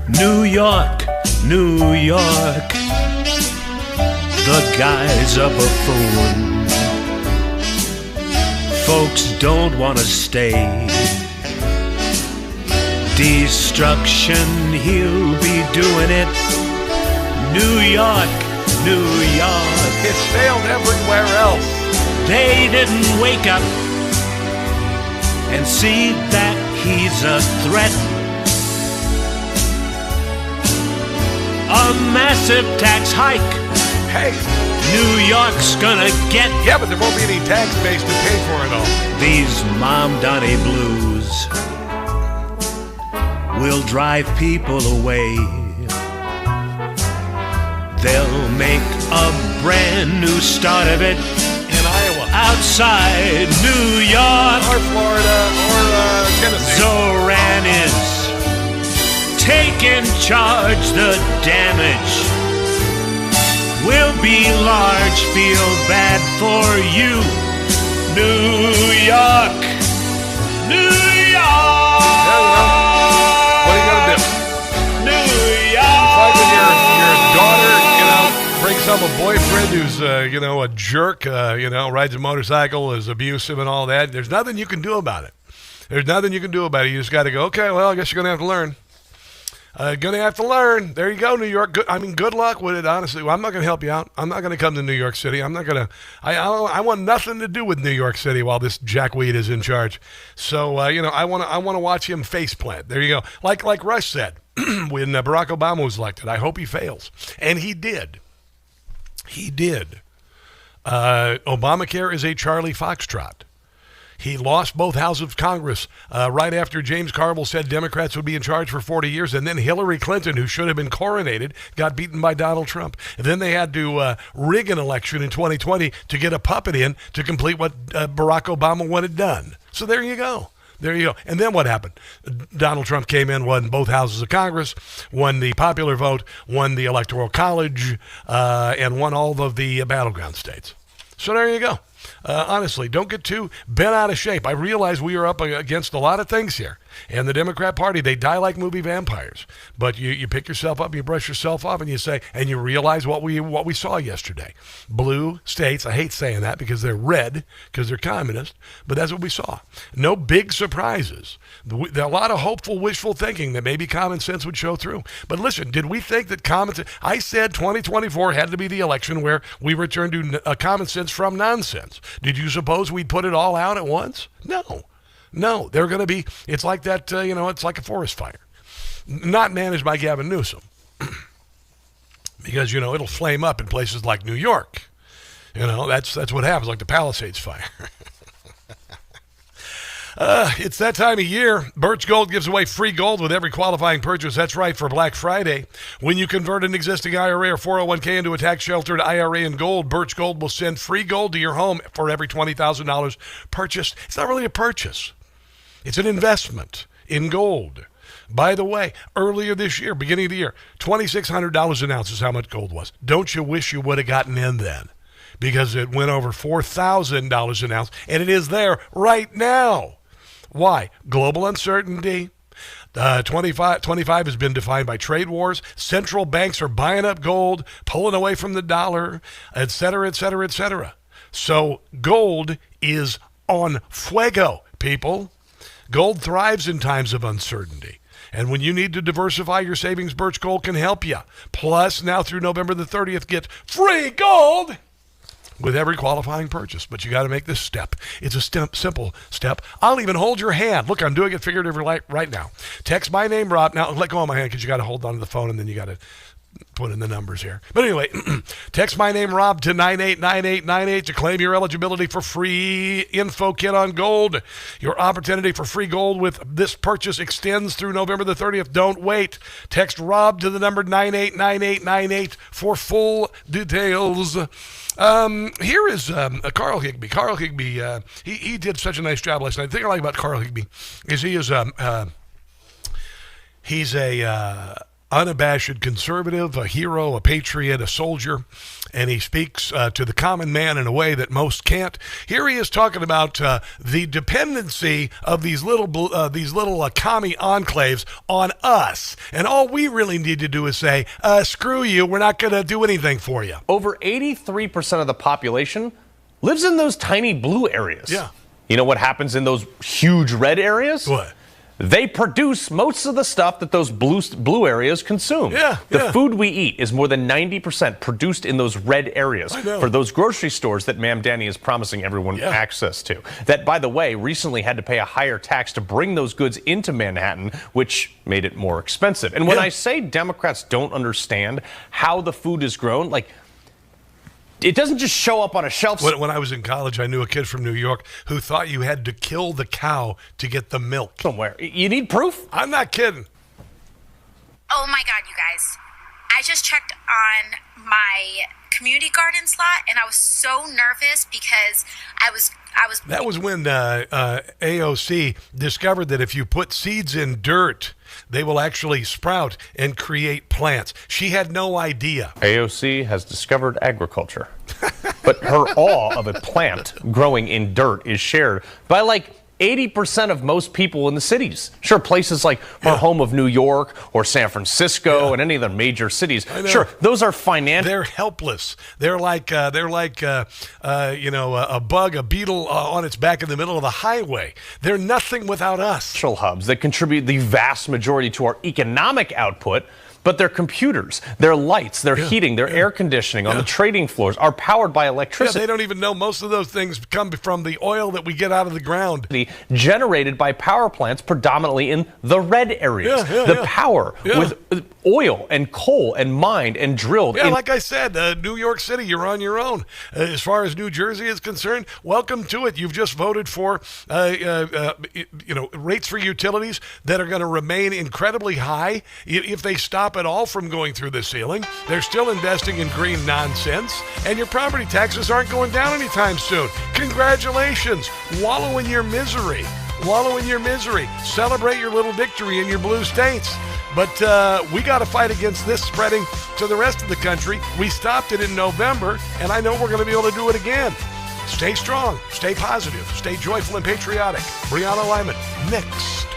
New York, New York. The guy's a buffoon. Folks don't want to stay. Destruction, he'll be doing it. New York, New York. It's failed everywhere else. They didn't wake up and see that he's a threat. A massive tax hike. Hey, New York's gonna get. Yeah, but there won't be any tax base to pay for it all. These Mom Donnie blues will drive people away. They'll make a brand new start of it in Iowa, outside New York, or Florida, or Tennessee. Zoran is taking charge. The damage will be large. Feel bad for you, New York, New York. Yeah, what are you gonna do? New York. It's like when your daughter, brings home a boyfriend who's, a jerk, rides a motorcycle, is abusive and all that. There's nothing you can do about it. There's nothing you can do about it. You just got to go, okay, well, I guess you're going to have to learn. Gonna have to learn. There you go, New York. Good luck with it, honestly. Well, I'm not gonna help you out. I'm not gonna come to New York City. I'm not gonna. I want nothing to do with New York City while this jackweed is in charge. So I want to watch him faceplant. There you go. Like Rush said when Barack Obama was elected. I hope he fails, and he did. He did. Obamacare is a Charlie Foxtrot. He lost both houses of Congress right after James Carville said Democrats would be in charge for 40 years. And then Hillary Clinton, who should have been coronated, got beaten by Donald Trump. And then they had to rig an election in 2020 to get a puppet in to complete what Barack Obama wanted done. So there you go. There you go. And then what happened? Donald Trump came in, won both houses of Congress, won the popular vote, won the Electoral College, and won all of the battleground states. So there you go. Honestly, don't get too bent out of shape. I realize we are up against a lot of things here. And the Democrat Party, they die like movie vampires. But you pick yourself up, you brush yourself off, and you say, and you realize what we saw yesterday. Blue states, I hate saying that because they're red, because they're communist, but that's what we saw. No big surprises. There are a lot of hopeful, wishful thinking that maybe common sense would show through. But listen, did we think that I said 2024 had to be the election where we return to common sense from nonsense. Did you suppose we'd put it all out at once? No, they're going to be, it's like that, it's like a forest fire. Not managed by Gavin Newsom. Because, it'll flame up in places like New York. That's what happens, like the Palisades fire. It's that time of year. Birch Gold gives away free gold with every qualifying purchase. That's right, for Black Friday. When you convert an existing IRA or 401k into a tax-sheltered IRA in gold, Birch Gold will send free gold to your home for every $20,000 purchased. It's not really a purchase. It's an investment in gold. By the way, earlier this year, beginning of the year, $2,600 an ounce is how much gold was. Don't you wish you would have gotten in then? because it went over $4,000 an ounce, and it is there right now. Why? Global uncertainty. 25 has been defined by trade wars. Central banks are buying up gold, pulling away from the dollar, et cetera, et cetera, et cetera. So gold is on fuego, people. Gold thrives in times of uncertainty. And when you need to diversify your savings, Birch Gold can help you. Plus, now through November the 30th, get free gold with every qualifying purchase. But you got to make this step. It's a simple step. I'll even hold your hand. Look, I'm doing it figuratively right now. Text my name, Rob. Now, let go of my hand because you got to hold on to the phone and then you got to put in the numbers here. But anyway, text my name, Rob, to 989898 to claim your eligibility for free info kit on gold. Your opportunity for free gold with this purchase extends through November the 30th. Don't wait. Text Rob to the number 989898 for full details. Here is Carl Higbee. Carl Higbee, he did such a nice job last night. The thing I like about Carl Higbee is he's a unabashed conservative, a hero, a patriot, a soldier, and he speaks to the common man in a way that most can't. Here he is talking about the dependency of these little commie enclaves on us, and all we really need to do is say, screw you, we're not going to do anything for you. Over 83% of the population lives in those tiny blue areas. Yeah. You know what happens in those huge red areas? What? They produce most of the stuff that those blue areas consume. The food we eat is more than 90% produced in those red areas for those grocery stores that Ma'am Danny is promising everyone access to. That, by the way, recently had to pay a higher tax to bring those goods into Manhattan, which made it more expensive. And when I say Democrats don't understand how the food is grown, like, it doesn't just show up on a shelf. When I was in college, I knew a kid from New York who thought you had to kill the cow to get the milk. Somewhere. You need proof? I'm not kidding. Oh my God, you guys. I just checked on my community garden slot and I was so nervous because I was That was when AOC discovered that if you put seeds in dirt, they will actually sprout and create plants. She had no idea. AOC has discovered agriculture. But her awe of a plant growing in dirt is shared by like 80% of most people in the cities. Sure, places like her home of New York or San Francisco and any of the major cities. Sure, those are financial. They're helpless. They're like a bug, a beetle on its back in the middle of the highway. They're nothing without us. Hubs that contribute the vast majority to our economic output. But their computers, their lights, their heating, their air conditioning on the trading floors are powered by electricity. They don't even know most of those things come from the oil that we get out of the ground. Generated by power plants predominantly in the red areas. The power with oil and coal and mined and drilled. Like I said, New York City, you're on your own. As far as New Jersey is concerned, welcome to it. You've just voted for rates for utilities that are going to remain incredibly high. If they stop at all from going through the ceiling, they're still investing in green nonsense, and your property taxes aren't going down anytime soon. Congratulations. Wallow in your misery. Wallow in your misery. Celebrate your little victory in your blue states. But we got to fight against this spreading to the rest of the country. We stopped it in November, and I know we're going to be able to do it again. Stay strong, stay positive, stay joyful and patriotic. Brianna Lyman, next.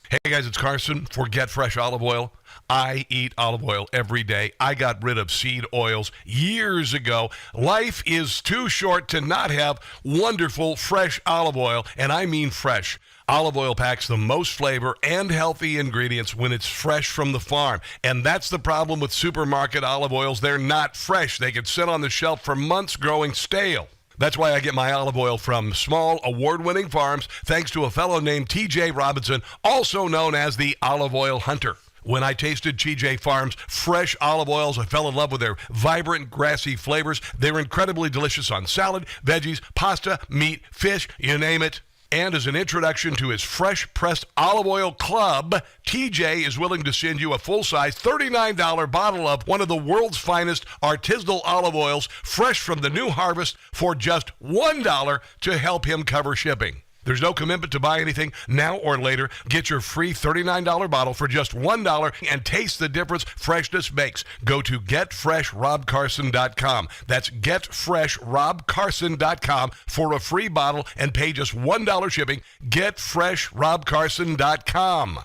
Hey guys, it's Carson. Forget fresh olive oil. I eat olive oil every day. I got rid of seed oils years ago. Life is too short to not have wonderful fresh olive oil, and I mean fresh. Olive oil packs the most flavor and healthy ingredients when it's fresh from the farm. And that's the problem with supermarket olive oils. They're not fresh. They can sit on the shelf for months growing stale. That's why I get my olive oil from small, award-winning farms, thanks to a fellow named T.J. Robinson, also known as the Olive Oil Hunter. When I tasted TJ Farms' fresh olive oils, I fell in love with their vibrant, grassy flavors. They're incredibly delicious on salad, veggies, pasta, meat, fish, you name it. And as an introduction to his Fresh Pressed Olive Oil Club, TJ is willing to send you a full-size $39 bottle of one of the world's finest artisanal olive oils, fresh from the new harvest, for just $1 to help him cover shipping. There's no commitment to buy anything now or later. Get your free $39 bottle for just $1 and taste the difference freshness makes. Go to getfreshrobcarson.com. That's getfreshrobcarson.com for a free bottle and pay just $1 shipping. Getfreshrobcarson.com.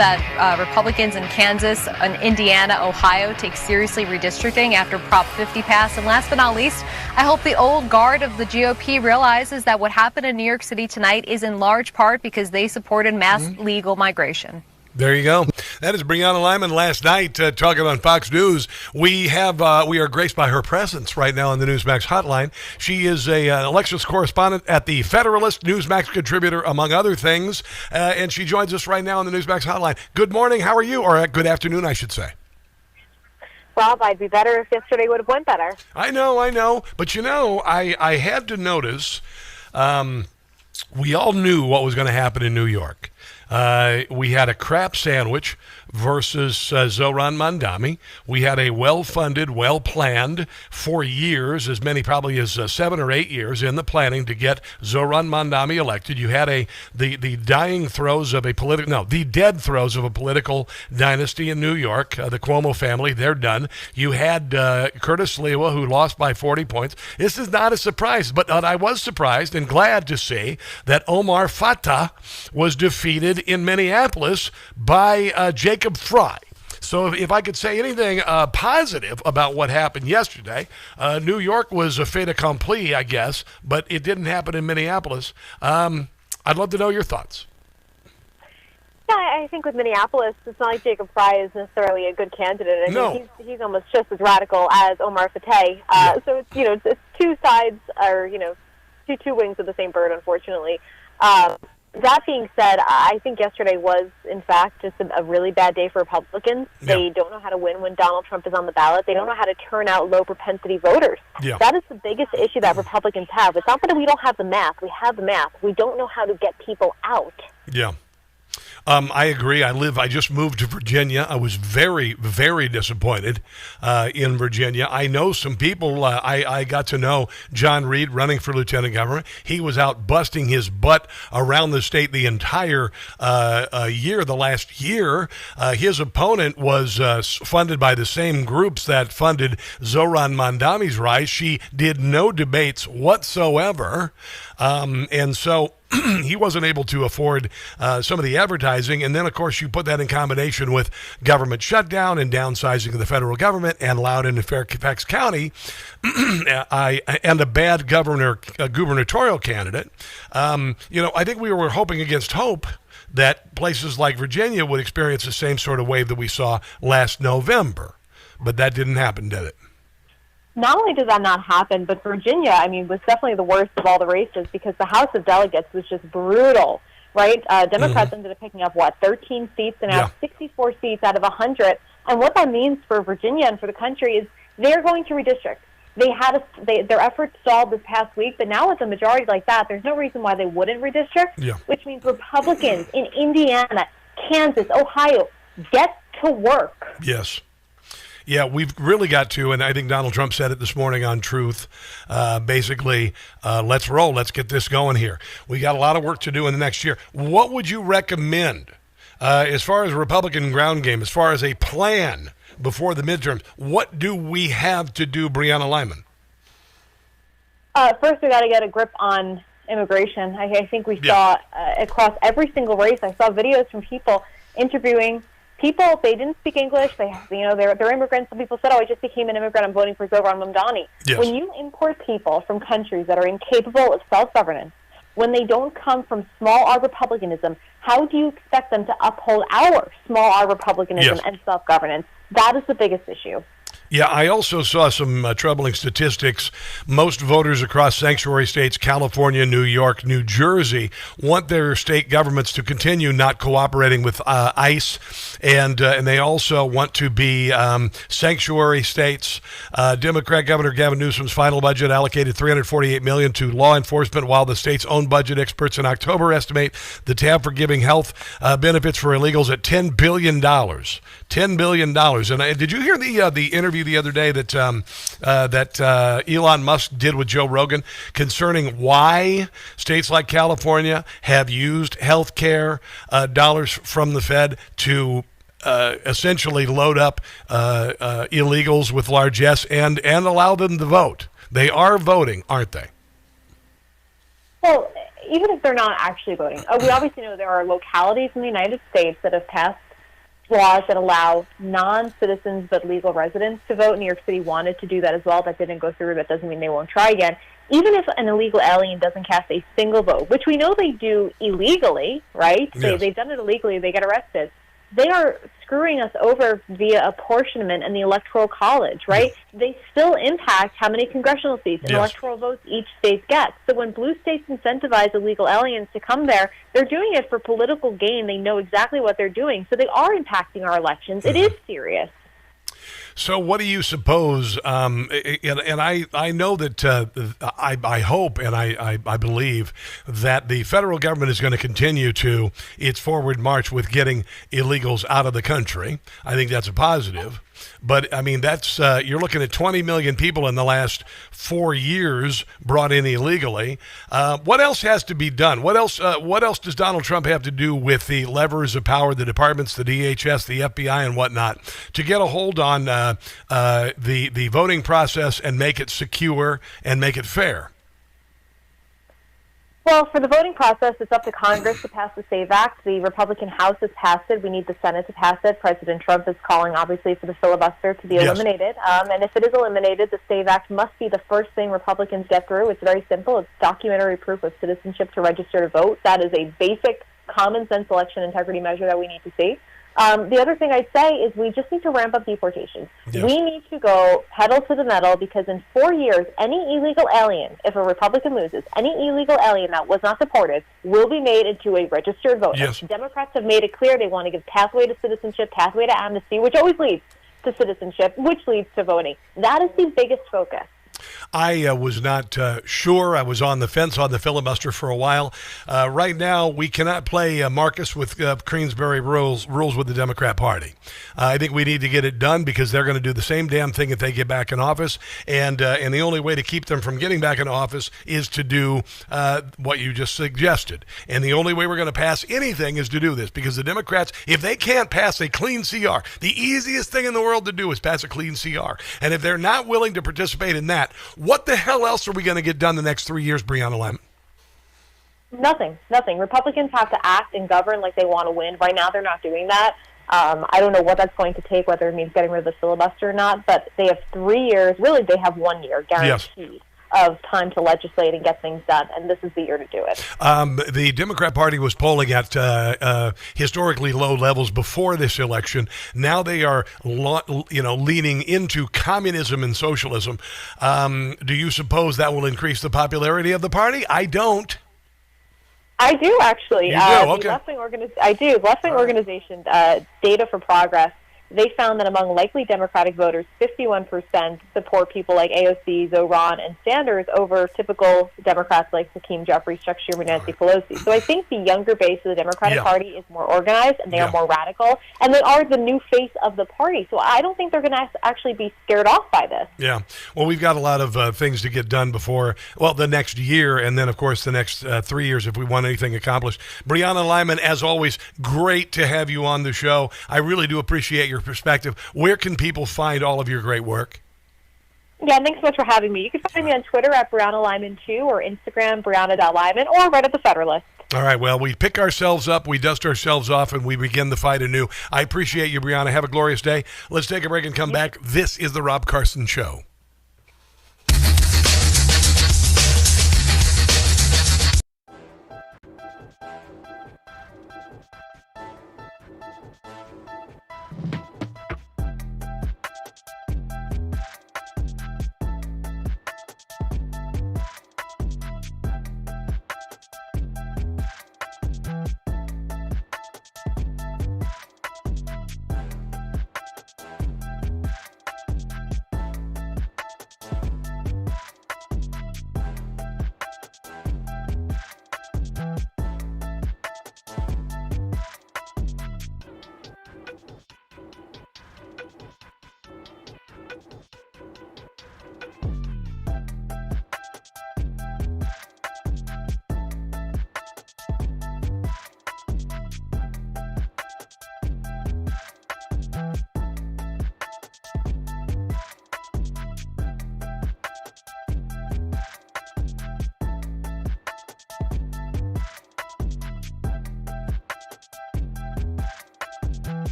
that Republicans in Kansas and Indiana, Ohio take seriously redistricting after Prop 50 passed. And last but not least, I hope the old guard of the GOP realizes that what happened in New York City tonight is in large part because they supported mass legal migration. There you go. That is Brianna Lyman last night talking on Fox News. We are graced by her presence right now on the NEWSMAX hotline. She is an elections correspondent at the Federalist, NEWSMAX contributor, among other things, and she joins us right now on the NEWSMAX hotline. Good morning. How are you? Or good afternoon, I should say. Rob, I'd be better if yesterday would have went better. I know. But, I had to notice we all knew what was going to happen in New York. We had a crap sandwich versus Zoron Mondami. We had a well-funded, well-planned for years, as many probably as 7 or 8 years in the planning to get Zoron Mondami elected. You had the dead throes of a political dynasty in New York, the Cuomo family. They're done. You had Curtis Lewa, who lost by 40 points. This is not a surprise, but I was surprised and glad to see that Omar Fatah was defeated in Minneapolis by Jacob Fry. So if I could say anything positive about what happened yesterday, New York was a fait accompli, I guess, but it didn't happen in Minneapolis. I'd love to know your thoughts. Yeah, I think with Minneapolis, it's not like Jacob Fry is necessarily a good candidate. I mean, he's almost just as radical as Omar Fateh. So it's two sides, or two wings of the same bird, unfortunately. That being said, I think yesterday was, in fact, just a really bad day for Republicans. Yeah. They don't know how to win when Donald Trump is on the ballot. They don't know how to turn out low-propensity voters. Yeah. That is the biggest issue that Republicans have. It's not that we don't have the math. We have the math. We don't know how to get people out. Yeah. I agree. I just moved to Virginia. I was very, very disappointed in Virginia. I know some people. I got to know John Reed running for lieutenant governor. He was out busting his butt around the state the entire the last year. His opponent was funded by the same groups that funded Zoron Mondami's rise. She did no debates whatsoever. And so he wasn't able to afford some of the advertising. And then, of course, you put that in combination with government shutdown and downsizing of the federal government and Loudoun and Fairfax County and a bad gubernatorial candidate. I think we were hoping against hope that places like Virginia would experience the same sort of wave that we saw last November. But that didn't happen, did it? Not only did that not happen, but Virginia, was definitely the worst of all the races because the House of Delegates was just brutal, right? Democrats ended up picking up, 13 seats and now 64 seats out of 100. And what that means for Virginia and for the country is they're going to redistrict. Their efforts stalled this past week, but now with a majority like that, there's no reason why they wouldn't redistrict, which means Republicans in Indiana, Kansas, Ohio, get to work. Yes. Yeah, we've really got to, and I think Donald Trump said it this morning on Truth, basically, let's roll, let's get this going here. We got a lot of work to do in the next year. What would you recommend as far as Republican ground game, as far as a plan before the midterms? What do we have to do, Brianna Lyman? First, we got to get a grip on immigration. I think we saw across every single race, I saw videos from people interviewing people. They didn't speak English. They're immigrants. Some people said, I just became an immigrant. I'm voting for Zoron Mondami. Yes. When you import people from countries that are incapable of self-governance, when they don't come from small R republicanism, how do you expect them to uphold our small R republicanism and self-governance? That is the biggest issue. Yeah, I also saw some troubling statistics. Most voters across sanctuary states, California, New York, New Jersey, want their state governments to continue not cooperating with ICE, and they also want to be sanctuary states. Democrat Governor Gavin Newsom's final budget allocated $348 million to law enforcement, while the state's own budget experts in October estimate the tab for giving health benefits for illegals at $10 billion. $10 billion. And did you hear the interview the other day that Elon Musk did with Joe Rogan concerning why states like California have used health care dollars from the Fed to essentially load up illegals with largesse and allow them to vote? They are voting, aren't they? Well, even if they're not actually voting, we obviously know there are localities in the United States that have passed laws that allow non-citizens but legal residents to vote. New York City wanted to do that as well. That didn't go through. That doesn't mean they won't try again. Even if an illegal alien doesn't cast a single vote, which we know they do illegally, right? Yes. They've done it illegally. They get arrested. They are screwing us over via apportionment and the Electoral College, right? They still impact how many congressional seats and electoral votes each state gets. So when blue states incentivize illegal aliens to come there, they're doing it for political gain. They know exactly what they're doing. So they are impacting our elections. It is serious. So what do you suppose, and I know that I hope and I believe that the federal government is going to continue to its forward march with getting illegals out of the country. I think that's a positive. But, I mean, that's you're looking at 20 million people in the last 4 years brought in illegally. What else has to be done? What else does Donald Trump have to do with the levers of power, the departments, the DHS, the FBI, and whatnot, to get a hold on the voting process and make it secure and make it fair? Well, for the voting process, it's up to Congress to pass the SAVE Act. The Republican House has passed it. We need the Senate to pass it. President Trump is calling, obviously, for the filibuster to be eliminated. And if it is eliminated, the SAVE Act must be the first thing Republicans get through. It's very simple. It's documentary proof of citizenship to register to vote. That is a basic common sense election integrity measure that we need to see. The other thing I'd say is we just need to ramp up deportations. Yes. We need to go pedal to the metal because in 4 years, any illegal alien, if a Republican loses, any illegal alien that was not deported will be made into a registered voter. Yes. Democrats have made it clear they want to give pathway to citizenship, pathway to amnesty, which always leads to citizenship, which leads to voting. That is the biggest focus. I was not sure. I was on the fence on the filibuster for a while. Right now, we cannot play Marcus with Queensberry rules with the Democrat Party. I think we need to get it done because they're going to do the same damn thing if they get back in office. And the only way to keep them from getting back in office is to do what you just suggested. And the only way we're going to pass anything is to do this because the Democrats, if they can't pass a clean CR, the easiest thing in the world to do is pass a clean CR. And if they're not willing to participate in that, what the hell else are we going to get done the next 3 years, Brianna Lyman? Nothing. Republicans have to act and govern like they want to win. Right now, they're not doing that. I don't know what that's going to take, whether it means getting rid of the filibuster or not, but they have 3 years. Really, they have 1 year guaranteed of time to legislate and get things done, and this is the year to do it. The Democrat Party was polling at historically low levels before this election. Now they are, leaning into communism and socialism. Do you suppose that will increase the popularity of the party? I don't. I do, actually. You do? Okay. Left-wing organization, Data for Progress, they found that among likely Democratic voters, 51% support people like AOC, Zoron, and Sanders over typical Democrats like Hakeem Jeffries, Chuck Schumer, Nancy Pelosi. So I think the younger base of the Democratic Party is more organized, and they are more radical, and they are the new face of the party. So I don't think they're going to actually be scared off by this. Yeah. Well, we've got a lot of things to get done before, the next year, and then, of course, the next 3 years if we want anything accomplished. Brianna Lyman, as always, great to have you on the show. I really do appreciate your perspective. Where can people find all of your great work? Yeah, thanks so much for having me. You can find me on Twitter at Brianna Lyman 2 or Instagram Brianna.Lyman or right at the Federalist. All right, well, we pick ourselves up, we dust ourselves off, and we begin the fight anew. I appreciate you, Brianna. Have a glorious day. Let's take a break and come back. This is the Rob Carson Show.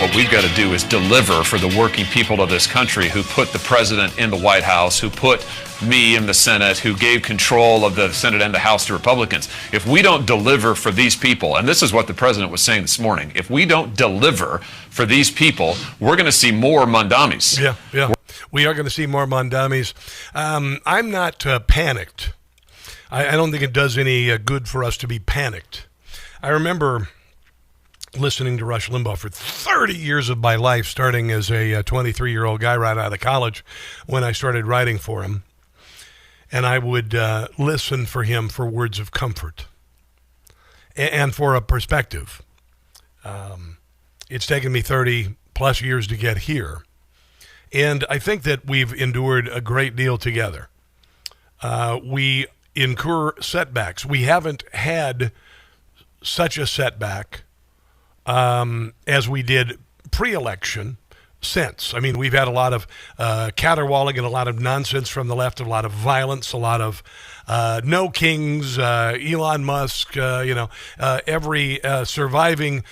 What we've got to do is deliver for the working people of this country who put the president in the White House, who put me in the Senate, who gave control of the Senate and the House to Republicans. If we don't deliver for these people, and this is what the president was saying this morning, if we don't deliver for these people, we're going to see more Mondamis. Yeah. We are going to see more Mondamis. I'm not panicked. I don't think it does any good for us to be panicked. I remember listening to Rush Limbaugh for 30 years of my life, starting as a 23-year-old guy right out of college when I started writing for him. And I would listen for him for words of comfort and for a perspective. It's taken me 30 plus years to get here. And I think that we've endured a great deal together. We incur setbacks. We haven't had such a setback as we did pre-election since. I mean, we've had a lot of caterwauling and a lot of nonsense from the left, a lot of violence, a lot of no kings, Elon Musk, every surviving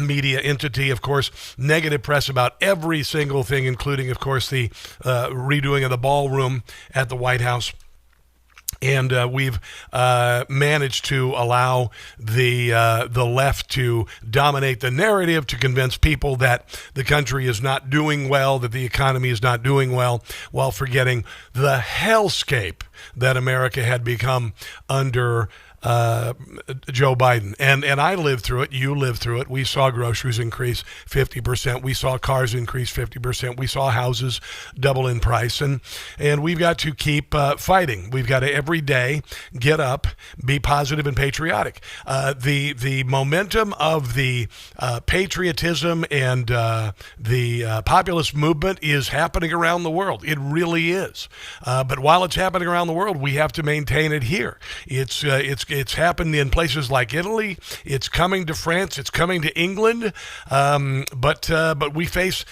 media entity, of course, negative press about every single thing, including, of course, the redoing of the ballroom at the White House. And we've managed to allow the left to dominate the narrative, to convince people that the country is not doing well, that the economy is not doing well, while forgetting the hellscape that America had become under Joe Biden. And I lived through it. You lived through it. We saw groceries increase 50%. We saw cars increase 50%. We saw houses double in price. And we've got to keep fighting. We've got to every day get up, be positive and patriotic. The momentum of the patriotism and the populist movement is happening around the world. It really is. But while it's happening around the world, we have to maintain it here. It's happened in places like Italy. It's coming to France. It's coming to England. But we face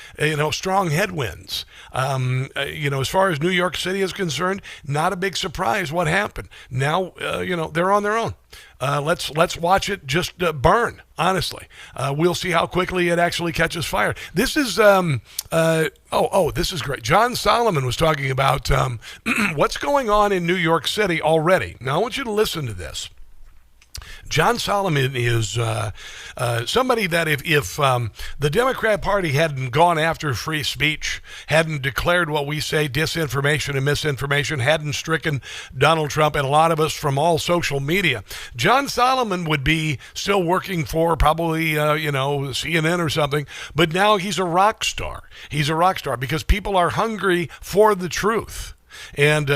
strong headwinds. As far as New York City is concerned, not a big surprise what happened. Now they're on their own. Let's watch it just burn. Honestly, we'll see how quickly it actually catches fire. This is this is great. John Solomon was talking about what's going on in New York City already. Now I want you to listen to this. John Solomon is somebody that if the Democrat Party hadn't gone after free speech, hadn't declared what we say, disinformation and misinformation, hadn't stricken Donald Trump and a lot of us from all social media, John Solomon would be still working for probably, CNN or something. But now he's a rock star. He's a rock star because people are hungry for the truth. And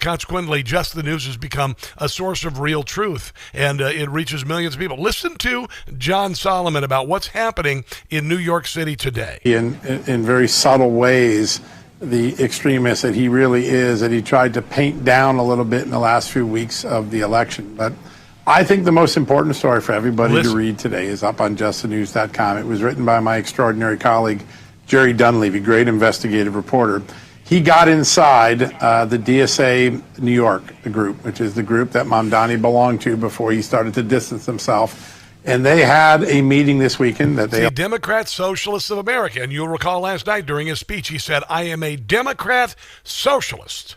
consequently, Just the News has become a source of real truth, and it reaches millions of people. Listen to John Solomon about what's happening in New York City today. In very subtle ways, the extremist that he really is, that he tried to paint down a little bit in the last few weeks of the election. But I think the most important story for everybody to read today is up on justthenews.com. It was written by my extraordinary colleague, Jerry Dunleavy, great investigative reporter. he got inside the DSA New York group, which is the group that Mondami belonged to before he started to distance himself. And they had a meeting this weekend that the Democrat Socialists of America. And you'll recall last night during his speech, he said, I am a Democrat Socialist.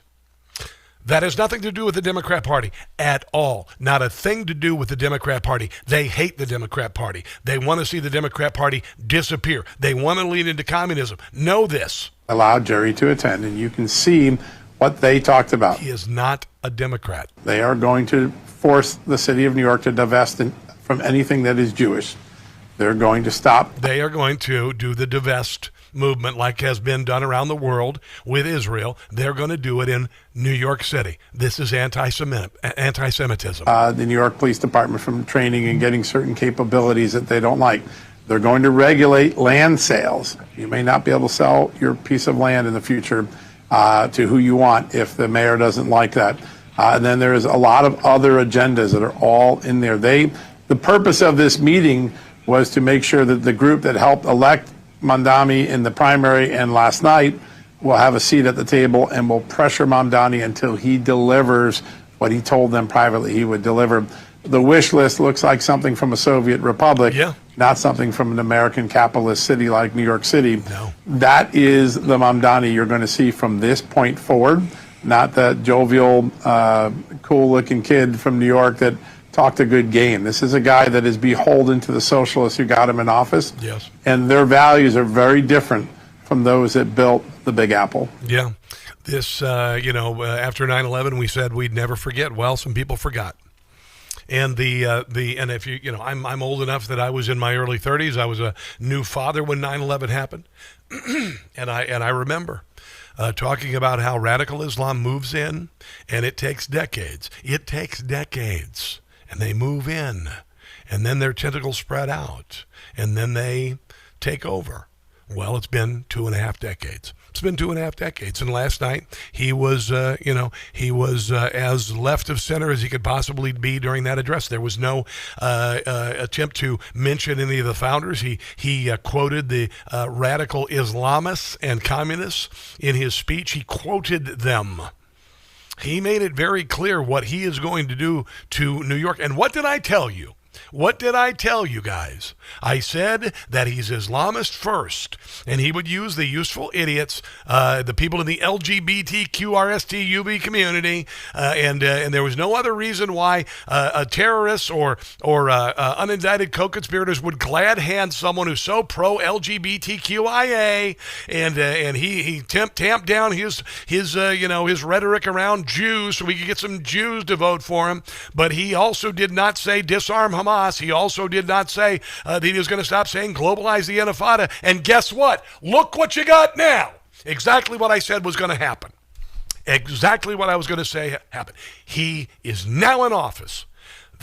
That has nothing to do with the Democrat Party at all. Not a thing to do with the Democrat Party. They hate the Democrat Party. They want to see the Democrat Party disappear. They want to lean into communism. Know this. Allowed Jerry to attend, and you can see what they talked about. He is not a Democrat. They are going to force the city of New York to divest from anything that is Jewish. They're going to stop. They are going to do the divest movement like has been done around the world with Israel. They're going to do it in New York City. This is anti-Semitism. The New York Police Department from training and getting certain capabilities that they don't like. They're going to regulate land sales. You may not be able to sell your piece of land in the future to who you want if the mayor doesn't like that. And then there's a lot of other agendas that are all in there. The purpose of this meeting was to make sure that the group that helped elect Mondami in the primary and last night will have a seat at the table and will pressure Mondami until he delivers what he told them privately he would deliver. The wish list looks like something from a Soviet republic, not something from an American capitalist city like New York City. No. That is the Mondami you're going to see from this point forward, not the jovial, cool-looking kid from New York that talked a good game. This is a guy that is beholden to the socialists who got him in office. Yes. And their values are very different from those that built the Big Apple. Yeah. This, after 9/11, we said we'd never forget. Well, some people forgot. And and if I'm old enough that I was in my early 30s. I was a new father when 9/11 happened. and I remember talking about how radical Islam moves in, and it takes decades. It takes decades. And they move in, and then their tentacles spread out, and then they take over. Well, it's been 2.5 decades. It's been 2.5 decades. And last night, he was as left of center as he could possibly be during that address. There was no attempt to mention any of the founders. He quoted the radical Islamists and communists in his speech. He quoted them. He made it very clear what he is going to do to New York. And what did I tell you? What did I tell you guys? I said that he's Islamist first, and he would use the useful idiots, the people in the LGBTQRSTUV community, and there was no other reason why terrorists or unindicted co-conspirators would glad hand someone who's so pro-LGBTQIA, and he tamped down his rhetoric around Jews so we could get some Jews to vote for him. But he also did not say disarm Hamas. He also did not say that he was going to stop saying globalize the Intifada. And guess what? Look what you got now. Exactly what I said was going to happen. Exactly what I was going to say happened. He is now in office.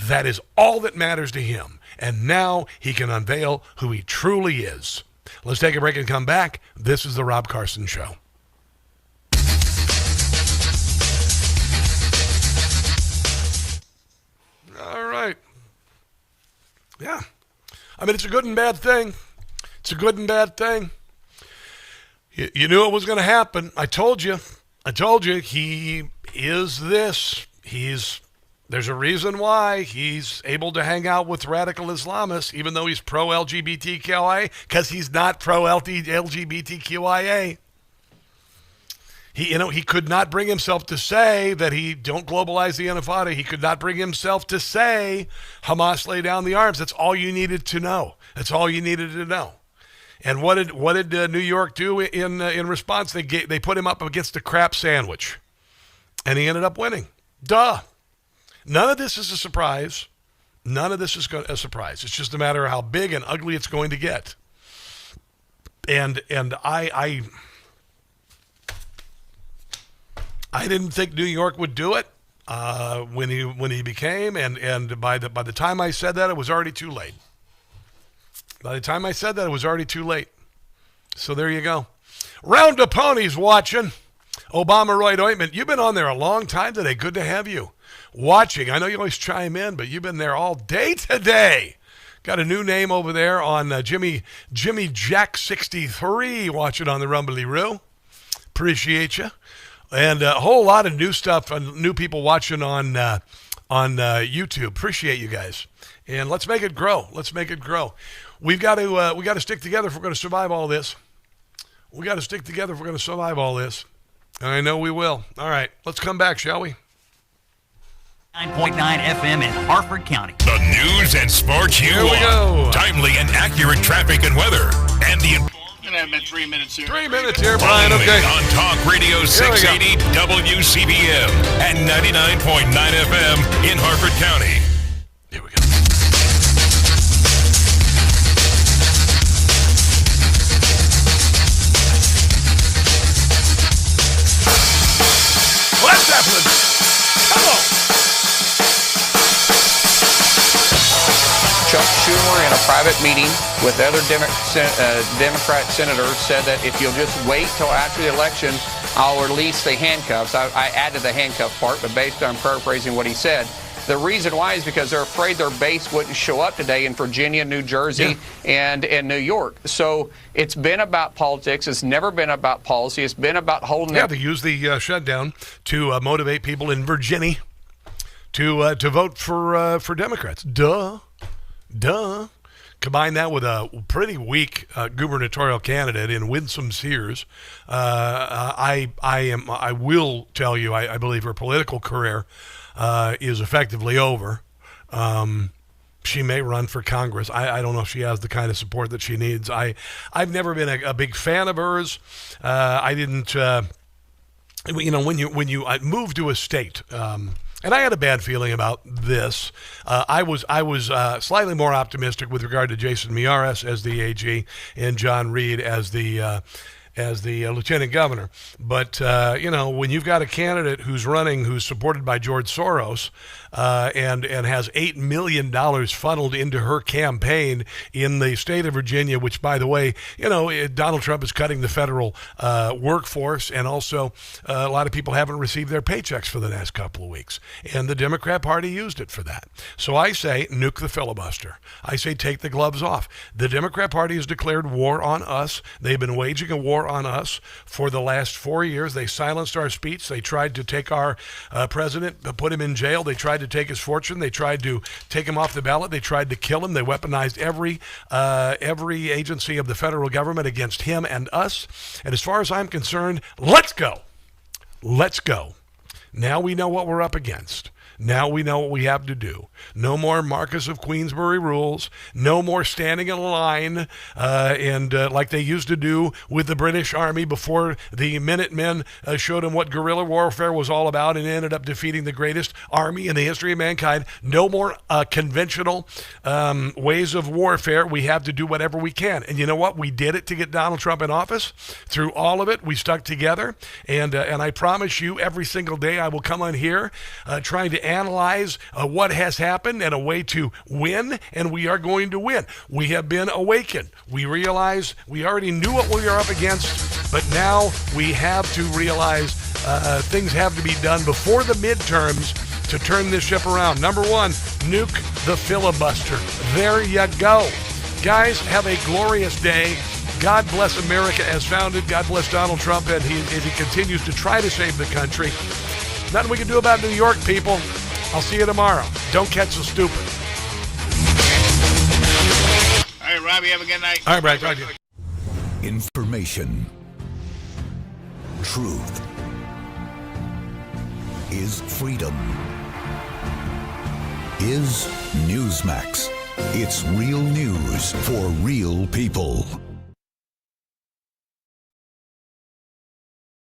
That is all that matters to him. And now he can unveil who he truly is. Let's take a break and come back. This is the Rob Carson Show. All right. Yeah. I mean, it's a good and bad thing. It's a good and bad thing. You knew it was going to happen. I told you. He is this. There's a reason why he's able to hang out with radical Islamists, even though he's pro-LGBTQIA, because he's not pro-LGBTQIA. He could not bring himself to say that he don't globalize the Intifada. He could not bring himself to say Hamas lay down the arms. That's all you needed to know. That's all you needed to know. And what did New York do in response? They put him up against a crap sandwich, and he ended up winning. Duh. None of this is a surprise. None of this is a surprise. It's just a matter of how big and ugly it's going to get. And I didn't think New York would do it when he became, and by the time I said that, it was already too late. By the time I said that, it was already too late. So there you go. Round of Ponies watching. Obamaroid Ointment, you've been on there a long time today. Good to have you watching. I know you always chime in, but you've been there all day today. Got a new name over there on Jimmy Jack 63 watching on the Rumbly Roo. Appreciate you. And a whole lot of new stuff, new people watching on YouTube. Appreciate you guys. And let's make it grow. Let's make it grow. We got to stick together if we're going to survive all this. We got to stick together if we're going to survive all this. And I know we will. All right, let's come back, shall we? 9.9 FM in Harford County. The news and sports you Here we want. go. Timely and accurate traffic and weather. And the I'm going to have 3 minutes here. 3 minutes here, Brian. only Okay. on Talk Radio 680 WCBM and 99.9 FM in Harford County. Here we go. What's happening? Come on. Chuck Schumer, in a private meeting with other Democrat senators, said that if you'll just wait till after the election, I'll release the handcuffs. I added the handcuff part, but basically I'm paraphrasing what he said. The reason why is because they're afraid their base wouldn't show up today in Virginia, New Jersey, and in New York. So it's been about politics. It's never been about policy. It's been about holding they use the shutdown to motivate people in Virginia to vote for Democrats. Duh. Combine that with a pretty weak gubernatorial candidate in Winsome Sears. I will tell you, I believe her political career is effectively over. She may run for Congress. I don't know if she has the kind of support that she needs. I've never been a big fan of hers. I didn't. When you moved to a state. And I had a bad feeling about this. I was slightly more optimistic with regard to Jason Miyares as the AG and John Reed as the lieutenant governor. But when you've got a candidate who's supported by George Soros and has $8 million funneled into her campaign in the state of Virginia, which, by the way, Donald Trump is cutting the federal workforce, and also a lot of people haven't received their paychecks for the last couple of weeks. And the Democrat Party used it for that. So I say nuke the filibuster. I say take the gloves off. The Democrat Party has declared war on us. They've been waging a war on us for the last 4 years. They silenced our speech. They tried to take our president, put him in jail. They tried to take his fortune. They tried to take him off the ballot. They tried to kill him. They weaponized every agency of the federal government against him and us. And as far as I'm concerned, let's go. Let's go. Now we know what we're up against. Now we know what we have to do. No more Marquess of Queensberry rules. No more standing in a line and like they used to do with the British Army before the Minutemen showed them what guerrilla warfare was all about and ended up defeating the greatest army in the history of mankind. No more conventional ways of warfare. We have to do whatever we can. And you know what? We did it to get Donald Trump in office. Through all of it, we stuck together. And I promise you, every single day I will come on here trying to analyze what has happened and a way to win, and we are going to win. We have been awakened. We realize we already knew what we are up against, but now we have to realize things have to be done before the midterms to turn this ship around. Number one, nuke the filibuster. There you go. Guys, have a glorious day. God bless America as founded. God bless Donald Trump as he continues to try to save the country. Nothing we can do about New York, people. I'll see you tomorrow. Don't catch so stupid. All right, Robbie, have a good night. All right, Brad. Talk to you. Information. Truth is freedom. Is NEWSMAX. It's real news for real people.